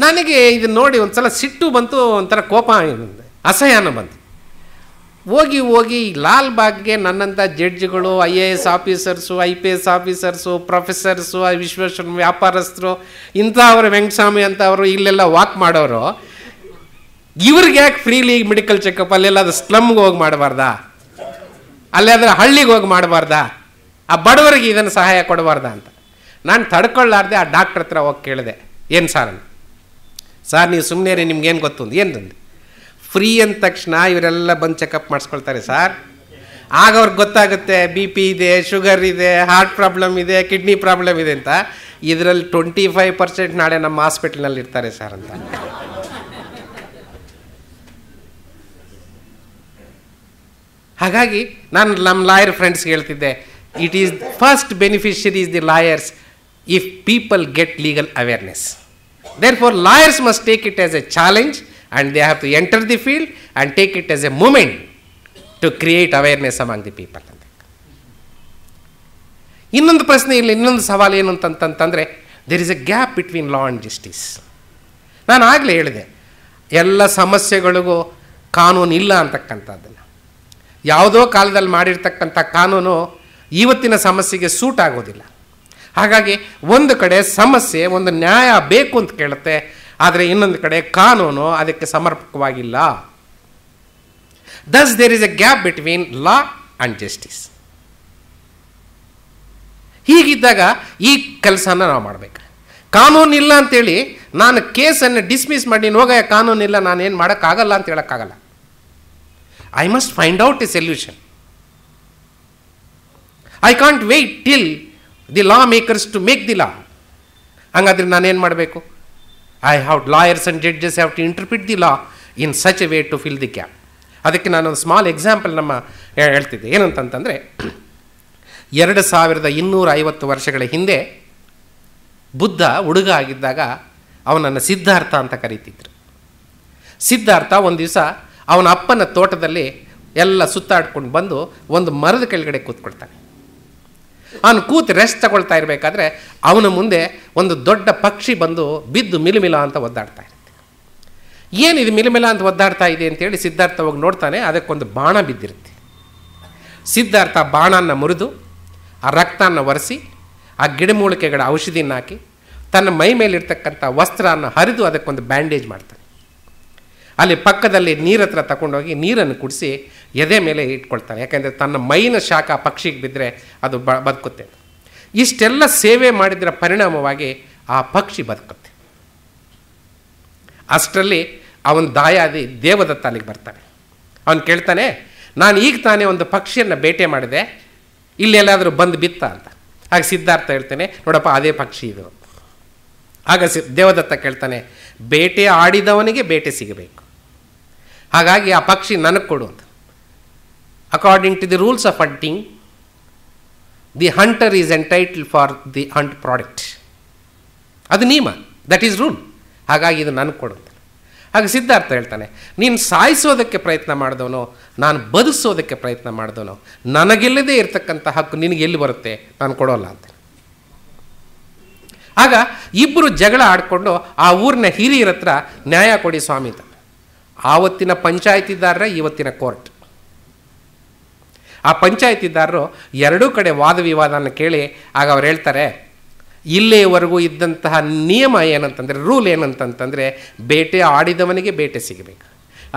ನನಗೆ ಇದನ್ನು ನೋಡಿ ಒಂದು ಸಲ ಸಿಟ್ಟು ಬಂತು, ಒಂಥರ ಕೋಪ, ಅಸಹ್ಯನ ಬಂತು. ಹೋಗಿ ಲಾಲ್ ಬಾಗ್ಗೆ ನನ್ನಂಥ ಜಡ್ಜ್ಗಳು, IAS officers, IPS officers, professors, Vishweshwara ವ್ಯಾಪಾರಸ್ಥರು, ಇಂಥವ್ರು ವೆಂಕಟಸ್ವಾಮಿ ಅಂತವರು ಇಲ್ಲೆಲ್ಲ ವಾಕ್ ಮಾಡೋರು, ಇವ್ರಿಗೆ ಯಾಕೆ ಫ್ರೀಲಿ ಮೆಡಿಕಲ್ ಚೆಕಪ್? ಅಲ್ಲೆಲ್ಲ ಅದು ಸ್ಲಮ್ಗೆ ಹೋಗಿ ಮಾಡಬಾರ್ದಾ? ಅಲ್ಲಾದ್ರೆ ಹಳ್ಳಿಗೆ ಹೋಗಿ ಮಾಡಬಾರ್ದಾ? ಆ ಬಡವರಿಗೆ ಇದನ್ನು ಸಹಾಯ ಕೊಡಬಾರ್ದಾ ಅಂತ ನಾನು ತಡ್ಕೊಳ್ಳಾರ್ದೆ ಆ ಡಾಕ್ಟ್ರ್ ಹತ್ರ ಹೋಗಿ ಕೇಳಿದೆ, ಏನು ಸಾರ್ ನೀವು ಸುಮ್ಮನೆ ರೀ, ನಿಮ್ಗೇನು ಗೊತ್ತು ಅಂತ. ಏನಂದು ಫ್ರೀ ಅಂದ ತಕ್ಷಣ ಇವರೆಲ್ಲ ಬಂದು ಚೆಕಪ್ ಮಾಡಿಸ್ಕೊಳ್ತಾರೆ ಸರ್. ಆಗ ಅವ್ರಿಗೆ ಗೊತ್ತಾಗುತ್ತೆ BP ಇದೆ, ಶುಗರ್ ಇದೆ, ಹಾರ್ಟ್ ಪ್ರಾಬ್ಲಮ್ ಇದೆ, ಕಿಡ್ನಿ ಪ್ರಾಬ್ಲಮ್ ಇದೆ ಅಂತ. ಇದರಲ್ಲಿ 25% ನಾಳೆ ನಮ್ಮ ಹಾಸ್ಪಿಟಲ್ನಲ್ಲಿ ಇರ್ತಾರೆ ಸರ್ ಅಂತ. ಹಾಗಾಗಿ ನಾನು ನಮ್ಮ ಲಾಯರ್ ಫ್ರೆಂಡ್ಸ್ಗೆ ಹೇಳ್ತಿದ್ದೆ, it is first beneficiary is the lawyers if people get legal awareness. Therefore lawyers must take it as A challenge and they have to enter the field and take it as a moment to create awareness among the people. ಇನ್ನೊಂದು ಪ್ರಶ್ನೆ ಇಲ್ಲಿ, ಇನ್ನೊಂದು ಸವಾಲು ಏನು ಅಂತಂತಂದರೆ, there is a gap between law and justice. ನಾನು ಆಗಲೇ ಹೇಳಿದೆ, ಎಲ್ಲ ಸಮಸ್ಯೆಗಳಿಗೂ ಕಾನೂನು ಇಲ್ಲ ಅಂತಕ್ಕಂಥದ್ದನ್ನು. ಯಾವುದೋ ಕಾಲದಲ್ಲಿ ಮಾಡಿರ್ತಕ್ಕಂಥ ಕಾನೂನು ಇವತ್ತಿನ ಸಮಸ್ಯೆಗೆ ಸೂಟ್ ಆಗೋದಿಲ್ಲ. ಹಾಗಾಗಿ ಒಂದು ಕಡೆ ಸಮಸ್ಯೆ, ಒಂದು ನ್ಯಾಯ ಬೇಕು ಅಂತ ಕೇಳುತ್ತೆ, ಆದರೆ ಇನ್ನೊಂದು ಕಡೆ ಕಾನೂನು ಅದಕ್ಕೆ ಸಮರ್ಪಕವಾಗಿಲ್ಲ. Thus there is a gap between law and justice. ಹೀಗಿದ್ದಾಗ ಈ ಕೆಲಸನ ನಾವು ಮಾಡಬೇಕು. ಕಾನೂನು ಇಲ್ಲ ಅಂತೇಳಿ ನಾನು ಕೇಸನ್ನು ಡಿಸ್ಮಿಸ್ ಮಾಡಿ ಹೋಗ ಕಾನೂನಿಲ್ಲ ನಾನೇನು ಮಾಡೋಕ್ಕಾಗಲ್ಲ ಅಂತ ಹೇಳೋಕ್ಕಾಗಲ್ಲ. I must find out a solution. I can't wait till the law makers to make the law. ಹಂಗಾದ್ರೆ ನಾನೇನು ಮಾಡಬೇಕು? I have lawyers and judges have to interpret the law in such a way to fill the gap. ಅದಕ್ಕೆ ನಾನೊಂದು small example ಹೇಳ್ತಿದ್ದೆ. ಏನಂತಂತಂದರೆ, 2250 ವರ್ಷಗಳ ಹಿಂದೆ ಬುದ್ಧ ಹುಡುಗ ಆಗಿದ್ದಾಗ ಅವನನ್ನು ಸಿದ್ಧಾರ್ಥ ಅಂತ ಕರೀತಿದ್ರು. ಸಿದ್ಧಾರ್ಥ ಒಂದು ದಿವಸ ಅವನ ಅಪ್ಪನ ತೋಟದಲ್ಲಿ ಎಲ್ಲ ಸುತ್ತಾಡ್ಕೊಂಡು ಬಂದು ಒಂದು ಮರದ ಕೆಳಗಡೆ ಕೂತ್ಕೊಳ್ತಾನೆ. ಅವನು ಕೂತು ರೆಸ್ಟ್ ತಗೊಳ್ತಾ ಇರಬೇಕಾದ್ರೆ ಅವನ ಮುಂದೆ ಒಂದು ದೊಡ್ಡ ಪಕ್ಷಿ ಬಂದು ಬಿದ್ದು ಮಿಲಮಿಲ ಅಂತ ಒದ್ದಾಡ್ತಾ ಇರುತ್ತೆ. ಏನಿದು ಮಿಲಮಿಲ ಅಂತ ಒದ್ದಾಡ್ತಾ ಇದೆ ಅಂತೇಳಿ ಸಿದ್ಧಾರ್ಥ ಹೋಗಿ ನೋಡ್ತಾನೆ. ಅದಕ್ಕೊಂದು ಬಾಣ ಬಿದ್ದಿರುತ್ತೆ. ಸಿದ್ಧಾರ್ಥ ಬಾಣನ ಮುರಿದು ಆ ರಕ್ತನ ಒರೆಸಿ ಆ ಗಿಡಮೂಲಿಕೆಗಳ ಔಷಧಿನ ಹಾಕಿ ತನ್ನ ಮೈ ಮೇಲಿರ್ತಕ್ಕಂಥ ವಸ್ತ್ರನ ಹರಿದು ಅದಕ್ಕೊಂದು ಬ್ಯಾಂಡೇಜ್ ಮಾಡ್ತಾನೆ. ಅಲ್ಲಿ ಪಕ್ಕದಲ್ಲಿ ನೀರ ಹತ್ರ ತಗೊಂಡೋಗಿ ನೀರನ್ನು ಕುಡಿಸಿ ಎದೆ ಮೇಲೆ ಇಟ್ಕೊಳ್ತಾನೆ. ಯಾಕೆಂದರೆ ತನ್ನ ಮೈನ ಶಾಖ ಪಕ್ಷಿಗೆ ಬಿದ್ದರೆ ಅದು ಬದುಕುತ್ತೆ. ಇಷ್ಟೆಲ್ಲ ಸೇವೆ ಮಾಡಿದರ ಪರಿಣಾಮವಾಗಿ ಆ ಪಕ್ಷಿ ಬದುಕುತ್ತೆ. ಅಷ್ಟರಲ್ಲಿ ಅವನ ದಾಯಾದಿ ದೇವದತ್ತ ಅಲ್ಲಿಗೆ ಬರ್ತಾನೆ. ಅವನು ಕೇಳ್ತಾನೆ, ನಾನು ಈಗ ತಾನೇ ಒಂದು ಪಕ್ಷಿಯನ್ನು ಬೇಟೆ ಮಾಡಿದೆ, ಇಲ್ಲೆಲ್ಲಾದರೂ ಬಂದು ಬಿತ್ತ ಅಂತ. ಆಗ ಸಿದ್ಧಾರ್ಥ ಹೇಳ್ತಾನೆ, ನೋಡಪ್ಪ ಅದೇ ಪಕ್ಷಿ ಇದು. ಆಗ ದೇವದತ್ತ ಕೇಳ್ತಾನೆ, ಬೇಟೆ ಆಡಿದವನಿಗೆ ಬೇಟೆ ಸಿಗಬೇಕು, ಹಾಗಾಗಿ ಆ ಪಕ್ಷಿ ನನಗೆ ಕೊಡು ಅಂತ. According to the rules of hunting, the hunter is entitle for the hunt product. ಅದು ನಿಯಮ, ದಟ್ ಈಸ್ ರೂಲ್. ಹಾಗಾಗಿ ಇದು ನನಗೆ ಕೊಡು ಅಂತ. ಹಾಗೆ ಸಿದ್ಧಾರ್ಥ ಹೇಳ್ತಾನೆ, ನೀನು ಸಾಯಿಸೋದಕ್ಕೆ ಪ್ರಯತ್ನ ಮಾಡಿದವನು, ನಾನು ಬದುಕಿಸೋದಕ್ಕೆ ಪ್ರಯತ್ನ ಮಾಡಿದವನು, ನನಗೆಲ್ಲದೇ ಇರತಕ್ಕಂಥ ಹಕ್ಕು ನಿನಗೆ ಎಲ್ಲಿ ಬರುತ್ತೆ, ನಾನು ಕೊಡೋಲ್ಲ ಅಂತ. ಆಗ ಇಬ್ಬರು ಜಗಳ ಆಡಿಕೊಂಡು ಆ ಊರಿನ ಹಿರಿಯರ ಹತ್ರ ನ್ಯಾಯ ಕೊಡಿ ಸ್ವಾಮಿ ಅಂತ. ಆವತ್ತಿನ ಪಂಚಾಯತಿದಾರರ ಇವತ್ತಿನ ಕೋರ್ಟ್. ಆ ಪಂಚಾಯತಿದಾರರು ಎರಡೂ ಕಡೆ ವಾದ ವಿವಾದನ ಕೇಳಿ ಆಗ ಅವ್ರು ಹೇಳ್ತಾರೆ, ಇಲ್ಲಿಯವರೆಗೂ ಇದ್ದಂತಹ ನಿಯಮ ಏನಂತಂದರೆ, ರೂಲ್ ಏನಂತಂತಂದರೆ, ಬೇಟೆ ಆಡಿದವನಿಗೆ ಬೇಟೆ ಸಿಗಬೇಕು.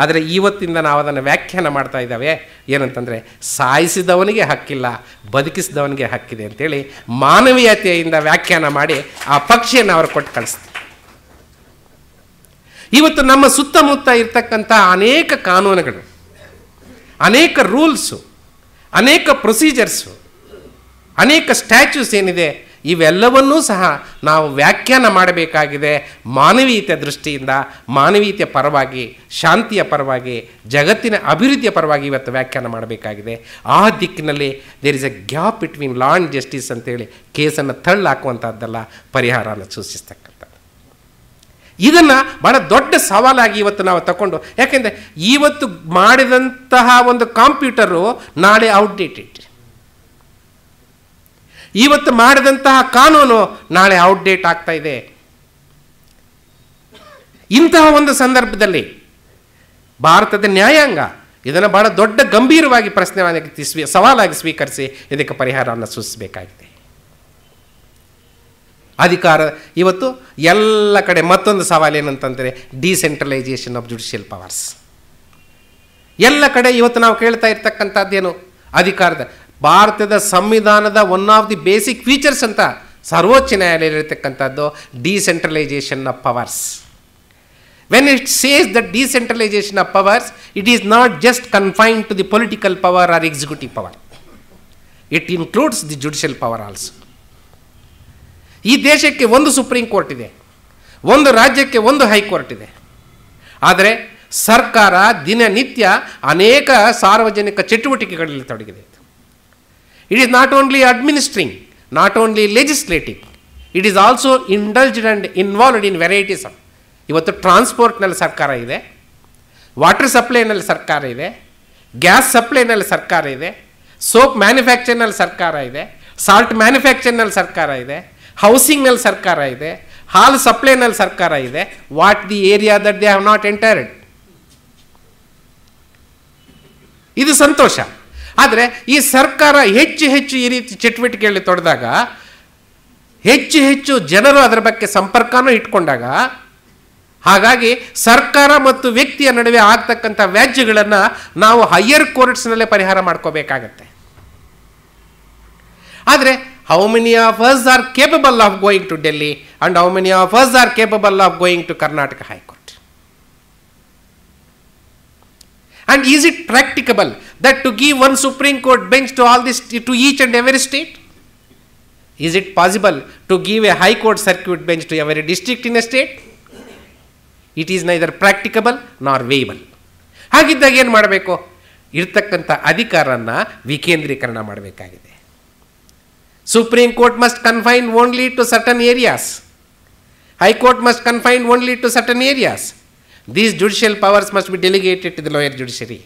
ಆದರೆ ಇವತ್ತಿಂದ ನಾವು ಅದನ್ನು ವ್ಯಾಖ್ಯಾನ ಮಾಡ್ತಾ ಇದ್ದಾವೆ. ಏನಂತಂದರೆ, ಸಾಯಿಸಿದವನಿಗೆ ಹಕ್ಕಿಲ್ಲ, ಬದುಕಿಸಿದವನಿಗೆ ಹಕ್ಕಿದೆ ಅಂತೇಳಿ ಮಾನವೀಯತೆಯಿಂದ ವ್ಯಾಖ್ಯಾನ ಮಾಡಿ ಆ ಪಕ್ಷಿಯನ್ನು ಅವ್ರು ಕೊಟ್ಟು ಕಳಿಸ್ತಾರೆ. ಇವತ್ತು ನಮ್ಮ ಸುತ್ತಮುತ್ತ ಇರ್ತಕ್ಕಂಥ ಅನೇಕ ಕಾನೂನುಗಳು, ಅನೇಕ ರೂಲ್ಸು, ಅನೇಕ ಪ್ರೊಸೀಜರ್ಸು, ಅನೇಕ ಸ್ಟ್ಯಾಚ್ಯೂಸ್ ಏನಿದೆ, ಇವೆಲ್ಲವನ್ನೂ ಸಹ ನಾವು ವ್ಯಾಖ್ಯಾನ ಮಾಡಬೇಕಾಗಿದೆ. ಮಾನವೀಯತೆ ದೃಷ್ಟಿಯಿಂದ, ಮಾನವೀಯತೆಯ ಪರವಾಗಿ, ಶಾಂತಿಯ ಪರವಾಗಿ, ಜಗತ್ತಿನ ಅಭಿವೃದ್ಧಿಯ ಪರವಾಗಿ ಇವತ್ತು ವ್ಯಾಖ್ಯಾನ ಮಾಡಬೇಕಾಗಿದೆ. ಆ ದಿಕ್ಕಿನಲ್ಲಿ there is a gap between law and justice ಅಂತೇಳಿ ಕೇಸನ್ನು ತಳ್ಳಾಕುವಂಥದ್ದೆಲ್ಲ ಪರಿಹಾರನ ಸೂಚಿಸ್ತಕ್ಕಂಥದ್ದು. ಇದನ್ನು ಭಾಳ ದೊಡ್ಡ ಸವಾಲಾಗಿ ಇವತ್ತು ನಾವು ತಗೊಂಡು, ಯಾಕೆಂದರೆ ಇವತ್ತು ಮಾಡಿದಂತಹ ಒಂದು ಕಂಪ್ಯೂಟರು ನಾಳೆ ಔಟ್ಡೇಟೆಡ್, ಇವತ್ತು ಮಾಡಿದಂತಹ ಕಾನೂನು ನಾಳೆ ಔಟ್ಡೇಟ್ ಆಗ್ತಾ ಇದೆ. ಇಂತಹ ಒಂದು ಸಂದರ್ಭದಲ್ಲಿ ಭಾರತದ ನ್ಯಾಯಾಂಗ ಇದನ್ನು ಬಹಳ ದೊಡ್ಡ ಗಂಭೀರವಾಗಿ ಸವಾಲಾಗಿ ಸ್ವೀಕರಿಸಿ ಇದಕ್ಕೆ ಪರಿಹಾರವನ್ನು ಸೂಚಿಸಬೇಕಾಗಿದೆ. ಅಧಿಕಾರ ಇವತ್ತು ಎಲ್ಲ ಕಡೆ ಮತ್ತೊಂದು ಸವಾಲು ಏನಂತಂದರೆ ಡಿಸೆಂಟ್ರಲೈಸೇಷನ್ ಆಫ್ ಜುಡಿಷಿಯಲ್ ಪವರ್ಸ್. ಎಲ್ಲ ಕಡೆ ಇವತ್ತು ನಾವು ಕೇಳ್ತಾ ಇರ್ತಕ್ಕಂಥದ್ದೇನು, ಅಧಿಕಾರದ ಭಾರತದ ಸಂವಿಧಾನದ one of the basic features ಅಂತ ಸರ್ವೋಚ್ಚ ನ್ಯಾಯಾಲಯ ಇರತಕ್ಕಂಥದ್ದು decentralisation of powers. When it says the decentralisation of powers, it is not just confined to the political power or executive power, it includes the judicial power also. ಈ ದೇಶಕ್ಕೆ ಒಂದು supreme court ಇದೆ, ಒಂದು ರಾಜ್ಯಕ್ಕೆ ಒಂದು ಹೈಕೋರ್ಟ್ ಇದೆ. ಆದರೆ ಸರ್ಕಾರ ದಿನನಿತ್ಯ ಅನೇಕ ಸಾರ್ವಜನಿಕ ಚಟುವಟಿಕೆಗಳಲ್ಲಿ ತೊಡಗಿದೆ. It is not only administering, not only legislating, it is also indulged and involved in varieties of. ಇವತ್ತು ಟ್ರಾನ್ಸ್ಪೋರ್ಟ್ನಲ್ಲಿ ಸರ್ಕಾರ ಇದೆ, ವಾಟರ್ ಸಪ್ಲೈನಲ್ಲಿ ಸರ್ಕಾರ ಇದೆ, ಗ್ಯಾಸ್ ಸಪ್ಲೈನಲ್ಲಿ ಸರ್ಕಾರ ಇದೆ, ಸೋಪ್ ಮ್ಯಾನುಫ್ಯಾಕ್ಚರ್ನಲ್ಲಿ ಸರ್ಕಾರ ಇದೆ, ಸಾಲ್ಟ್ ಮ್ಯಾನುಫ್ಯಾಕ್ಚರ್ನಲ್ಲಿ ಸರ್ಕಾರ ಇದೆ, ಹೌಸಿಂಗ್ನಲ್ಲಿ ಸರ್ಕಾರ ಇದೆ, ಹಾಲ್ ಸಪ್ಲೈನಲ್ಲಿ ಸರ್ಕಾರ ಇದೆ. What the area that they have not entered. ಇದು ಸಂತೋಷ. ಆದರೆ ಈ ಸರ್ಕಾರ ಹೆಚ್ಚು ಹೆಚ್ಚು ಈ ರೀತಿ ಚಟುವಟಿಕೆಯಲ್ಲಿ ತೊಡೆದಾಗ ಹೆಚ್ಚು ಹೆಚ್ಚು ಜನರು ಅದರ ಬಗ್ಗೆ ಸಂಪರ್ಕನೂ ಇಟ್ಕೊಂಡಾಗ, ಹಾಗಾಗಿ ಸರ್ಕಾರ ಮತ್ತು ವ್ಯಕ್ತಿಯ ನಡುವೆ ಆಗ್ತಕ್ಕಂಥ ವ್ಯಾಜ್ಯಗಳನ್ನು ನಾವು ಹೈಯರ್ ಕೋರ್ಟ್ಸ್ನಲ್ಲೇ ಪರಿಹಾರ ಮಾಡ್ಕೋಬೇಕಾಗತ್ತೆ. ಆದರೆ how many of us are capable of going to Delhi and how many of us are capable of going to Karnataka high court? And is it practicable that to give one Supreme Court bench to all this, to each and every state? Is it possible to give a High Court circuit bench to every district in a state? It is neither practicable nor weighable. ಹಾಗಿದ್ದಾಗ ಏನು ಮಾಡಬೇಕು? ಇರ್ತಕ್ಕಂಥ ಅಧಿಕಾರನ ವಿಕೇಂದ್ರೀಕರಣ ಮಾಡಬೇಕಾಗಿದೆ. Supreme Court must confine only to certain areas. High Court must confine only to certain areas. These judicial powers must be delegated to the lower judiciary.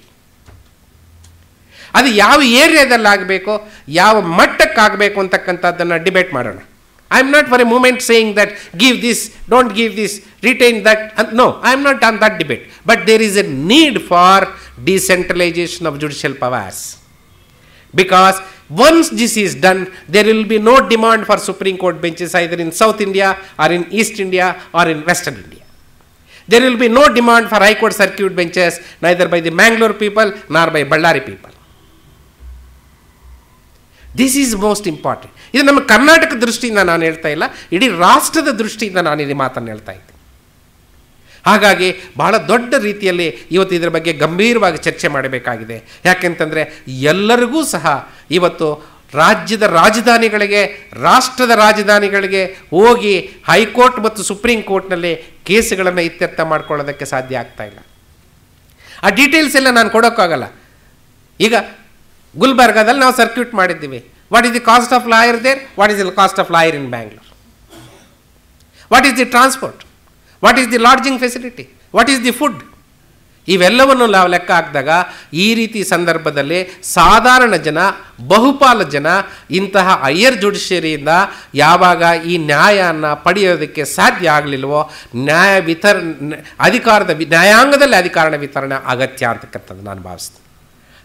ಅದು ಯಾವ ಏರಿಯಾದಲ್ಲಿ ಆಗಬೇಕು, ಯಾವ ಮಟ್ಟಕ್ಕೆ ಆಗಬೇಕು ಅಂತಕ್ಕಂಥದ್ದನ್ನು ಡಿಬೇಟ್ ಮಾಡೋಣ. I am not for a moment saying that give this, don't give this, retain that. No, I am not on that debate. But there is a need for decentralisation of judicial powers. Because once this is done, there will be no demand for Supreme Court benches either in South India or in East India or in Western India. There will be no demand for High Court circuit benches neither by the Mangalore people nor by Ballari people. This is most important. ಇದು ನಮ್ಮ ಕರ್ನಾಟಕ ದೃಷ್ಟಿಯಿಂದ ನಾನು ಹೇಳ್ತಾ ಇಲ್ಲ, ಇಡೀ ರಾಷ್ಟ್ರದ ದೃಷ್ಟಿಯಿಂದ ನಾನು ಈ ಮಾತನ್ನು ಹೇಳ್ತಾ ಇದ್ದೆ. ಹಾಗಾಗಿ ಬಹಳ ದೊಡ್ಡ ರೀತಿಯಲ್ಲಿ ಇವತ್ತು ಇದರ ಬಗ್ಗೆ ಗಂಭೀರವಾಗಿ ಚರ್ಚೆ ಮಾಡಬೇಕಾಗಿದೆ. ಯಾಕೆಂತಂದರೆ ಎಲ್ಲರಿಗೂ ಸಹ ಇವತ್ತು ರಾಜ್ಯದ ರಾಜಧಾನಿಗಳಿಗೆ, ರಾಷ್ಟ್ರದ ರಾಜಧಾನಿಗಳಿಗೆ ಹೋಗಿ ಹೈಕೋರ್ಟ್ ಮತ್ತು ಸುಪ್ರೀಂ ಕೋರ್ಟ್ನಲ್ಲಿ ಕೇಸುಗಳನ್ನು ಇತ್ಯರ್ಥ ಮಾಡ್ಕೊಳ್ಳೋದಕ್ಕೆ ಸಾಧ್ಯ ಆಗ್ತಾ ಇಲ್ಲ. ಆ ಡೀಟೇಲ್ಸ್ ಎಲ್ಲ ನಾನು ಕೊಡೋಕ್ಕಾಗಲ್ಲ. ಈಗ ಗುಲ್ಬರ್ಗಾದಲ್ಲಿ ನಾವು ಸರ್ಕ್ಯೂಟ್ ಮಾಡಿದ್ದೀವಿ. What is the cost of lawyer there? What is the cost of lawyer in Bangalore? What is the transport? What is the lodging facility? What is the food? ಇವೆಲ್ಲವನ್ನು ನಾವು ಲೆಕ್ಕ ಹಾಕಿದಾಗ ಈ ರೀತಿ ಸಂದರ್ಭದಲ್ಲಿ ಸಾಧಾರಣ ಜನ, ಬಹುಪಾಲು ಜನ ಇಂತಹ ಹೈಯರ್ ಜುಡಿಷಿಯರಿಯಿಂದ ಯಾವಾಗ ಈ ನ್ಯಾಯವನ್ನು ಪಡೆಯೋದಕ್ಕೆ ಸಾಧ್ಯ ಆಗಲಿಲ್ವೋ, ನ್ಯಾಯಾಂಗದಲ್ಲಿ ಅಧಿಕಾರ ವಿತರಣೆ ಅಗತ್ಯ ಅಂತಕ್ಕಂಥದ್ದು ನಾನು ಭಾವಿಸ್ತೀನಿ.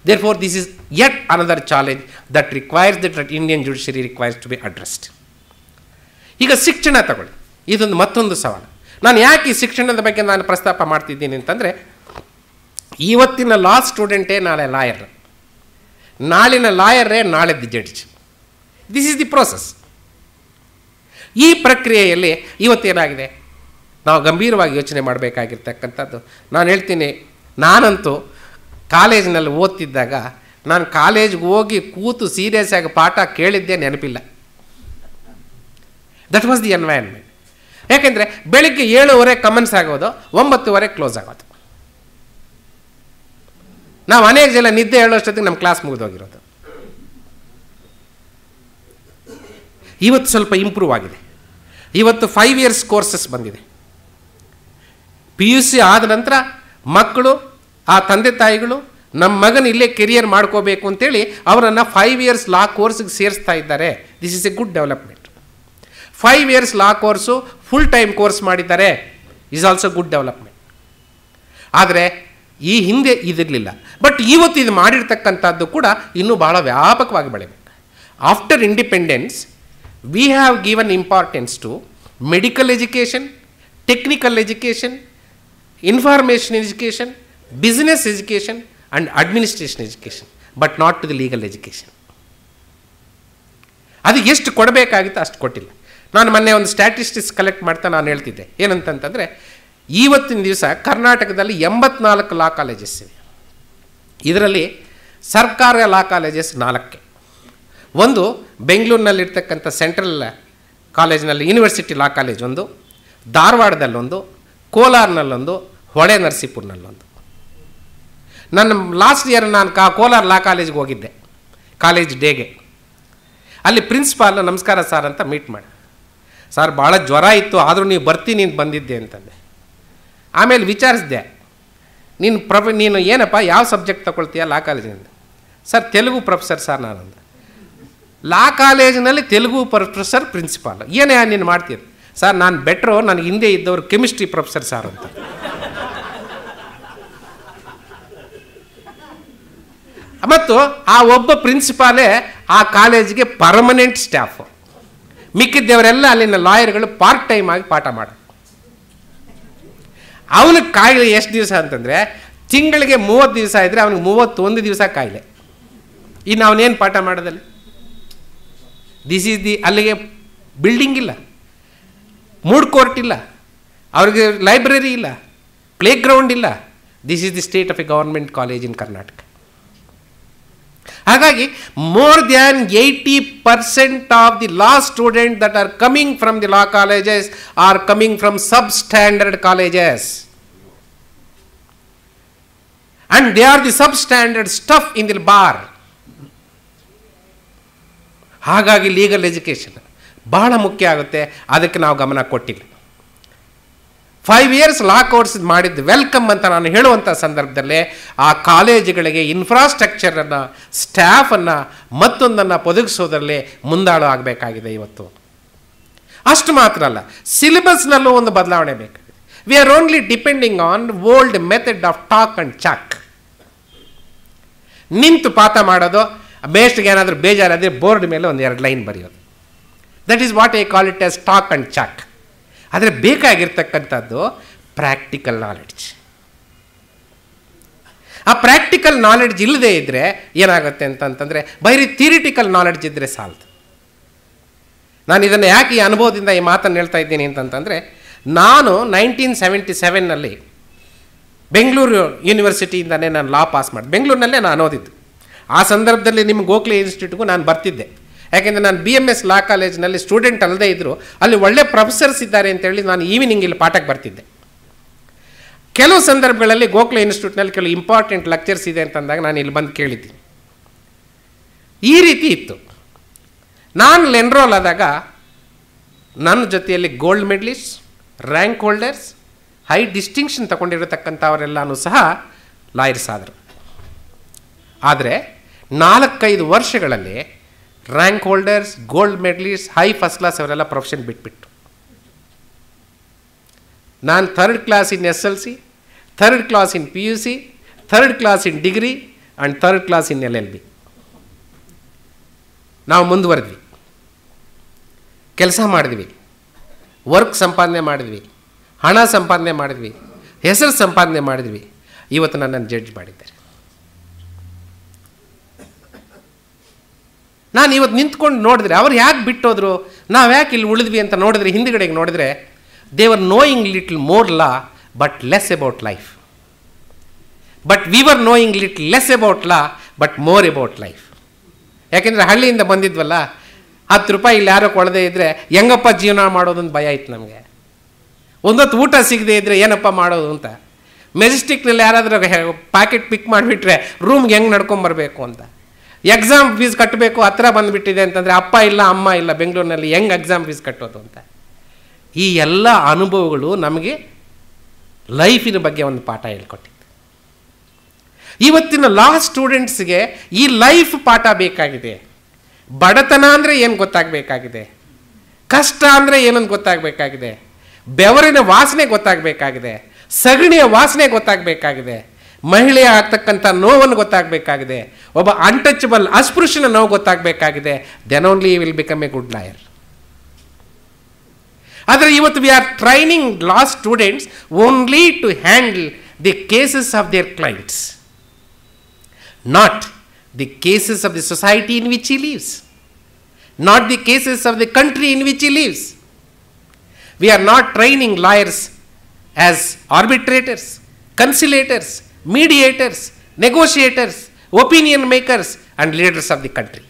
Therefore, this is yet another challenge that requires that Indian judiciary requires to be addressed. ಈಗ ಶಿಕ್ಷಣ ತಗೊಳ್ಳಿ, ಇದೊಂದು ಮತ್ತೊಂದು ಸವಾಲು. ನಾನು ಯಾಕೆ ಈ ಶಿಕ್ಷಣದ ಬಗ್ಗೆ ನಾನು ಪ್ರಸ್ತಾಪ ಮಾಡ್ತಿದ್ದೀನಿ ಅಂತಂದರೆ, ಇವತ್ತಿನ ಲಾ ಸ್ಟೂಡೆಂಟೇ ನಾಳೆ ಲಾಯರ್, ನಾಳಿನ ಲಾಯರೇ ನಾಳೆದ್ದು judge. This is the process. ಈ ಪ್ರಕ್ರಿಯೆಯಲ್ಲಿ ಇವತ್ತೇನಾಗಿದೆ, ನಾವು ಗಂಭೀರವಾಗಿ ಯೋಚನೆ ಮಾಡಬೇಕಾಗಿರ್ತಕ್ಕಂಥದ್ದು. ನಾನು ಹೇಳ್ತೀನಿ, ನಾನಂತೂ ಕಾಲೇಜಿನಲ್ಲಿ ಓದ್ತಿದ್ದಾಗ ನಾನು ಕಾಲೇಜ್ಗೆ ಹೋಗಿ ಕೂತು ಸೀರಿಯಸ್ ಆಗಿ ಪಾಠ ಕೇಳಿದ್ದೇ ನೆನಪಿಲ್ಲ. That was the environment. ಯಾಕೆಂದರೆ ಬೆಳಿಗ್ಗೆ 7:30 ಕಮೆನ್ಸ್ ಆಗೋದು, 9:00 ಕ್ಲೋಸ್ ಆಗೋದು. ನಾವು ಅನೇಕ ಜನ ನಿದ್ದೆ ಹೇಳೋಷ್ಟೊತ್ತಿಗೆ ನಮ್ಮ ಕ್ಲಾಸ್ ಮುಗಿದೋಗಿರೋದು. ಇವತ್ತು ಸ್ವಲ್ಪ ಇಂಪ್ರೂವ್ ಆಗಿದೆ. ಇವತ್ತು 5 years ಕೋರ್ಸಸ್ ಬಂದಿದೆ. PUC ಆದ ನಂತರ ಮಕ್ಕಳು, ಆ ತಂದೆ ತಾಯಿಗಳು ನಮ್ಮ ಮಗನ ಇಲ್ಲೇ ಕೆರಿಯರ್ ಮಾಡ್ಕೋಬೇಕು ಅಂತೇಳಿ ಅವರನ್ನು 5 years ಲಾ ಕೋರ್ಸ್ಗೆ ಸೇರಿಸ್ತಾ ಇದ್ದಾರೆ. This is A good development. 5 years law course full time course ಮಾಡಿದ್ದಾರೆ, ಈಸ್ ಆಲ್ಸೋ ಗುಡ್ ಡೆವಲಪ್ಮೆಂಟ್. ಆದರೆ ಈ ಹಿಂದೆ ಇದಿರಲಿಲ್ಲ. ಬಟ್ ಇವತ್ತು ಇದು ಮಾಡಿರ್ತಕ್ಕಂಥದ್ದು ಕೂಡ ಇನ್ನೂ ಭಾಳ ವ್ಯಾಪಕವಾಗಿ ಬೆಳೆಯಬೇಕು. After independence we have given importance to medical education, technical education, information education, business education and administration education, but not to the legal education. ಅದು ಎಷ್ಟು ಕೊಡಬೇಕಾಗಿತ್ತು ಅಷ್ಟು ಕೊಟ್ಟಿಲ್ಲ. ನಾನು ಮೊನ್ನೆ ಒಂದು ಸ್ಟ್ಯಾಟಿಸ್ಟಿಕ್ಸ್ ಕಲೆಕ್ಟ್ ಮಾಡ್ತಾ ನಾನು ಹೇಳ್ತಿದ್ದೆ, ಏನಂತಂತಂದರೆ ಇವತ್ತಿನ ದಿವಸ ಕರ್ನಾಟಕದಲ್ಲಿ 84 ಲಾ ಕಾಲೇಜಸ್ ಇವೆ. ಇದರಲ್ಲಿ ಸರ್ಕಾರ ಲಾ ಕಾಲೇಜಸ್ 4. ಒಂದು ಬೆಂಗಳೂರಿನಲ್ಲಿರ್ತಕ್ಕಂಥ ಸೆಂಟ್ರಲ್ ಕಾಲೇಜಿನಲ್ಲಿ ಯೂನಿವರ್ಸಿಟಿ ಲಾ ಕಾಲೇಜ್ ಒಂದು, ಧಾರವಾಡದಲ್ಲೊಂದು, ಕೋಲಾರ್ನಲ್ಲೊಂದು, ಹೊಳೆ ನರಸೀಪುರನಲ್ಲೊಂದು. ನನ್ನ ಲಾಸ್ಟ್ ಇಯರ್ ನಾನು ಕೋಲಾರ ಲಾ ಕಾಲೇಜ್ಗೆ ಹೋಗಿದ್ದೆ, ಕಾಲೇಜ್ ಡೇಗೆ. ಅಲ್ಲಿ ಪ್ರಿನ್ಸಿಪಾಲ್ ನಮಸ್ಕಾರ ಸರ್ ಅಂತ ಮೀಟ್ ಮಾಡಿ, ಸರ್ ಭಾಳ ಜ್ವರ ಇತ್ತು ಆದರೂ ನೀವು ಬರ್ತೀನಿ ಅಂತ ಬಂದಿದ್ದೆ ಅಂತಂದೆ. ಆಮೇಲೆ ವಿಚಾರಿಸಿದೆ, ನೀನು ಏನಪ್ಪ ಯಾವ ಸಬ್ಜೆಕ್ಟ್ ತಗೊಳ್ತೀಯ ಲಾ ಕಾಲೇಜಿನಿಂದ? ಸರ್ ತೆಲುಗು ಪ್ರೊಫೆಸರ್ ಸರ್ ನಾನಂದ. ಲಾ ಕಾಲೇಜಿನಲ್ಲಿ ತೆಲುಗು ಪ್ರೊಫೆಸರ್ ಪ್ರಿನ್ಸಿಪಾಲ್, ಏನೇ ನೀನು ಮಾಡ್ತೀರಿ? ಸರ್ ನಾನು ಬೆಟ್ರು, ನನಗೆ ಹಿಂದೆ ಇದ್ದವರು ಕೆಮಿಸ್ಟ್ರಿ ಪ್ರೊಫೆಸರ್ ಸರ್ ಅಂತ. ಮತ್ತು ಆ ಒಬ್ಬ ಪ್ರಿನ್ಸಿಪಾಲೇ ಆ ಕಾಲೇಜಿಗೆ ಪರ್ಮನೆಂಟ್ ಸ್ಟಾಫು. ಮಿಕ್ಕಿದ್ದವರೆಲ್ಲ ಅಲ್ಲಿನ ಲಾಯರ್ಗಳು ಪಾರ್ಟ್ ಟೈಮ್ ಆಗಿ ಪಾಠ ಮಾಡೋದು. ಅವನಿಗೆ ಕಾಯಿಲೆ ಎಷ್ಟು ದಿವಸ ಅಂತಂದರೆ ತಿಂಗಳಿಗೆ 30 ದಿವಸ ಇದ್ದರೆ ಅವನಿಗೆ 31 ದಿವಸ ಕಾಯಿಲೆ. ಇನ್ನು ಅವನೇನು ಪಾಠ ಮಾಡೋದಲ್ಲಿ? ದಿಸ್ ಈಸ್ ದಿ ಅಲ್ಲಿಗೆ ಬಿಲ್ಡಿಂಗ್ ಇಲ್ಲ, ಮೂಡ್ ಕೋರ್ಟ್ ಇಲ್ಲ, ಅವ್ರಿಗೆ ಲೈಬ್ರರಿ ಇಲ್ಲ, ಪ್ಲೇ ಗ್ರೌಂಡ್ ಇಲ್ಲ. This is the state of a government college in Karnataka. ಹಾಗಾಗಿ more than 80% of the law student that are coming from the law colleges are coming from substandard colleges and they are the substandard stuff in the bar. ಹಾಗಾಗಿ legal education ಬಹಳ ಮುಖ್ಯ ಆಗುತ್ತೆ. ಅದಕ್ಕೆ ನಾವು ಗಮನ ಕೊಟ್ಟಿಲ್ಲ. 5 years ಲಾ course ಮಾಡಿದ್ದು welcome ಅಂತ ನಾನು ಹೇಳುವಂಥ ಸಂದರ್ಭದಲ್ಲೇ ಆ ಕಾಲೇಜುಗಳಿಗೆ ಇನ್ಫ್ರಾಸ್ಟ್ರಕ್ಚರನ್ನು, ಸ್ಟಾಫನ್ನು, ಮತ್ತೊಂದನ್ನು ಒದಗಿಸೋದ್ರಲ್ಲೇ ಮುಂದಾಳು ಆಗಬೇಕಾಗಿದೆ ಇವತ್ತು. ಅಷ್ಟು ಮಾತ್ರ ಅಲ್ಲ, ಸಿಲೆಬಸ್ನಲ್ಲೂ ಒಂದು ಬದಲಾವಣೆ ಬೇಕಾಗಿದೆ. We are only depending on old method of talk and chalk. ನಿಂತು ಪಾಠ ಮಾಡೋದು, ಬೇಸ್ಟ್ಗೆ ಏನಾದರೂ ಬೇಜಾರಾದರೆ ಬೋರ್ಡ್ ಮೇಲೆ 1-2 ಲೈನ್ ಬರೆಯೋದು. That is what I call it as talk and chalk. ಆದರೆ ಬೇಕಾಗಿರ್ತಕ್ಕಂಥದ್ದು ಪ್ರಾಕ್ಟಿಕಲ್ ನಾಲೆಡ್ಜ್. ಆ ಪ್ರಾಕ್ಟಿಕಲ್ ನಾಲೆಡ್ಜ್ ಇಲ್ಲದೆ ಇದ್ದರೆ ಏನಾಗುತ್ತೆ ಅಂತಂತಂದರೆ ಬರೀ ಥಿಯರಿಟಿಕಲ್ ನಾಲೆಡ್ಜ್ ಇದ್ದರೆ ಸಾಲದು. ನಾನು ಇದನ್ನು ಯಾಕೆ ಈ ಅನುಭವದಿಂದ ಈ ಮಾತನ್ನು ಹೇಳ್ತಾ ಇದ್ದೀನಿ ಅಂತಂತಂದರೆ, ನಾನು 1977 ಬೆಂಗಳೂರು ಯೂನಿವರ್ಸಿಟಿಯಿಂದನೇ ನಾನು ಲಾ ಪಾಸ್ ಮಾಡಿದೆ. ಬೆಂಗಳೂರಿನಲ್ಲೇ ನಾನು ಓದಿದ್ದು. ಆ ಸಂದರ್ಭದಲ್ಲಿ ನಿಮ್ಮ ಗೋಖಲೆ ಇನ್ಸ್ಟಿಟ್ಯೂಟ್ಗೂ ನಾನು ಬರ್ತಿದ್ದೆ. ಯಾಕೆಂದರೆ ನಾನು BMS ಲಾ ಕಾಲೇಜ್ನಲ್ಲಿ ಸ್ಟೂಡೆಂಟ್ ಅಲ್ಲದೆ ಇದ್ದರು, ಅಲ್ಲಿ ಒಳ್ಳೆ ಪ್ರೊಫೆಸರ್ಸ್ ಇದ್ದಾರೆ ಅಂತೇಳಿ ನಾನು ಈವ್ನಿಂಗ್ ಇಲ್ಲಿ ಪಾಠಕ್ಕೆ ಬರ್ತಿದ್ದೆ. ಕೆಲವು ಸಂದರ್ಭಗಳಲ್ಲಿ ಗೋಖಲೆ ಇನ್ಸ್ಟಿಟ್ಯೂಟ್ನಲ್ಲಿ ಕೆಲವು ಇಂಪಾರ್ಟೆಂಟ್ ಲೆಕ್ಚರ್ಸ್ ಇದೆ ಅಂತಂದಾಗ ನಾನು ಇಲ್ಲಿ ಬಂದು ಕೇಳಿದ್ದೀನಿ. ಈ ರೀತಿ ಇತ್ತು. ನಾನು ಎನ್ರೋಲ್ ಆದಾಗ ನನ್ನ ಜೊತೆಯಲ್ಲಿ gold medallist, rank holders, high distinction ತಗೊಂಡಿರತಕ್ಕಂಥವರೆಲ್ಲನೂ ಸಹ ಲಾಯರ್ಸ್ ಆದರು. ಆದರೆ 4-5 ವರ್ಷಗಳಲ್ಲಿ rank holders, gold medallist, high first class ಅವರೆಲ್ಲ ಪ್ರೊಫೆಷನ್ ಬಿಟ್ಬಿಟ್ಟು. ನಾನು 3rd class in SLC, 3rd class in PUC, 3rd class in degree and 3rd class in LLB. ನಾವು ಮುಂದುವರೆದ್ವಿ, ಕೆಲಸ ಮಾಡಿದ್ವಿ, ವರ್ಕ್ ಸಂಪಾದನೆ ಮಾಡಿದ್ವಿ, ಹಣ ಸಂಪಾದನೆ ಮಾಡಿದ್ವಿ, ಹೆಸರು ಸಂಪಾದನೆ ಮಾಡಿದ್ವಿ. ಇವತ್ತು ನನ್ನನ್ನು ಜಡ್ಜ್ ಮಾಡಿದ್ದಾರೆ. ನಾನು ಇವತ್ತು ನಿಂತ್ಕೊಂಡು ನೋಡಿದ್ರೆ ಅವ್ರು ಯಾಕೆ ಬಿಟ್ಟೋದ್ರು, ನಾವು ಯಾಕೆ ಇಲ್ಲಿ ಉಳಿದ್ವಿ ಅಂತ ನೋಡಿದ್ರೆ, ಹಿಂದುಗಡೆಗೆ ನೋಡಿದ್ರೆ they were knowing little more law but less about life. But we were knowing little less about law but more about life. ಯಾಕೆಂದರೆ ಹಳ್ಳಿಯಿಂದ ಬಂದಿದ್ವಲ್ಲ, 10 ರೂಪಾಯಿ ಇಲ್ಲಿ ಯಾರೋ ಕೊಡದೇ ಇದ್ದರೆ ಹೆಂಗಪ್ಪ ಜೀವನ ಮಾಡೋದಂತ ಭಯ ಇತ್ತು ನಮಗೆ. ಒಂದೊತ್ತು ಊಟ ಸಿಗದೆ ಇದ್ದರೆ ಏನಪ್ಪ ಮಾಡೋದು ಅಂತ. ಮೆಜೆಸ್ಟಿಕ್ನಲ್ಲಿ ಯಾರಾದರೂ ಪ್ಯಾಕೆಟ್ ಪಿಕ್ ಮಾಡಿಬಿಟ್ರೆ ರೂಮ್ಗೆ ಹೆಂಗೆ ನಡ್ಕೊಂಬರ್ಬೇಕು ಅಂತ. ಎಕ್ಸಾಮ್ ಫೀಸ್ ಕಟ್ಟಬೇಕು ಹತ್ತಿರ ಬಂದುಬಿಟ್ಟಿದೆ ಅಂತಂದರೆ ಅಪ್ಪ ಇಲ್ಲ ಅಮ್ಮ ಇಲ್ಲ ಬೆಂಗಳೂರಿನಲ್ಲಿ, ಹೆಂಗೆ ಎಕ್ಸಾಮ್ ಫೀಸ್ ಕಟ್ಟೋದು ಅಂತ. ಈ ಎಲ್ಲ ಅನುಭವಗಳು ನಮಗೆ ಲೈಫಿನ ಬಗ್ಗೆ ಒಂದು ಪಾಠ ಹೇಳ್ಕೊಟ್ಟಿತ್ತು. ಇವತ್ತಿನ ಲಾ ಸ್ಟೂಡೆಂಟ್ಸ್ಗೆ ಈ ಲೈಫ್ ಪಾಠ ಬೇಕಾಗಿದೆ. ಬಡತನ ಅಂದರೆ ಏನು ಗೊತ್ತಾಗಬೇಕಾಗಿದೆ, ಕಷ್ಟ ಅಂದರೆ ಏನಂತ ಗೊತ್ತಾಗಬೇಕಾಗಿದೆ, ಬೆವರಿನ ವಾಸನೆ ಗೊತ್ತಾಗಬೇಕಾಗಿದೆ, ಸಗಣಿಯ ವಾಸನೆ ಗೊತ್ತಾಗಬೇಕಾಗಿದೆ, ಮಹಿಳೆಯ ಆಗ್ತಕ್ಕಂಥ ನೋವನ್ನು ಗೊತ್ತಾಗಬೇಕಾಗಿದೆ, ಒಬ್ಬ ಅನ್ಟಚಬಲ್ ಅಸ್ಪೃಶ್ಯನ ನೋವು ಗೊತ್ತಾಗಬೇಕಾಗಿದೆ. Then only will become a good lawyer. ಆದರೆ ಇವತ್ತು we are training law students only to handle the cases of their clients, not the cases of the society in which he lives, not the cases of the country in which he lives. We are not training lawyers as arbitrators, conciliators, mediators, negotiators, opinion makers and leaders of the country.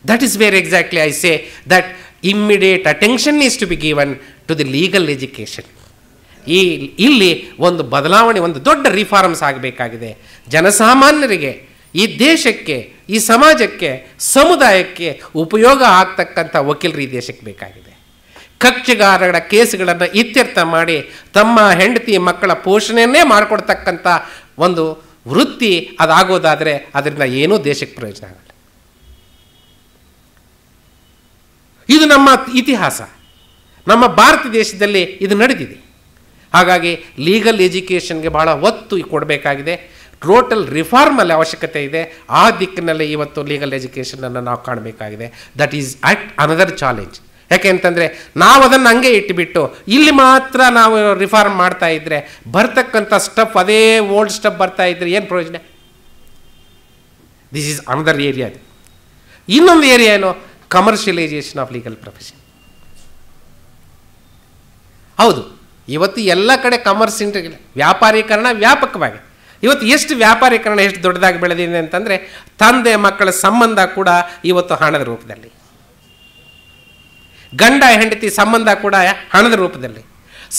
That is where exactly I say that immediate attention is to be given to the legal education. ಇಲ್ಲಿ ಒಂದು ಬದಲಾವಣೆ, ಒಂದು ದೊಡ್ಡ reforms ಆಗಬೇಕಾಗಿದೆ. ಜನಸಾಮಾನ್ಯರಿಗೆ, ಈ ದೇಶಕ್ಕೆ, ಈ ಸಮಾಜಕ್ಕೆ, ಸಮುದಾಯಕ್ಕೆ ಉಪಯೋಗ ಆಗ್ತಕ್ಕಂಥ ವಕೀಲರು ಈ ದೇಶಕ್ಕೆ ಬೇಕಾಗಿದೆ. ಕಕ್ಷಿಗಾರರ ಕೇಸುಗಳನ್ನು ಇತ್ಯರ್ಥ ಮಾಡಿ ತಮ್ಮ ಹೆಂಡತಿ ಮಕ್ಕಳ ಪೋಷಣೆಯನ್ನೇ ಮಾಡಿಕೊಡ್ತಕ್ಕಂಥ ಒಂದು ವೃತ್ತಿ ಅದಾಗೋದಾದರೆ ಅದರಿಂದ ಏನೂ ದೇಶಕ್ಕೆ ಪ್ರಯೋಜನ ಆಗಲ್ಲ. ಇದು ನಮ್ಮ ಇತಿಹಾಸ, ನಮ್ಮ ಭಾರತ ದೇಶದಲ್ಲಿ ಇದು ನಡೆದಿದೆ. ಹಾಗಾಗಿ ಲೀಗಲ್ ಎಜುಕೇಷನ್ಗೆ ಭಾಳ ಒತ್ತು ಕೊಡಬೇಕಾಗಿದೆ. ಟೋಟಲ್ ರಿಫಾರ್ಮಲ್ಲಿ ಅವಶ್ಯಕತೆ ಇದೆ. ಆ ದಿಕ್ಕಿನಲ್ಲಿ ಇವತ್ತು ಲೀಗಲ್ ಎಜುಕೇಷನನ್ನು ನಾವು ಕಾಣಬೇಕಾಗಿದೆ. That is another challenge. ಯಾಕೆ ಅಂತಂದರೆ ನಾವು ಅದನ್ನು ಹಂಗೆ ಇಟ್ಟುಬಿಟ್ಟು ಇಲ್ಲಿ ಮಾತ್ರ ನಾವು ರಿಫಾರ್ಮ್ ಮಾಡ್ತಾ ಇದ್ದರೆ ಬರ್ತಕ್ಕಂಥ ಸ್ಟಫ್ ಅದೇ ಓಲ್ಡ್ ಸ್ಟಫ್ ಬರ್ತಾ ಇದ್ದರೆ ಏನು ಪ್ರಯೋಜನ? This is another area. ಇನ್ನೊಂದು ಏರಿಯಾ ಏನು? Commercialisation of legal profession. ಹೌದು, ಇವತ್ತು ಎಲ್ಲ ಕಡೆ ವ್ಯಾಪಾರೀಕರಣ ವ್ಯಾಪಕವಾಗಿ. ಇವತ್ತು ಎಷ್ಟು ವ್ಯಾಪಾರೀಕರಣ ಎಷ್ಟು ದೊಡ್ಡದಾಗಿ ಬೆಳೆದಿದೆ ಅಂತಂದರೆ ತಂದೆ ಮಕ್ಕಳ ಸಂಬಂಧ ಕೂಡ ಇವತ್ತು ಹಣದ ರೂಪದಲ್ಲಿ, ಗಂಡ ಹೆಂಡತಿ ಸಂಬಂಧ ಕೂಡ ಹಣದ ರೂಪದಲ್ಲಿ.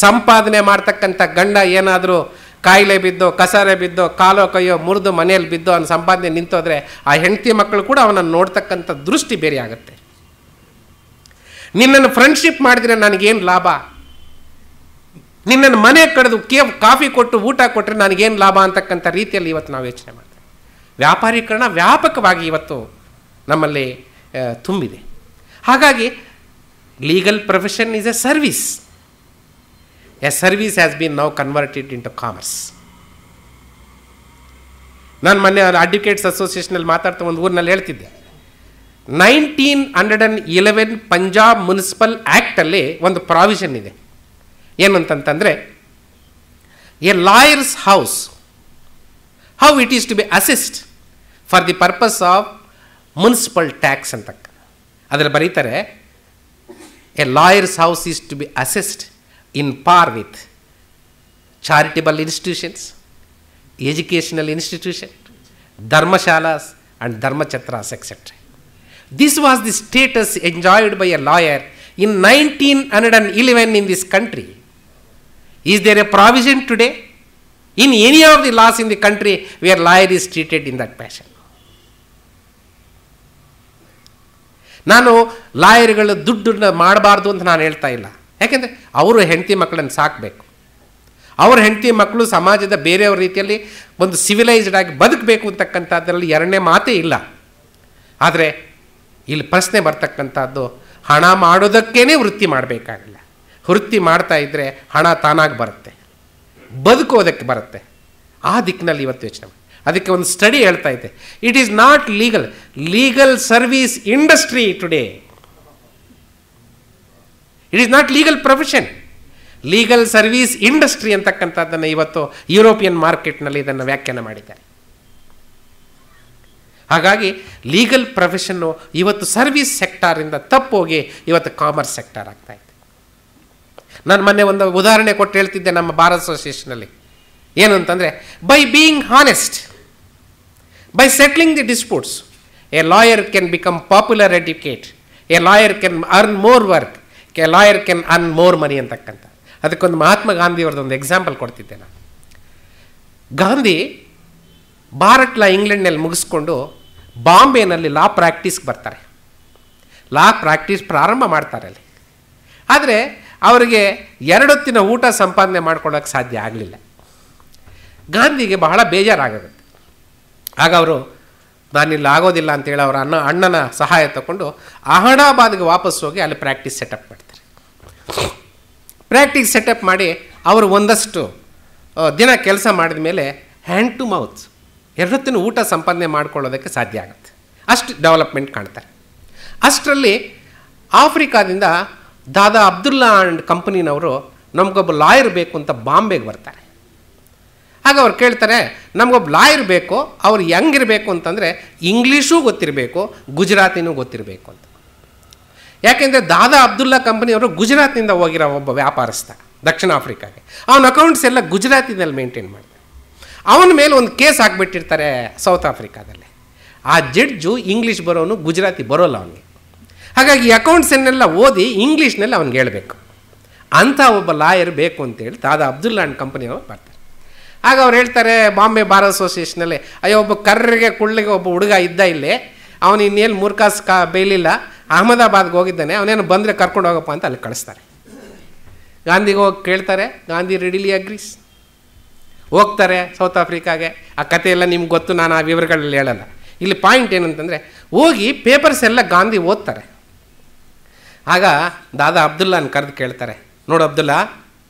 ಸಂಪಾದನೆ ಮಾಡ್ತಕ್ಕಂಥ ಗಂಡ ಏನಾದರೂ ಕಾಯಿಲೆ ಬಿದ್ದೋ ಕಸಾರೆ ಬಿದ್ದೋ ಕಾಲೋ ಕೈಯೋ ಮುರಿದು ಮನೆಯಲ್ಲಿ ಬಿದ್ದೋ ಅವನ ಸಂಪಾದನೆ ನಿಂತೋದ್ರೆ ಆ ಹೆಂಡತಿ ಮಕ್ಕಳು ಕೂಡ ಅವನನ್ನು ನೋಡ್ತಕ್ಕಂಥ ದೃಷ್ಟಿ ಬೇರೆ ಆಗುತ್ತೆ. ನಿನ್ನನ್ನು ಫ್ರೆಂಡ್ಶಿಪ್ ಮಾಡಿದ್ರೆ ನನಗೇನು ಲಾಭ? ನಿನ್ನನ್ನು ಮನೆ ಕಳೆದು ಕಾಫಿ ಕೊಟ್ಟು ಊಟ ಕೊಟ್ಟರೆ ನನಗೇನು ಲಾಭ ಅಂತಕ್ಕಂಥ ರೀತಿಯಲ್ಲಿ ಇವತ್ತು ನಾವು ಯೋಚನೆ ಮಾಡ್ತೇವೆ. ವ್ಯಾಪಾರೀಕರಣ ವ್ಯಾಪಕವಾಗಿ ಇವತ್ತು ನಮ್ಮಲ್ಲಿ ತುಂಬಿದೆ. ಹಾಗಾಗಿ legal profession is A service. A service has been now converted into commerce. ನಾನು ಮೊನ್ನೆ ಅಡ್ವೊಕೇಟ್ಸ್ ಅಸೋಸಿಯೇಷನಲ್ಲಿ ಮಾತಾಡ್ತಾ ಒಂದು ಊರಿನಲ್ಲಿ ಹೇಳ್ತಿದ್ದೆ, 1911 ಪಂಜಾಬ್ ಮುನ್ಸಿಪಲ್ ಆ್ಯಕ್ಟಲ್ಲಿ ಒಂದು ಪ್ರಾವಿಷನ್ ಇದೆ. ಏನು ಅಂತಂತಂದರೆ, a lawyer's house how it is to be assist for the purpose of municipal tax ಅಂತ ಅದರಲ್ಲಿ ಬರೀತಾರೆ. A lawyer's house is to be assist in par with charitable institutions, educational institutions, dharmashalas and dharmachatras, etc. This was the status enjoyed by a lawyer in 1911 in this country. Is there a provision today in any of the laws in the country where lawyer is treated in that fashion? ನಾನು ಲಾಯರ್ಗಳು ದುಡ್ಡನ್ನು ಮಾಡಬಾರ್ದು ಅಂತ ನಾನು ಹೇಳ್ತಾ ಇಲ್ಲ. ಯಾಕೆಂದರೆ ಅವರು ಹೆಂಡತಿ ಮಕ್ಕಳನ್ನು ಸಾಕಬೇಕು. ಅವ್ರ ಹೆಂಡತಿ ಮಕ್ಕಳು ಸಮಾಜದ ಬೇರೆಯವ್ರ ರೀತಿಯಲ್ಲಿ ಒಂದು ಸಿವಿಲೈಸ್ಡ್ ಆಗಿ ಬದುಕಬೇಕು ಅಂತಕ್ಕಂಥದ್ರಲ್ಲಿ ಎರಡನೇ ಮಾತೇ ಇಲ್ಲ. ಆದರೆ ಇಲ್ಲಿ ಪ್ರಶ್ನೆ ಬರ್ತಕ್ಕಂಥದ್ದು, ಹಣ ಮಾಡೋದಕ್ಕೇ ವೃತ್ತಿ ಮಾಡಬೇಕಾಗಿಲ್ಲ. ವೃತ್ತಿ ಮಾಡ್ತಾ ಇದ್ದರೆ ಹಣ ತಾನಾಗಿ ಬರುತ್ತೆ, ಬದುಕೋದಕ್ಕೆ ಬರುತ್ತೆ. ಆ ದಿಕ್ಕಿನಲ್ಲಿ ಇವತ್ತು ಯೋಚನೆ ಮಾಡಿ. ಅದಕ್ಕೆ ಒಂದು ಸ್ಟಡಿ ಹೇಳ್ತಾ ಇದೆ, it is not legal service industry today. It is not legal profession, legal service industry ಅಂತಕ್ಕಂಥದ್ದನ್ನು ಇವತ್ತು ಯುರೋಪಿಯನ್ ಮಾರ್ಕೆಟ್ನಲ್ಲಿ ಇದನ್ನು ವ್ಯಾಖ್ಯಾನ ಮಾಡಿದ್ದಾರೆ. ಹಾಗಾಗಿ ಲೀಗಲ್ ಪ್ರೊಫೆಷನ್ನು ಇವತ್ತು ಸರ್ವಿಸ್ ಸೆಕ್ಟಾರಿಂದ ತಪ್ಪೋಗಿ ಇವತ್ತು ಕಾಮರ್ಸ್ ಸೆಕ್ಟಾರ್ ಆಗ್ತಾ ಇದೆ. ನಾನು ಮೊನ್ನೆ ಒಂದು ಉದಾಹರಣೆ ಕೊಟ್ಟು ಹೇಳ್ತಿದ್ದೆ ನಮ್ಮ ಬಾರ್ ಅಸೋಸಿಯೇಷನಲ್ಲಿ. ಏನು ಅಂತಂದರೆ, by being honest, by settling the disputes, A lawyer can become popular advocate, A lawyer can earn more work, A lawyer can earn more money ಅಂತಕ್ಕಂಥ. ಅದಕ್ಕೊಂದು ಮಹಾತ್ಮ ಗಾಂಧಿ ಅವ್ರದ್ದೊಂದು ಎಕ್ಸಾಂಪಲ್ ಕೊಡ್ತಿದ್ದೆ ನಾನು. ಗಾಂಧಿ ಭಾರತ್ ಲಾ ಇಂಗ್ಲೆಂಡ್ನಲ್ಲಿ ಮುಗಿಸ್ಕೊಂಡು ಬಾಂಬೆನಲ್ಲಿ ಲಾ ಪ್ರಾಕ್ಟೀಸ್ಗೆ ಬರ್ತಾರೆ. ಲಾ ಪ್ರಾಕ್ಟೀಸ್ ಪ್ರಾರಂಭ ಮಾಡ್ತಾರೆ ಅಲ್ಲಿ. ಆದರೆ ಅವರಿಗೆ 2 ಹೊತ್ತಿನ ಊಟ ಸಂಪಾದನೆ ಮಾಡ್ಕೊಳ್ಳೋಕ್ಕೆ ಸಾಧ್ಯ ಆಗಲಿಲ್ಲ. ಗಾಂಧಿಗೆ ಬಹಳ ಬೇಜಾರಾಗುತ್ತೆ. ಆಗ ಅವರು ನಾನಿಲ್ಲಿ ಆಗೋದಿಲ್ಲ ಅಂತೇಳಿ ಅವರ ಅಣ್ಣನ ಸಹಾಯ ತಗೊಂಡು ಅಹಮದಾಬಾದ್ಗೆ ವಾಪಸ್ ಹೋಗಿ ಅಲ್ಲಿ ಪ್ರಾಕ್ಟೀಸ್ ಸೆಟಪ್ ಮಾಡ್ತಾರೆ. ಪ್ರಾಕ್ಟೀಸ್ ಸೆಟಪ್ ಮಾಡಿ ಅವರು ಒಂದಷ್ಟು ದಿನ ಕೆಲಸ ಮಾಡಿದ ಮೇಲೆ ಹ್ಯಾಂಡ್ ಟು ಮೌತ್ 2 ಹೊತ್ತಿನ ಊಟ ಸಂಪಾದನೆ ಮಾಡ್ಕೊಳ್ಳೋದಕ್ಕೆ ಸಾಧ್ಯ ಆಗುತ್ತೆ. ಅಷ್ಟು ಡೆವಲಪ್ಮೆಂಟ್ ಕಾಣ್ತಾರೆ. ಅಷ್ಟರಲ್ಲಿ ಆಫ್ರಿಕಾದಿಂದ ದಾದಾ ಅಬ್ದುಲ್ಲಾ ಆ್ಯಂಡ್ ಕಂಪನಿನವರು ನಮಗೊಬ್ಬ ಲಾಯರ್ ಬೇಕು ಅಂತ ಬಾಂಬೆಗೆ ಬರ್ತಾರೆ. ಆಗ ಅವ್ರು ಕೇಳ್ತಾರೆ, ನಮಗೊಬ್ಬ ಲಾಯರ್ ಬೇಕು, ಅವ್ರು ಹೆಂಗಿರಬೇಕು ಅಂತಂದರೆ ಇಂಗ್ಲೀಷೂ ಗೊತ್ತಿರಬೇಕು, ಗುಜರಾತಿನೂ ಗೊತ್ತಿರಬೇಕು ಅಂತ. ಯಾಕೆಂದರೆ ದಾದಾ ಅಬ್ದುಲ್ಲಾ ಕಂಪನಿಯವರು ಗುಜರಾತ್ನಿಂದ ಹೋಗಿರೋ ಒಬ್ಬ ವ್ಯಾಪಾರಸ್ಥ ದಕ್ಷಿಣ ಆಫ್ರಿಕಾಗೆ. ಅವನ ಅಕೌಂಟ್ಸ್ ಎಲ್ಲ ಗುಜರಾತಿನಲ್ಲಿ ಮೇಂಟೈನ್ ಮಾಡ್ತಾರೆ. ಅವನ ಮೇಲೆ ಒಂದು ಕೇಸ್ ಹಾಕ್ಬಿಟ್ಟಿರ್ತಾರೆ ಸೌತ್ ಆಫ್ರಿಕಾದಲ್ಲಿ. ಆ ಜಡ್ಜು ಇಂಗ್ಲೀಷ್ ಬರೋನು, ಗುಜರಾತಿ ಬರೋಲ್ಲ ಅವನಿಗೆ. ಹಾಗಾಗಿ ಅಕೌಂಟ್ಸನ್ನೆಲ್ಲ ಓದಿ ಇಂಗ್ಲೀಷ್ನಲ್ಲಿ ಅವ್ನಿಗೆ ಹೇಳಬೇಕು. ಅಂಥ ಒಬ್ಬ ಲಾಯರ್ ಬೇಕು ಅಂತೇಳಿ ದಾದಾ ಅಬ್ದುಲ್ಲಾ ಆ್ಯಂಡ್ ಕಂಪನಿಯವರು ಬರ್ತಾರೆ. ಆಗ ಅವ್ರು ಹೇಳ್ತಾರೆ ಬಾಂಬೆ ಬಾರ್ ಅಸೋಸಿಯೇಷನಲ್ಲಿ, ಅಯ್ಯೋ ಒಬ್ಬ ಕರ್ರಿಗೆ ಕುಳ್ಳಿಗೆ ಒಬ್ಬ ಹುಡುಗ ಇದ್ದ ಇಲ್ಲೇ, ಅವನು ಇನ್ನೇನು 3 ಕಾಸು ಬೇಯಲಿಲ್ಲ, ಅಹಮದಾಬಾದ್ಗೆ ಹೋಗಿದ್ದಾನೆ, ಅವನೇನು ಬಂದರೆ ಕರ್ಕೊಂಡು ಹೋಗಪ್ಪ ಅಂತ ಅಲ್ಲಿ ಕಳಿಸ್ತಾರೆ. ಗಾಂಧಿಗೆ ಹೋಗಿ ಕೇಳ್ತಾರೆ. Gandhi readily agrees. ಹೋಗ್ತಾರೆ ಸೌತ್ ಆಫ್ರಿಕಾಗೆ. ಆ ಕಥೆ ಎಲ್ಲ ನಿಮ್ಗೆ ಗೊತ್ತು, ನಾನು ಆ ವಿವರಗಳಲ್ಲಿ ಹೇಳಲ್ಲ. ಇಲ್ಲಿ ಪಾಯಿಂಟ್ ಏನಂತಂದರೆ, ಹೋಗಿ ಪೇಪರ್ಸ್ ಎಲ್ಲ ಗಾಂಧಿ ಓದ್ತಾರೆ. ಆಗ ದಾದಾ ಅಬ್ದುಲ್ಲಾನ ಕರೆದು ಕೇಳ್ತಾರೆ, ನೋಡು ಅಬ್ದುಲ್ಲಾ,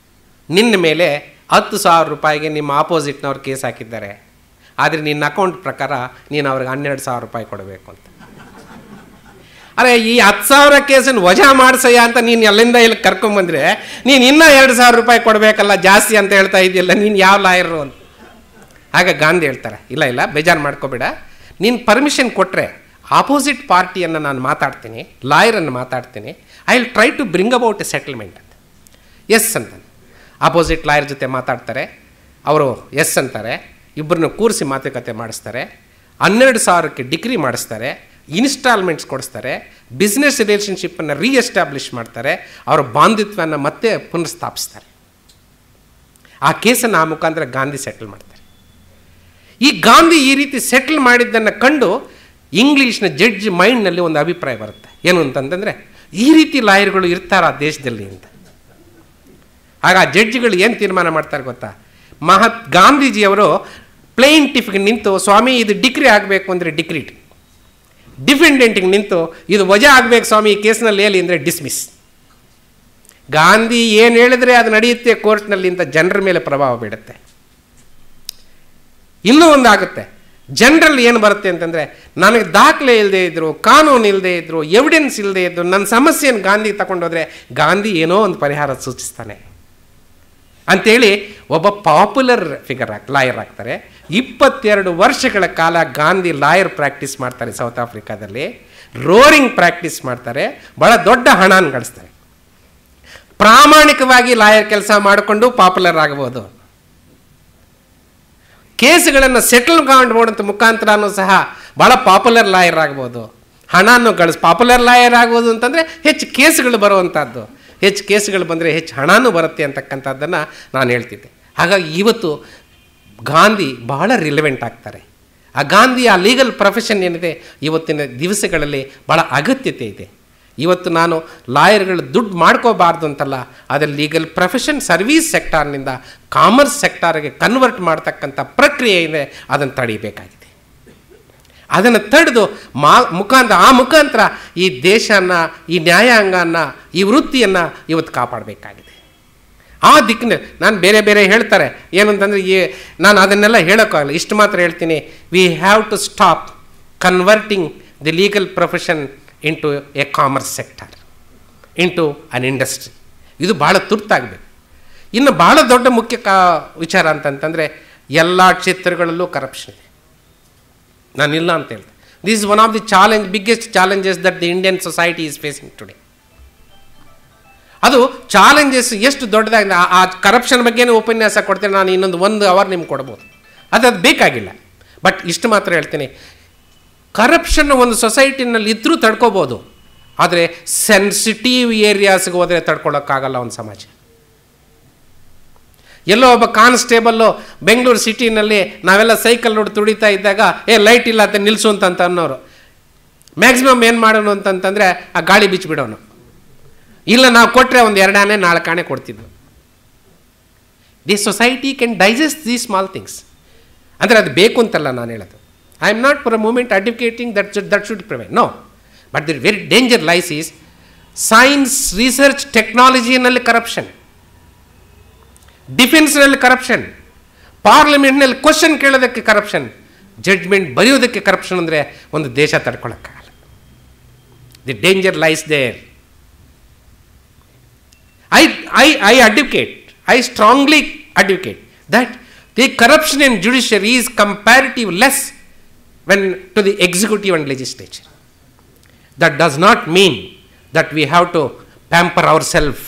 ನಿನ್ನ ಮೇಲೆ 10,000 ರೂಪಾಯಿಗೆ ನಿಮ್ಮ ಆಪೋಸಿಟ್ನವ್ರು ಕೇಸ್ ಹಾಕಿದ್ದಾರೆ, ಆದರೆ ನಿನ್ನ ಅಕೌಂಟ್ ಪ್ರಕಾರ ನೀನು ಅವ್ರಿಗೆ 12,000 ರೂಪಾಯಿ ಕೊಡಬೇಕು ಅಂತ. ಅರೆ ಈ 10,000 ಕೇಸನ್ನು ವಜಾ ಮಾಡಿಸಯ್ಯ ಅಂತ ನೀನು ಅಲ್ಲಿಂದ ಇಲ್ಲಿ ಕರ್ಕೊಂಬಂದರೆ ನೀನು ಇನ್ನೂ 2,000 ರೂಪಾಯಿ ಕೊಡಬೇಕಲ್ಲ ಜಾಸ್ತಿ ಅಂತ ಹೇಳ್ತಾ ಇದೆಯಲ್ಲ, ನೀನು ಯಾವ ಲಾಯರು ಅಂತ. ಆಗ ಗಾಂಧಿ ಹೇಳ್ತಾರೆ, ಇಲ್ಲ ಇಲ್ಲ ಬೇಜಾರು ಮಾಡ್ಕೋಬೇಡ, ನೀನು ಪರ್ಮಿಷನ್ ಕೊಟ್ಟರೆ ಆಪೋಸಿಟ್ ಪಾರ್ಟಿಯನ್ನು ನಾನು ಮಾತಾಡ್ತೀನಿ, ಲಾಯರನ್ನು ಮಾತಾಡ್ತೀನಿ, I will try to bring about a settlement ಅಂತ. ಎಸ್ ಅಂತಾನೆ. ಆಪೋಸಿಟ್ ಲಾಯರ್ ಜೊತೆ ಮಾತಾಡ್ತಾರೆ, ಅವರು ಎಸ್ ಅಂತಾರೆ, ಇಬ್ಬರನ್ನ ಕೂರಿಸಿ ಮಾತುಕತೆ ಮಾಡಿಸ್ತಾರೆ, 12,000ಕ್ಕೆ ಡಿಗ್ರಿ ಮಾಡಿಸ್ತಾರೆ, ಇನ್ಸ್ಟಾಲ್ಮೆಂಟ್ಸ್ ಕೊಡಿಸ್ತಾರೆ, ಬಿಸ್ನೆಸ್ ರಿಲೇಷನ್ಶಿಪ್ಪನ್ನು ರೀಎಸ್ಟಾಬ್ಲಿಷ್ ಮಾಡ್ತಾರೆ, ಅವರ ಬಾಂಧವ್ಯವನ್ನು ಮತ್ತೆ ಪುನರ್ಸ್ಥಾಪಿಸ್ತಾರೆ. ಆ ಕೇಸನ್ನು ಆ ಮುಖಾಂತರ ಗಾಂಧಿ ಸೆಟಲ್ ಮಾಡ್ತಾರೆ. ಈ ಗಾಂಧಿ ಈ ರೀತಿ ಸೆಟಲ್ ಮಾಡಿದ್ದನ್ನು ಕಂಡು ಇಂಗ್ಲೀಷ್ನ ಜಡ್ಜ್ ಮೈಂಡ್ನಲ್ಲಿ ಒಂದು ಅಭಿಪ್ರಾಯ ಬರುತ್ತೆ, ಏನು ಅಂತಂದರೆ ಈ ರೀತಿ ಲಾಯರ್ಗಳು ಇರ್ತಾರ ಆ ದೇಶದಲ್ಲಿ ಅಂತ. ಆಗ ಆ ಜಡ್ಜ್ಗಳು ಏನು ತೀರ್ಮಾನ ಮಾಡ್ತಾರೆ ಗೊತ್ತಾ, ಗಾಂಧೀಜಿಯವರು ಪ್ಲೇಂಟಿಫ್ಗೆ ನಿಂತು ಸ್ವಾಮಿ ಇದು ಡಿಗ್ರಿ ಆಗಬೇಕು ಅಂದರೆ ಡಿಕ್ರೀಟ್, ಡಿಫೆಂಡೆಂಟಿಗೆ ನಿಂತು ಇದು ವಜಾ ಆಗಬೇಕು ಸ್ವಾಮಿ ಈ ಕೇಸ್ನಲ್ಲಿ ಹೇಳಿ ಅಂದರೆ ಡಿಸ್ಮಿಸ್. ಗಾಂಧಿ ಏನು ಹೇಳಿದ್ರೆ ಅದು ನಡೆಯುತ್ತೆ ಕೋರ್ಟ್ನಲ್ಲಿ ಅಂತ ಜನರ ಮೇಲೆ ಪ್ರಭಾವ ಬೀಳುತ್ತೆ. ಇನ್ನೂ ಒಂದು ಆಗುತ್ತೆ, ಜನರಲ್ಲಿ ಏನು ಬರುತ್ತೆ ಅಂತಂದರೆ ನನಗೆ ದಾಖಲೆ ಇಲ್ಲದೆ ಇದ್ದರು, ಕಾನೂನು ಇಲ್ಲದೆ ಇದ್ದರು, ಎವಿಡೆನ್ಸ್ ಇಲ್ಲದೆ ಇದ್ದರು, ನನ್ನ ಸಮಸ್ಯೆಯನ್ನು ಗಾಂಧಿ ತಗೊಂಡೋದ್ರೆ ಗಾಂಧಿ ಏನೋ ಒಂದು ಪರಿಹಾರ ಸೂಚಿಸ್ತಾನೆ ಅಂಥೇಳಿ ಒಬ್ಬ ಪಾಪ್ಯುಲರ್ ಲಾಯರ್ ಆಗ್ತಾರೆ. 22 ವರ್ಷಗಳ ಕಾಲ ಗಾಂಧಿ ಲಾಯರ್ ಪ್ರಾಕ್ಟೀಸ್ ಮಾಡ್ತಾರೆ ಸೌತ್ ಆಫ್ರಿಕಾದಲ್ಲಿ, ರೋರಿಂಗ್ ಪ್ರಾಕ್ಟೀಸ್ ಮಾಡ್ತಾರೆ, ಭಾಳ ದೊಡ್ಡ ಹಣನ ಗಳಿಸ್ತಾರೆ. ಪ್ರಾಮಾಣಿಕವಾಗಿ ಲಾಯರ್ ಕೆಲಸ ಮಾಡಿಕೊಂಡು ಪಾಪ್ಯುಲರ್ ಆಗಬಹುದು, ಕೇಸುಗಳನ್ನು ಸೆಟಲ್ ಮಾಡೋಂಥ ಮುಖಾಂತರನೂ ಸಹ ಭಾಳ ಪಾಪ್ಯುಲರ್ ಲಾಯರ್ ಆಗ್ಬೋದು, ಹಣನೂ ಪಾಪ್ಯುಲರ್ ಲಾಯರ್ ಆಗ್ಬೋದು ಅಂತಂದರೆ ಹೆಚ್ಚು ಕೇಸುಗಳು ಬರುವಂಥದ್ದು, ಹೆಚ್ಚು ಕೇಸುಗಳು ಬಂದರೆ ಹೆಚ್ಚು ಹಣನೂ ಬರುತ್ತೆ ಅಂತಕ್ಕಂಥದ್ದನ್ನು ನಾನು ಹೇಳ್ತಿದ್ದೆ. ಹಾಗಾಗಿ ಇವತ್ತು ಗಾಂಧಿ ಬಹಳ ರಿಲೆವೆಂಟ್ ಆಗ್ತಾರೆ. ಆ ಗಾಂಧಿ ಆ ಲೀಗಲ್ ಪ್ರೊಫೆಷನ್ ಏನಿದೆ ಇವತ್ತಿನ ದಿವಸಗಳಲ್ಲಿ ಭಾಳ ಅಗತ್ಯತೆ ಇದೆ. ಇವತ್ತು ನಾನು ಲಾಯರ್ಗಳು ದುಡ್ಡು ಮಾಡ್ಕೋಬಾರ್ದು ಅಂತಲ್ಲ, ಆದರೆ ಲೀಗಲ್ ಪ್ರೊಫೆಷನ್ ಸರ್ವೀಸ್ ಸೆಕ್ಟಾರ್ನಿಂದ ಕಾಮರ್ಸ್ ಸೆಕ್ಟಾರ್ಗೆ ಕನ್ವರ್ಟ್ ಮಾಡ್ತಕ್ಕಂಥ ಪ್ರಕ್ರಿಯೆ ಇದೆ, ಅದನ್ನು ತಡಿಬೇಕಾಗಿದೆ. ಅದನ್ನು ತಡೆದು ಆ ಮುಖಾಂತರ ಈ ದೇಶನ, ಈ ನ್ಯಾಯಾಂಗನ, ಈ ವೃತ್ತಿಯನ್ನು ಇವತ್ತು ಕಾಪಾಡಬೇಕಾಗಿದೆ. ಆ ದಿಕ್ಕಿನಲ್ಲಿ ನಾನು ಬೇರೆ ಬೇರೆ ಹೇಳ್ತಾರೆ ಏನಂತಂದರೆ ನಾನು ಅದನ್ನೆಲ್ಲ ಹೇಳೋಕ್ಕಾಗಲ್ಲ, ಇಷ್ಟು ಮಾತ್ರ ಹೇಳ್ತೀನಿ. We have to stop converting the legal profession into a commerce sector, into an industry. ಇದು ಭಾಳ ತುರ್ತಾಗಬೇಕು. ಇನ್ನು ಭಾಳ ದೊಡ್ಡ ಮುಖ್ಯ ವಿಚಾರ ಅಂತಂತಂದರೆ ಎಲ್ಲ ಕ್ಷೇತ್ರಗಳಲ್ಲೂ ಕರಪ್ಷನ್ ಇದೆ. ನಾನಿಲ್ಲ ಅಂತ ಹೇಳ್ತೆ. This is one of the biggest challenges that the Indian society is facing today. ಅದು ಚಾಲೆಂಜಸ್ ಎಷ್ಟು ದೊಡ್ಡದಾಗಿದೆ. ಆ ಕರಪ್ಷನ್ ಬಗ್ಗೆನೇ ಉಪನ್ಯಾಸ ಕೊಡ್ತೇನೆ ನಾನು, ಇನ್ನೊಂದು 1 ಅವರ್ ನಿಮ್ಗೆ ಕೊಡ್ಬೋದು, ಅದು ಬೇಕಾಗಿಲ್ಲ. ಬಟ್ ಇಷ್ಟು ಮಾತ್ರ ಹೇಳ್ತೀನಿ, ಕರಪ್ಷನ್ ಒಂದು ಸೊಸೈಟಿನಲ್ಲಿ ಇದ್ದರೂ ತಡ್ಕೋಬೋದು, ಆದರೆ ಸೆನ್ಸಿಟಿವ್ ಏರಿಯಾಸ್ಗೆ ಹೋದರೆ ತಡ್ಕೊಳ್ಳೋಕ್ಕಾಗಲ್ಲ ಒಂದು ಸಮಾಜ. ಎಲ್ಲೋ ಒಬ್ಬ ಕಾನ್ಸ್ಟೇಬಲ್ಲು ಬೆಂಗಳೂರು ಸಿಟಿನಲ್ಲಿ ನಾವೆಲ್ಲ ಸೈಕಲ್ ನೋಡಿ ತುಡಿತಾ ಇದ್ದಾಗ ಲೈಟ್ ಇಲ್ಲ ಅಂತ ನಿಲ್ಲಿಸು ಅಂತ ಅನ್ನೋರು, ಮ್ಯಾಕ್ಸಿಮಮ್ ಏನು ಮಾಡೋನು ಅಂತಂತಂದರೆ ಆ ಗಾಳಿ ಬಿಚ್ಚಿಬಿಡೋನು. ಇಲ್ಲ ನಾವು ಕೊಟ್ಟರೆ ಒಂದು 2 ಆನೆ 4 ಆನೆ ಕೊಡ್ತಿದ್ವು. The society can digest the small things. ಅಂದರೆ ಅದು ಬೇಕು ಅಂತಲ್ಲ ನಾನು ಹೇಳೋದು. I am not for a moment advocating that should prevent, no. But the very danger lies is science, research, ಟೆಕ್ನಾಲಜಿನಲ್ಲಿ ಕರಪ್ಷನ್, ಡಿಫೆನ್ಸ್ನಲ್ಲಿ ಕರಪ್ಷನ್, ಪಾರ್ಲಿಮೆಂಟ್ನಲ್ಲಿ ಕ್ವಶನ್ ಕೇಳೋದಕ್ಕೆ ಕರಪ್ಷನ್, ಜಡ್ಜ್ಮೆಂಟ್ ಬರೆಯೋದಕ್ಕೆ ಕರಪ್ಷನ್ ಅಂದರೆ ಒಂದು ದೇಶ ತಡ್ಕೊಳ್ಳೋಕ್ಕಾಗಲ್ಲ. The danger lies there. I advocate, I strongly advocate that the corruption in judiciary is comparatively less when to the executive and legislature. That does not mean that we have to pamper ourselves.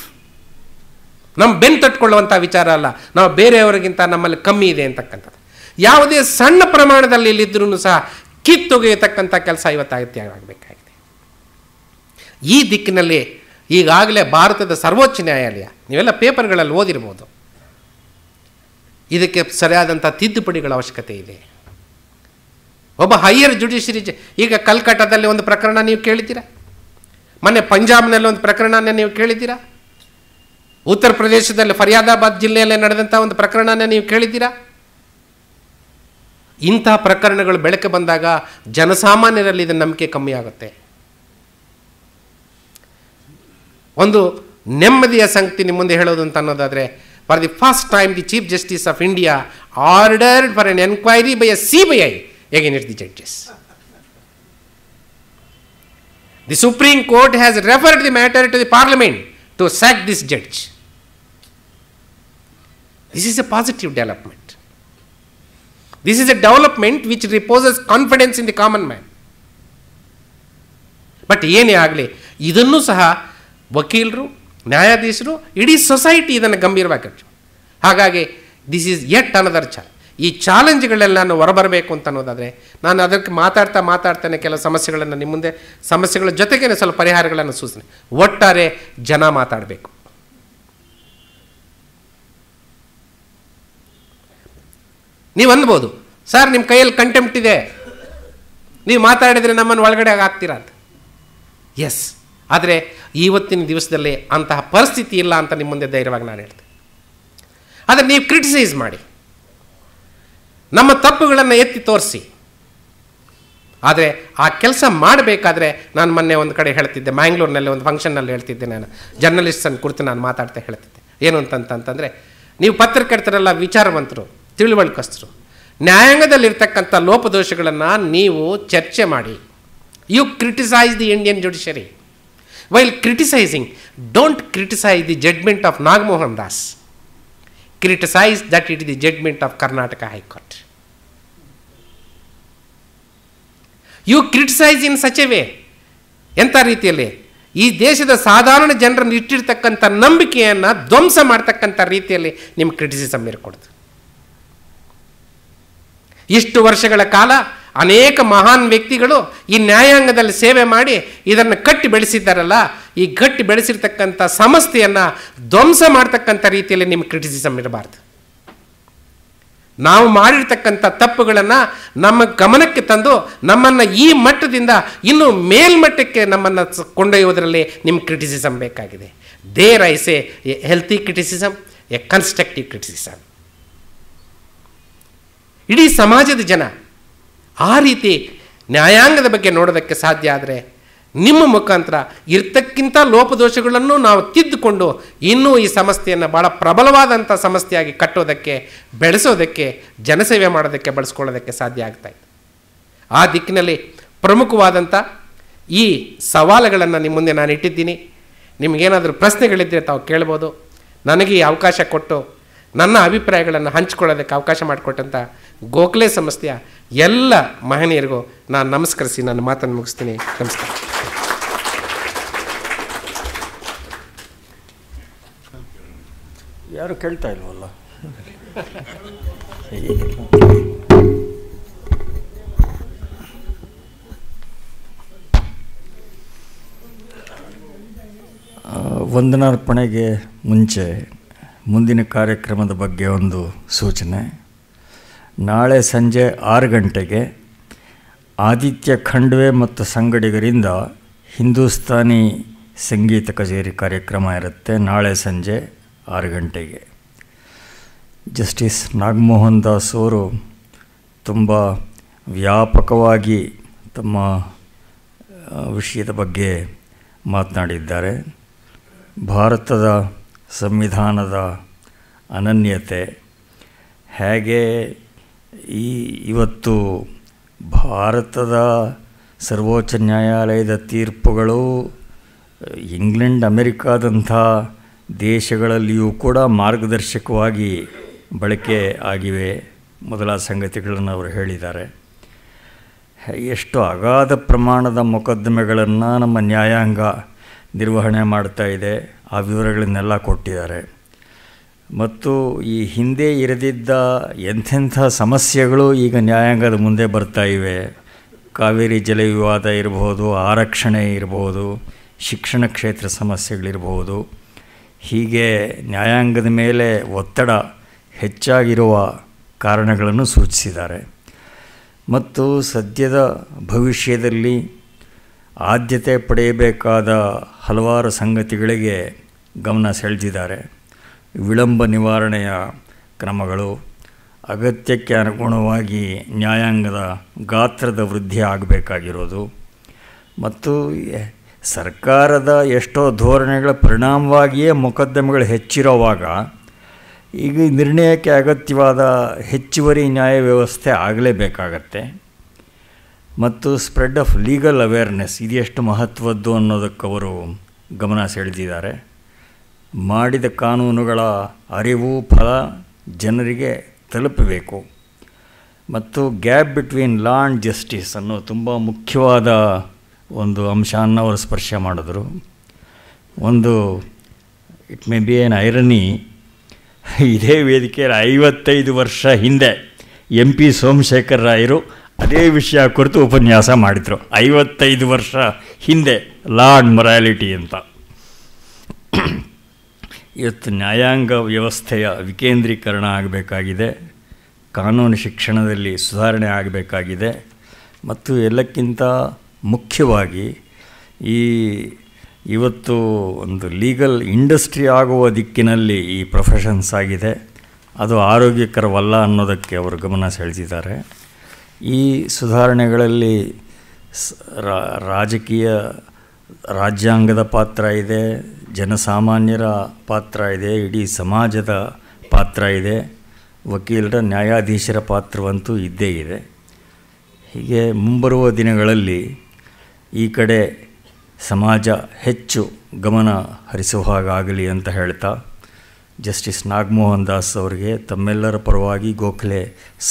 ನಮ್ಮ ಬೆನ್ನು ತಟ್ಕೊಳ್ಳುವಂಥ ವಿಚಾರ ಅಲ್ಲ, ನಾವು ಬೇರೆಯವರಿಗಿಂತ ನಮ್ಮಲ್ಲಿ ಕಮ್ಮಿ ಇದೆ ಅಂತಕ್ಕಂಥದ್ದು. ಯಾವುದೇ ಸಣ್ಣ ಪ್ರಮಾಣದಲ್ಲಿ ಇಲ್ಲಿದ್ರೂ ಸಹ ಕಿತ್ತೊಗೆಯತಕ್ಕಂಥ ಕೆಲಸ ಇವತ್ತು ಅಗತ್ಯ ಆಗಬೇಕಾಗಿದೆ. ಈ ದಿಕ್ಕಿನಲ್ಲಿ ಈಗಾಗಲೇ ಭಾರತದ ಸರ್ವೋಚ್ಚ ನ್ಯಾಯಾಲಯ, ನೀವೆಲ್ಲ ಪೇಪರ್ಗಳಲ್ಲಿ ಓದಿರ್ಬೋದು, ಇದಕ್ಕೆ ಸರಿಯಾದಂಥ ತಿದ್ದುಪಡಿಗಳ ಅವಶ್ಯಕತೆ ಇದೆ. ಒಬ್ಬ ಹೈಯರ್ ಜುಡಿಷಿಯರಿ, ಈಗ ಕಲ್ಕಟ್ಟಾದಲ್ಲಿ ಒಂದು ಪ್ರಕರಣ ನೀವು ಕೇಳಿದ್ದೀರಾ, ಮೊನ್ನೆ ಪಂಜಾಬ್ನಲ್ಲಿ ಒಂದು ಪ್ರಕರಣನ ನೀವು ಕೇಳಿದ್ದೀರಾ, ಉತ್ತರ ಪ್ರದೇಶದಲ್ಲಿ ಫರಿಯಾದಾಬಾದ್ ಜಿಲ್ಲೆಯಲ್ಲೇ ನಡೆದಂಥ ಒಂದು ಪ್ರಕರಣನ ನೀವು ಕೇಳಿದ್ದೀರಾ. ಇಂಥ ಪ್ರಕರಣಗಳು ಬೆಳಕೆ ಬಂದಾಗ ಜನಸಾಮಾನ್ಯರಲ್ಲಿ ಇದರ ನಂಬಿಕೆ ಕಮ್ಮಿ ಆಗುತ್ತೆ. ಒಂದು ನೆಮ್ಮದಿಯ ಸಂಗತಿ ನಿಮ್ಮ ಮುಂದೆ ಹೇಳೋದು ಅಂತ ಅನ್ನೋದಾದರೆ, For the first time, the Chief Justice of India ordered for an enquiry by a CBI against the judges. The Supreme Court has referred the matter to the Parliament to sack this judge. This is a positive development. This is a development which reposes confidence in the common man. But ಏನೇ ಆಗಲಿ ಇದನ್ನು ಸಹ ವಕೀಲರು, ನ್ಯಾಯಾಧೀಶರು, ಇಡೀ society ಇದನ್ನು ಗಂಭೀರವಾಗಿ. ಹಾಗಾಗಿ this is yet another challenge. ಈ ಚಾಲೆಂಜ್ಗಳೆಲ್ಲ ನಾನು ಹೊರಬರಬೇಕು ಅಂತ ಅನ್ನೋದಾದರೆ ನಾನು ಅದಕ್ಕೆ ಮಾತಾಡ್ತಾನೆ ಕೆಲವು ಸಮಸ್ಯೆಗಳನ್ನು ನಿಮ್ಮ ಮುಂದೆ, ಸಮಸ್ಯೆಗಳ ಜೊತೆಗೇ ಸ್ವಲ್ಪ ಪರಿಹಾರಗಳನ್ನು ಸೂಚನೆ. ಒಟ್ಟಾರೆ ಜನ ಮಾತಾಡಬೇಕು. ನೀವು ಅನ್ಬೋದು, ಸರ್ ನಿಮ್ಮ ಕೈಯಲ್ಲಿ ಕಂಟೆಂಪ್ಟ್ ಇದೆ, ನೀವು ಮಾತಾಡಿದರೆ ನಮ್ಮನ್ನು ಒಳಗಡೆ ಆಗ್ತೀರಾ ಅಂತ. ಎಸ್, ಆದರೆ ಇವತ್ತಿನ ದಿವಸದಲ್ಲಿ ಅಂತಹ ಪರಿಸ್ಥಿತಿ ಇಲ್ಲ ಅಂತ ನಿಮ್ಮ ಮುಂದೆ ಧೈರ್ಯವಾಗಿ ನಾನು ಹೇಳ್ತೇನೆ. ಆದರೆ ನೀವು ಕ್ರಿಟಿಸೈಸ್ ಮಾಡಿ, ನಮ್ಮ ತಪ್ಪುಗಳನ್ನು ಎತ್ತಿ ತೋರಿಸಿ. ಆದರೆ ಆ ಕೆಲಸ ಮಾಡಬೇಕಾದ್ರೆ ನಾನು ಮೊನ್ನೆ ಒಂದು ಕಡೆ ಹೇಳ್ತಿದ್ದೆ, ಮ್ಯಾಂಗ್ಳೂರಿನಲ್ಲಿ ಒಂದು ಫಂಕ್ಷನ್ನಲ್ಲಿ ಹೇಳ್ತಿದ್ದೆ, ನಾನು ಜರ್ನಲಿಸ್ಟನ್ನು ಕುರಿತು ನಾನು ಮಾತಾಡ್ತಾ ಹೇಳ್ತಿದ್ದೆ. ಏನು ಅಂತಂತಂದರೆ, ನೀವು ಪತ್ರಕರ್ತರೆಲ್ಲ ವಿಚಾರವಂತರು, ತಿಳುವಳಿಕಸ್ತರು, ನ್ಯಾಯಾಂಗದಲ್ಲಿರ್ತಕ್ಕಂಥ ಲೋಪದೋಷಗಳನ್ನು ನೀವು ಚರ್ಚೆ ಮಾಡಿ. You criticize the Indian judiciary. While criticizing, don't criticize the judgment of Nagmohan Das. Criticize that it is the judgment of Karnataka High Court. You criticize in such a way, ಎಂಥ ರೀತಿಯಲ್ಲಿ ಈ ದೇಶದ ಸಾಧಾರಣ ಜನರನ್ನು ಇಟ್ಟಿರ್ತಕ್ಕಂಥ ನಂಬಿಕೆಯನ್ನು ಧ್ವಂಸ ಮಾಡ್ತಕ್ಕಂಥ ರೀತಿಯಲ್ಲಿ ನಿಮ್ಮ ಕ್ರಿಟಿಸಿಸಮ್ ಇರಕೂಡದು. ಇಷ್ಟು ವರ್ಷಗಳ ಕಾಲ ಅನೇಕ ಮಹಾನ್ ವ್ಯಕ್ತಿಗಳು ಈ ನ್ಯಾಯಾಂಗದಲ್ಲಿ ಸೇವೆ ಮಾಡಿ ಇದನ್ನು ಕಟ್ಟಿ ಬೆಳೆಸಿದ್ದಾರಲ್ಲ, ಈ ಗಟ್ಟಿ ಬೆಳೆಸಿರ್ತಕ್ಕಂಥ ಸಂಸ್ಥೆಯನ್ನು ಧ್ವಂಸ ಮಾಡ್ತಕ್ಕಂಥ ರೀತಿಯಲ್ಲಿ ನಿಮ್ಮ ಕ್ರಿಟಿಸಿಸಮ್ ಇರಬಾರ್ದು. ನಾವು ಮಾಡಿರ್ತಕ್ಕಂಥ ತಪ್ಪುಗಳನ್ನು ನಮ್ಮ ಗಮನಕ್ಕೆ ತಂದು ನಮ್ಮನ್ನು ಈ ಮಟ್ಟದಿಂದ ಇನ್ನೂ ಮೇಲ್ಮಟ್ಟಕ್ಕೆ ನಮ್ಮನ್ನು ಕೊಂಡೊಯ್ಯೋದರಲ್ಲಿ ನಿಮ್ಮ ಕ್ರಿಟಿಸಿಸಮ್ ಬೇಕಾಗಿದೆ. There I say a healthy criticism, a constructive criticism. ಇಡೀ ಸಮಾಜದ ಜನ ಆ ರೀತಿ ನ್ಯಾಯಾಂಗದ ಬಗ್ಗೆ ನೋಡೋದಕ್ಕೆ ಸಾಧ್ಯ ಆದರೆ ನಿಮ್ಮ ಮುಖಾಂತರ ಇರ್ತಕ್ಕಿಂತ ಲೋಪದೋಷಗಳನ್ನು ನಾವು ತಿದ್ದುಕೊಂಡು ಇನ್ನೂ ಈ ಸಂಸ್ಥೆಯನ್ನು ಭಾಳ ಪ್ರಬಲವಾದಂಥ ಸಂಸ್ಥೆಯಾಗಿ ಕಟ್ಟೋದಕ್ಕೆ, ಬೆಳೆಸೋದಕ್ಕೆ, ಜನಸೇವೆ ಮಾಡೋದಕ್ಕೆ, ಬಳಸ್ಕೊಳ್ಳೋದಕ್ಕೆ ಸಾಧ್ಯ ಆಗ್ತಾಯಿದೆ. ಆ ದಿಕ್ಕಿನಲ್ಲಿ ಪ್ರಮುಖವಾದಂಥ ಈ ಸವಾಲುಗಳನ್ನು ನಿಮ್ಮ ಮುಂದೆ ನಾನು ಇಟ್ಟಿದ್ದೀನಿ. ನಿಮಗೇನಾದರೂ ಪ್ರಶ್ನೆಗಳಿದ್ದರೆ ತಾವು ಕೇಳ್ಬೋದು. ನನಗೆ ಈ ಅವಕಾಶ ಕೊಟ್ಟು ನನ್ನ ಅಭಿಪ್ರಾಯಗಳನ್ನು ಹಂಚಿಕೊಳ್ಳೋದಕ್ಕೆ ಅವಕಾಶ ಮಾಡಿಕೊಟ್ಟಂಥ ಗೋಖಲೆ ಸಂಸ್ಥೆಯ ಎಲ್ಲ ಮಹನೀಯರಿಗೂ ನಾನು ನಮಸ್ಕರಿಸಿ ನನ್ನ ಮಾತನ್ನು ಮುಗಿಸ್ತೀನಿ. ನಮಸ್ಕಾರ. ಯಾರು ಕೇಳ್ತಾ ಇಲ್ವಲ್ಲ? ವಂದನಾರ್ಪಣೆಗೆ ಮುಂಚೆ ಮುಂದಿನ ಕಾರ್ಯಕ್ರಮದ ಬಗ್ಗೆ ಒಂದು ಸೂಚನೆ. ನಾಳೆ ಸಂಜೆ 6 ಗಂಟೆಗೆ ಆದಿತ್ಯ ಖಂಡ್ವೆ ಮತ್ತು ಸಂಗಡಿಗರಿಂದ ಹಿಂದೂಸ್ತಾನಿ ಸಂಗೀತ ಕಚೇರಿ ಕಾರ್ಯಕ್ರಮ ಇರುತ್ತೆ. ನಾಳೆ ಸಂಜೆ 6 ಗಂಟೆಗೆ ಜಸ್ಟಿಸ್ ನಾಗಮೋಹನ್ ದಾಸ್ ಅವರು ತುಂಬ ವ್ಯಾಪಕವಾಗಿ ತಮ್ಮ ವಿಷಯದ ಬಗ್ಗೆ ಮಾತನಾಡಿದ್ದಾರೆ. ಭಾರತದ ಸಂವಿಧಾನದ ಅನನ್ಯತೆ, ಹೇಗೆ ಇವತ್ತು ಭಾರತದ ಸರ್ವೋಚ್ಚ ನ್ಯಾಯಾಲಯದ ತೀರ್ಪುಗಳು ಇಂಗ್ಲೆಂಡ್, ಅಮೆರಿಕಾದಂಥ ದೇಶಗಳಲ್ಲಿಯೂ ಕೂಡ ಮಾರ್ಗದರ್ಶಕವಾಗಿ ಬಳಕೆ ಆಗಿವೆ ಮೊದಲಾದ ಸಂಗತಿಗಳನ್ನು ಅವರು ಹೇಳಿದ್ದಾರೆ. ಎಷ್ಟು ಅಗಾಧ ಪ್ರಮಾಣದ ಮೊಕದ್ದಮೆಗಳನ್ನು ನಮ್ಮ ನ್ಯಾಯಾಂಗ ನಿರ್ವಹಣೆ ಮಾಡ್ತಾ ಇದೆ, ಆ ವಿವರಗಳನ್ನೆಲ್ಲ ಕೊಟ್ಟಿದ್ದಾರೆ. ಮತ್ತು ಈ ಹಿಂದೆ ಇರದಿದ್ದ ಎಂಥೆಂಥ ಸಮಸ್ಯೆಗಳು ಈಗ ನ್ಯಾಯಾಂಗದ ಮುಂದೆ ಬರ್ತಾ ಇವೆ. ಕಾವೇರಿ ಜಲ ವಿವಾದ ಇರಬಹುದು, ಆರಕ್ಷಣೆ ಇರಬಹುದು, ಶಿಕ್ಷಣ ಕ್ಷೇತ್ರ ಸಮಸ್ಯೆಗಳಿರಬಹುದು. ಹೀಗೆ ನ್ಯಾಯಾಂಗದ ಮೇಲೆ ಒತ್ತಡ ಹೆಚ್ಚಾಗಿರುವ ಕಾರಣಗಳನ್ನು ಸೂಚಿಸಿದ್ದಾರೆ. ಮತ್ತು ಸದ್ಯದ ಭವಿಷ್ಯದಲ್ಲಿ ಆದ್ಯತೆ ಪಡೆಯಬೇಕಾದ ಹಲವಾರು ಸಂಗತಿಗಳಿಗೆ ಗಮನ ಸೆಳೆದಿದ್ದಾರೆ. ವಿಳಂಬ ನಿವಾರಣೆಯ ಕ್ರಮಗಳು, ಅಗತ್ಯಕ್ಕೆ ಅನುಗುಣವಾಗಿ ನ್ಯಾಯಾಂಗದ ಗಾತ್ರದ ವೃದ್ಧಿ ಆಗಬೇಕಾಗಿರೋದು, ಮತ್ತು ಸರ್ಕಾರದ ಎಷ್ಟೋ ಧೋರಣೆಗಳ ಪರಿಣಾಮವಾಗಿಯೇ ಮೊಕದ್ದಮೆಗಳು ಹೆಚ್ಚಿರೋವಾಗ ಈಗ ನಿರ್ಣಯಕ್ಕೆ ಅಗತ್ಯವಾದ ಹೆಚ್ಚುವರಿ ನ್ಯಾಯ ವ್ಯವಸ್ಥೆ ಆಗಲೇಬೇಕಾಗತ್ತೆ. ಮತ್ತು ಸ್ಪ್ರೆಡ್ ಆಫ್ ಲೀಗಲ್ ಅವೇರ್ನೆಸ್ ಇದು ಎಷ್ಟು ಮಹತ್ವದ್ದು ಅನ್ನೋದಕ್ಕೆ ಅವರು ಗಮನ ಸೆಳೆದಿದ್ದಾರೆ. ಮಾಡಿದ ಕಾನೂನುಗಳ ಅರಿವು ಫಲ ಜನರಿಗೆ ತಲುಪಬೇಕು. ಮತ್ತು gap between law and justice ಅನ್ನೋ ತುಂಬ ಮುಖ್ಯವಾದ ಒಂದು ಅಂಶವನ್ನು ಅವರು ಸ್ಪರ್ಶ ಮಾಡಿದ್ರು. ಒಂದು it may be N irony, ಇದೇ ವೇದಿಕೆಯಲ್ಲಿ 55 ವರ್ಷ ಹಿಂದೆ MP ಸೋಮಶೇಖರ್ ರಾಯರು ಅದೇ ವಿಷಯ ಕುರಿತು ಉಪನ್ಯಾಸ ಮಾಡಿದರು. 55 ವರ್ಷ ಹಿಂದೆ ಲಾ ಆ್ಯಂಡ್ ಮೊರಾಲಿಟಿ ಅಂತ. ಇವತ್ತು ನ್ಯಾಯಾಂಗ ವ್ಯವಸ್ಥೆಯ ವಿಕೇಂದ್ರೀಕರಣ ಆಗಬೇಕಾಗಿದೆ, ಕಾನೂನು ಶಿಕ್ಷಣದಲ್ಲಿ ಸುಧಾರಣೆ ಆಗಬೇಕಾಗಿದೆ. ಮತ್ತು ಎಲ್ಲಕ್ಕಿಂತ ಮುಖ್ಯವಾಗಿ ಇವತ್ತು ಒಂದು ಲೀಗಲ್ ಇಂಡಸ್ಟ್ರಿ ಆಗುವ ದಿಕ್ಕಿನಲ್ಲಿ ಈ ಪ್ರೊಫೆಷನ್ಸ್ ಆಗಿದೆ, ಅದು ಆರೋಗ್ಯಕರವಲ್ಲ ಅನ್ನೋದಕ್ಕೆ ಅವರು ಗಮನ ಸೆಳೆದಿದ್ದಾರೆ. ಈ ಸುಧಾರಣೆಗಳಲ್ಲಿ ರಾಜ್ಯಾಂಗದ ಪಾತ್ರ ಇದೆ, ಜನಸಾಮಾನ್ಯರ ಪಾತ್ರ ಇದೆ, ಇಡೀ ಸಮಾಜದ ಪಾತ್ರ ಇದೆ, ವಕೀಲರ ನ್ಯಾಯಾಧೀಶರ ಪಾತ್ರವಂತೂ ಇದ್ದೇ ಇದೆ. ಹೀಗೆ ಮುಂಬರುವ ದಿನಗಳಲ್ಲಿ ಈ ಕಡೆ ಸಮಾಜ ಹೆಚ್ಚು ಗಮನ ಹರಿಸುವ ಹಾಗಾಗಲಿ ಅಂತ ಹೇಳ್ತಾ ಜಸ್ಟಿಸ್ ನಾಗಮೋಹನ್ ದಾಸ್ ಅವರಿಗೆ ತಮ್ಮೆಲ್ಲರ ಪರವಾಗಿ ಗೋಖಲೆ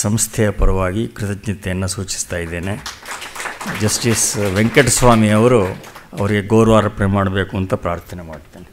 ಸಂಸ್ಥೆಯ ಪರವಾಗಿ ಕೃತಜ್ಞತೆಯನ್ನು ಸೂಚಿಸ್ತಾ ಇದ್ದೇನೆ. ಜಸ್ಟಿಸ್ ವೆಂಕಟಸ್ವಾಮಿ ಅವರು ಅವರಿಗೆ ಗೌರವಾರ್ಪಣೆ ಮಾಡಬೇಕು ಅಂತ ಪ್ರಾರ್ಥನೆ ಮಾಡ್ತೇನೆ.